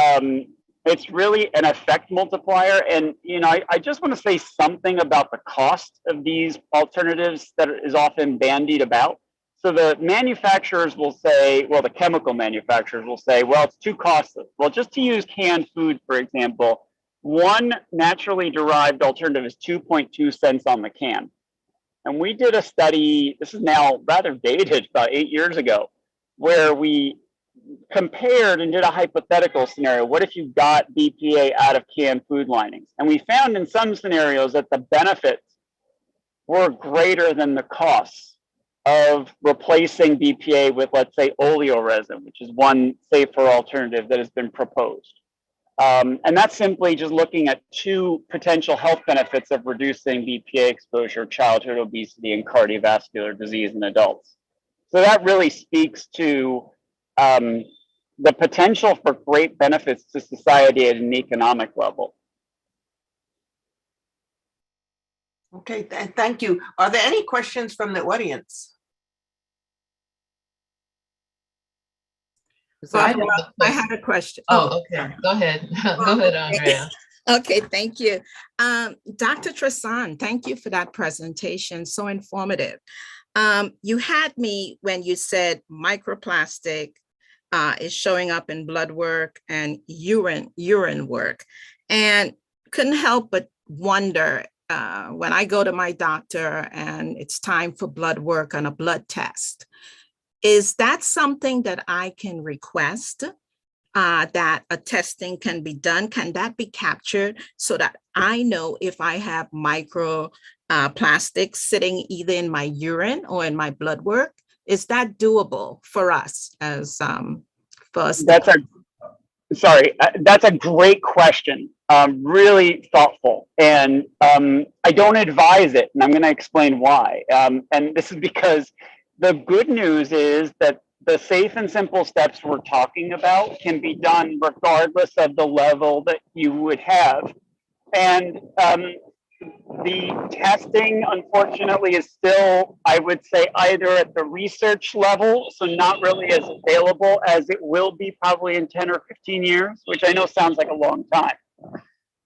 it's really an effect multiplier. And, I just want to say something about the cost of these alternatives that is often bandied about. So the manufacturers will say, well, the chemical manufacturers will say, well, it's too costly. Well, just to use canned food, for example, one naturally derived alternative is 2.2 cents on the can. And we did a study, this is now rather dated, about 8 years ago, where we compared and did a hypothetical scenario. What if you got BPA out of canned food linings? And we found in some scenarios that the benefits were greater than the costs of replacing BPA with, let's say, oleoresin, which is one safer alternative that has been proposed. And that's simply just looking at two potential health benefits of reducing BPA exposure: childhood obesity and cardiovascular disease in adults. So that really speaks to the potential for great benefits to society at an economic level. Okay, thank you. Are there any questions from the audience? Barbara, I had a question. Oh, okay. Go ahead. Go ahead, Andrea. Okay, thank you. Dr. Tristan, thank you for that presentation. So informative. You had me when you said microplastic is showing up in blood work and urine work, and couldn't help but wonder when I go to my doctor and it's time for blood work on a blood test, is that something that I can request? That a testing can be done? Can that be captured so that I know if I have microplastics sitting either in my urine or in my blood work? Is that doable for us as first? That's a great question. Really thoughtful, and I don't advise it, and I'm going to explain why. And this is because the good news is that the safe and simple steps we're talking about can be done regardless of the level that you would have. And the testing, unfortunately, is still, I would say, either at the research level, so not really as available as it will be probably in 10 or 15 years, which I know sounds like a long time,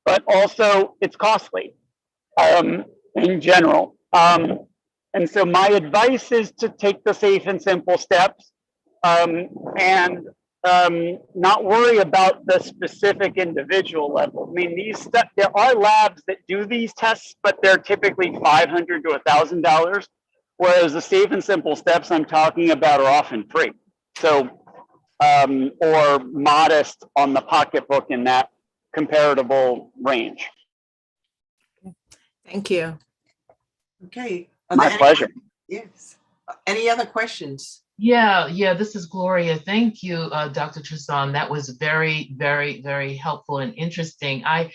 but also it's costly in general. And so my advice is to take the safe and simple steps and not worry about the specific individual level. I mean, there are labs that do these tests, but they're typically $500 to $1,000, whereas the safe and simple steps I'm talking about are often free. So, or modest on the pocketbook in that comparable range. Thank you. Okay. My pleasure. Yes. Any other questions? Yeah, this is Gloria. Thank you, Dr. Tristan. That was very, very, very helpful and interesting. I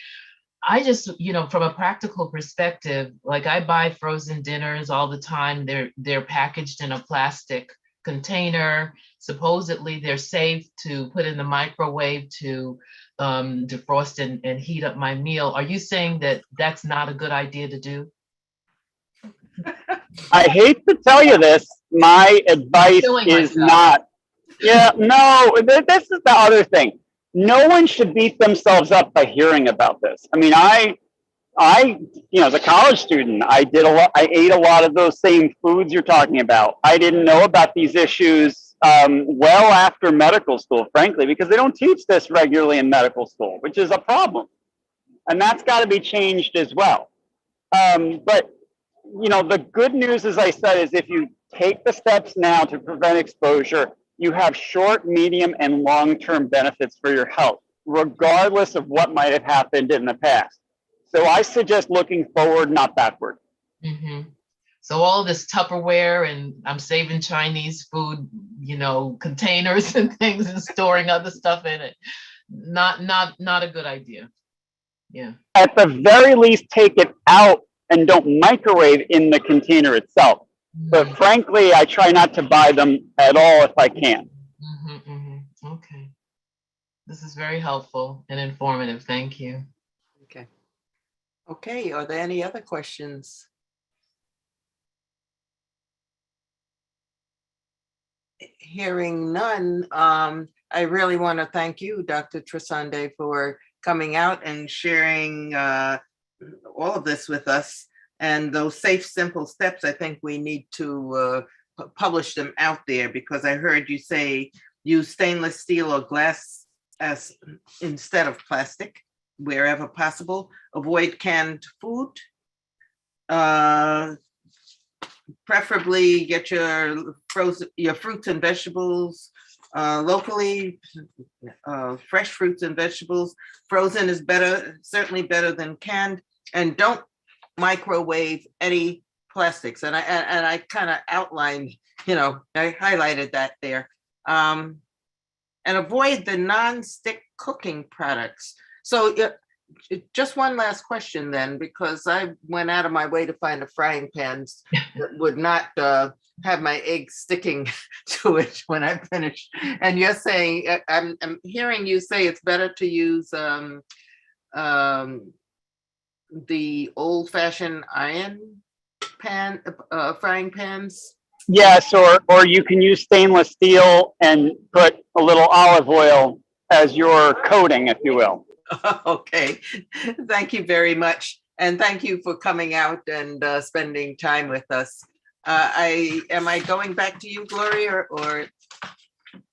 just, from a practical perspective, like I buy frozen dinners all the time. They're packaged in a plastic container. Supposedly they're safe to put in the microwave to defrost and heat up my meal. Are you saying that that's not a good idea to do? I hate to tell you this, my advice is not. Yeah, no, this is the other thing. No one should beat themselves up by hearing about this. I mean, I as a college student, I ate a lot of those same foods you're talking about. I didn't know about these issues well after medical school, frankly, because they don't teach this regularly in medical school, which is a problem. And that's got to be changed as well. But the good news, as I said, is if you take the steps now to prevent exposure, you have short, medium, and long-term benefits for your health, regardless of what might have happened in the past. So I suggest looking forward, not backward. Mm-hmm. So all this Tupperware, and I'm saving Chinese food, containers and things, and storing other stuff in it. Not a good idea. Yeah. At the very least, take it out and don't microwave in the container itself. But frankly, I try not to buy them at all if I can. Okay. This is very helpful and informative. Thank you. Okay, are there any other questions? Hearing none, I really want to thank you, Dr. Trisande, for coming out and sharing all of this with us. And those safe, simple steps, I think we need to publish them out there, because I heard you say use stainless steel or glass as instead of plastic wherever possible. Avoid canned food. Preferably get your fruits and vegetables locally. Fresh fruits and vegetables. Frozen is better, certainly better than canned. And don't microwave any plastics. And I kind of outlined, I highlighted that there. And avoid the non-stick cooking products. So just one last question then, because I went out of my way to find a frying pan that would not have my eggs sticking to it when I finish. And you're saying, I'm hearing you say it's better to use the old fashioned iron pan, frying pans? Yes, or you can use stainless steel and put a little olive oil as your coating, if you will. Okay, thank you very much. And thank you for coming out and spending time with us. Am I going back to you, Gloria, or?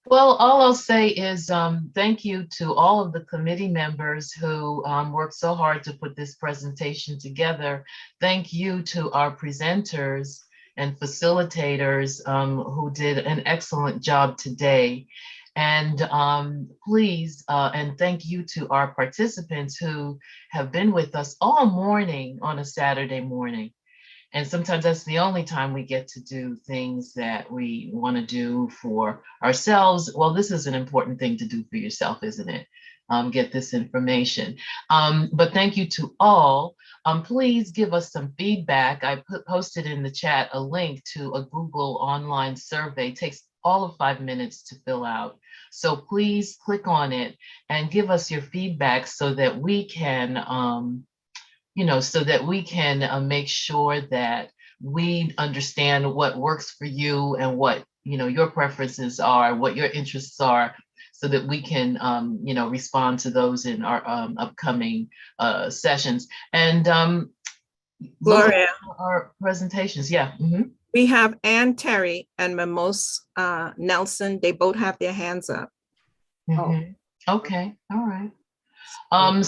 Well, all I'll say is thank you to all of the committee members who worked so hard to put this presentation together. Thank you to our presenters and facilitators who did an excellent job today. And please, and thank you to our participants who have been with us all morning on a Saturday morning. And sometimes that's the only time we get to do things that we want to do for ourselves. Well, this is an important thing to do for yourself, isn't it? Get this information. But thank you to all. Please give us some feedback. I posted in the chat a link to a Google online survey. It takes all of 5 minutes to fill out. So please click on it and give us your feedback so that we can make sure that we understand what works for you and what, your preferences are, what your interests are, so that we can, respond to those in our upcoming sessions. And Gloria, our presentations, yeah. Mhm. we have Ann Terry and Mimose Nelson. They both have their hands up. Mhm. Okay, all right. And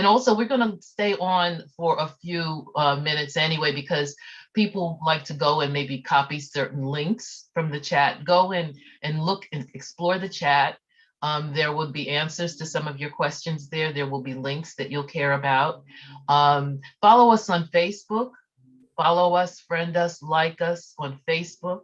also we're going to stay on for a few minutes anyway, because people like to go and maybe copy certain links from the chat. Go in and look and explore the chat. There will be answers to some of your questions there. There will be links that you'll care about. Follow us on Facebook. Follow us, friend us, like us on Facebook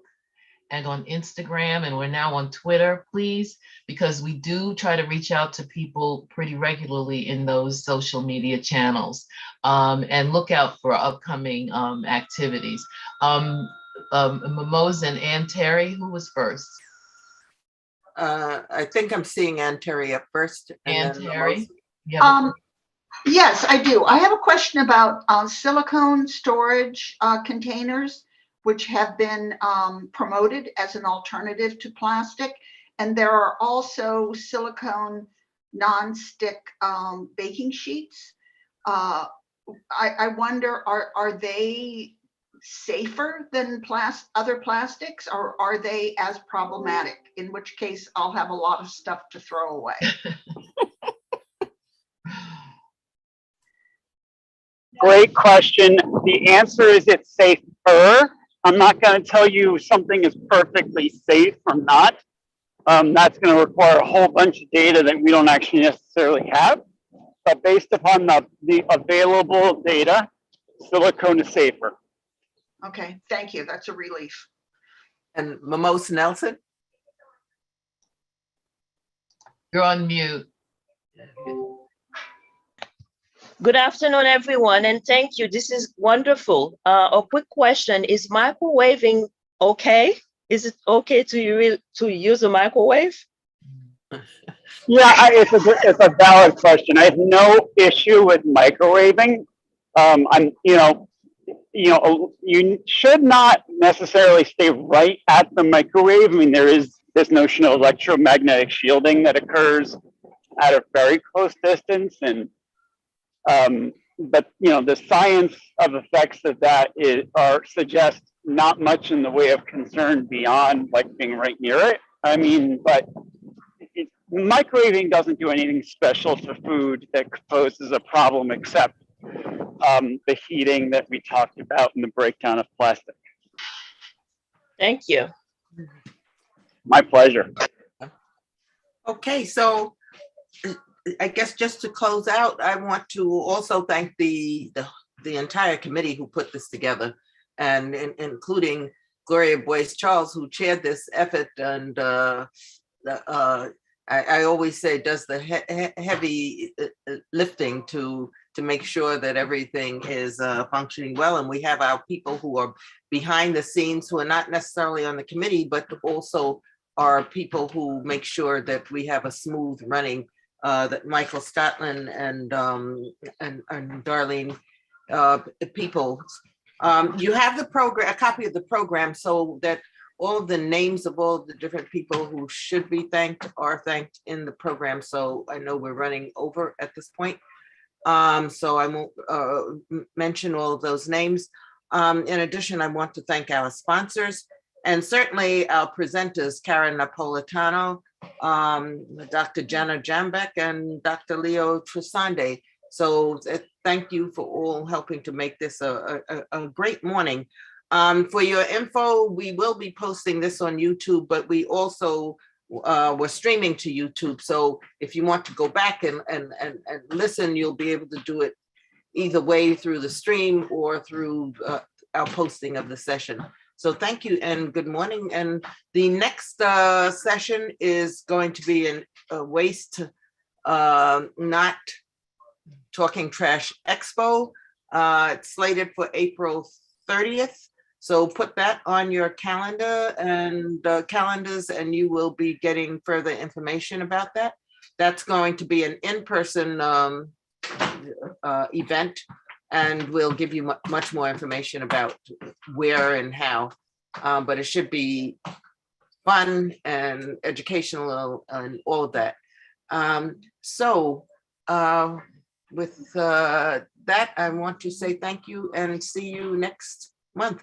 and on Instagram, and we're now on Twitter, please, because we do try to reach out to people pretty regularly in those social media channels, and look out for upcoming activities. Mimose and Ann Terry, who was first? I think I'm seeing Ann Terry up first. Ann Terry? Yes, I do. I have a question about silicone storage containers, which have been promoted as an alternative to plastic. And there are also silicone non-stick baking sheets. I wonder, are they safer than other plastics, or are they as problematic? In which case I'll have a lot of stuff to throw away. Great question. The answer is it's safer. I'm not going to tell you something is perfectly safe or not. That's going to require a whole bunch of data that we don't actually necessarily have. But based upon the available data, silicone is safer. Okay, thank you. That's a relief. And Mimose Nelson? You're on mute. Good afternoon, everyone, and thank you. This is wonderful. A quick question: is microwaving okay? Is it okay to use a microwave? Yeah, it's a valid question. I have no issue with microwaving. You should not necessarily stay right at the microwave. I mean, there is this notion of electromagnetic shielding that occurs at a very close distance, and but the science of effects of that suggest not much in the way of concern beyond being right near it. I mean, but microwaving doesn't do anything special to food that poses a problem, except the heating that we talked about in the breakdown of plastic. Thank you. My pleasure. Okay, so I guess just to close out, I want to also thank the entire committee who put this together, and including Gloria Boyce-Charles, who chaired this effort, and I always say does the heavy lifting to make sure that everything is functioning well. And we have our people who are behind the scenes, who are not necessarily on the committee, but also are people who make sure that we have a smooth running that Michael Scotland and Darlene Peoples. You have the program, a copy of the program, so that all of the names of all the different people who should be thanked are thanked in the program. So I know we're running over at this point. So I won't mention all of those names. In addition, I want to thank our sponsors and certainly our presenters, Karen Napolitano, Dr. Jenna Jambek, and Dr. Leo Trisande. So thank you for all helping to make this a great morning. For your info, we will be posting this on YouTube, but we also we're streaming to YouTube. So if you want to go back and listen, you'll be able to do it either way through the stream or through our posting of the session. So thank you and good morning. And the next session is going to be a waste not talking trash expo. It's slated for April 30th. So put that on your calendar and calendars, and you will be getting further information about that. That's going to be an in-person event, and we'll give you much more information about where and how. But it should be fun and educational and all of that. With that, I want to say thank you and see you next month.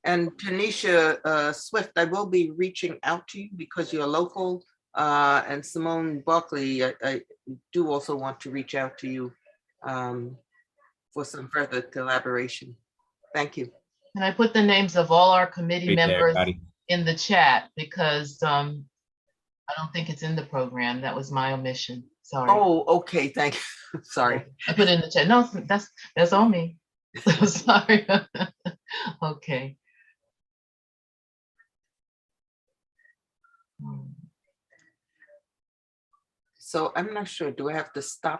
And Tanisha Swift, I will be reaching out to you because you're local, and Simone Barkley, I do also want to reach out to you for some further collaboration. Thank you. And I put the names of all our committee Great day, members everybody. in the chat because I don't think it's in the program. That was my omission. Sorry. Oh, okay, thank you. Sorry. I put it in the chat. No, that's on me. Sorry. Okay. So I'm not sure, do I have to stop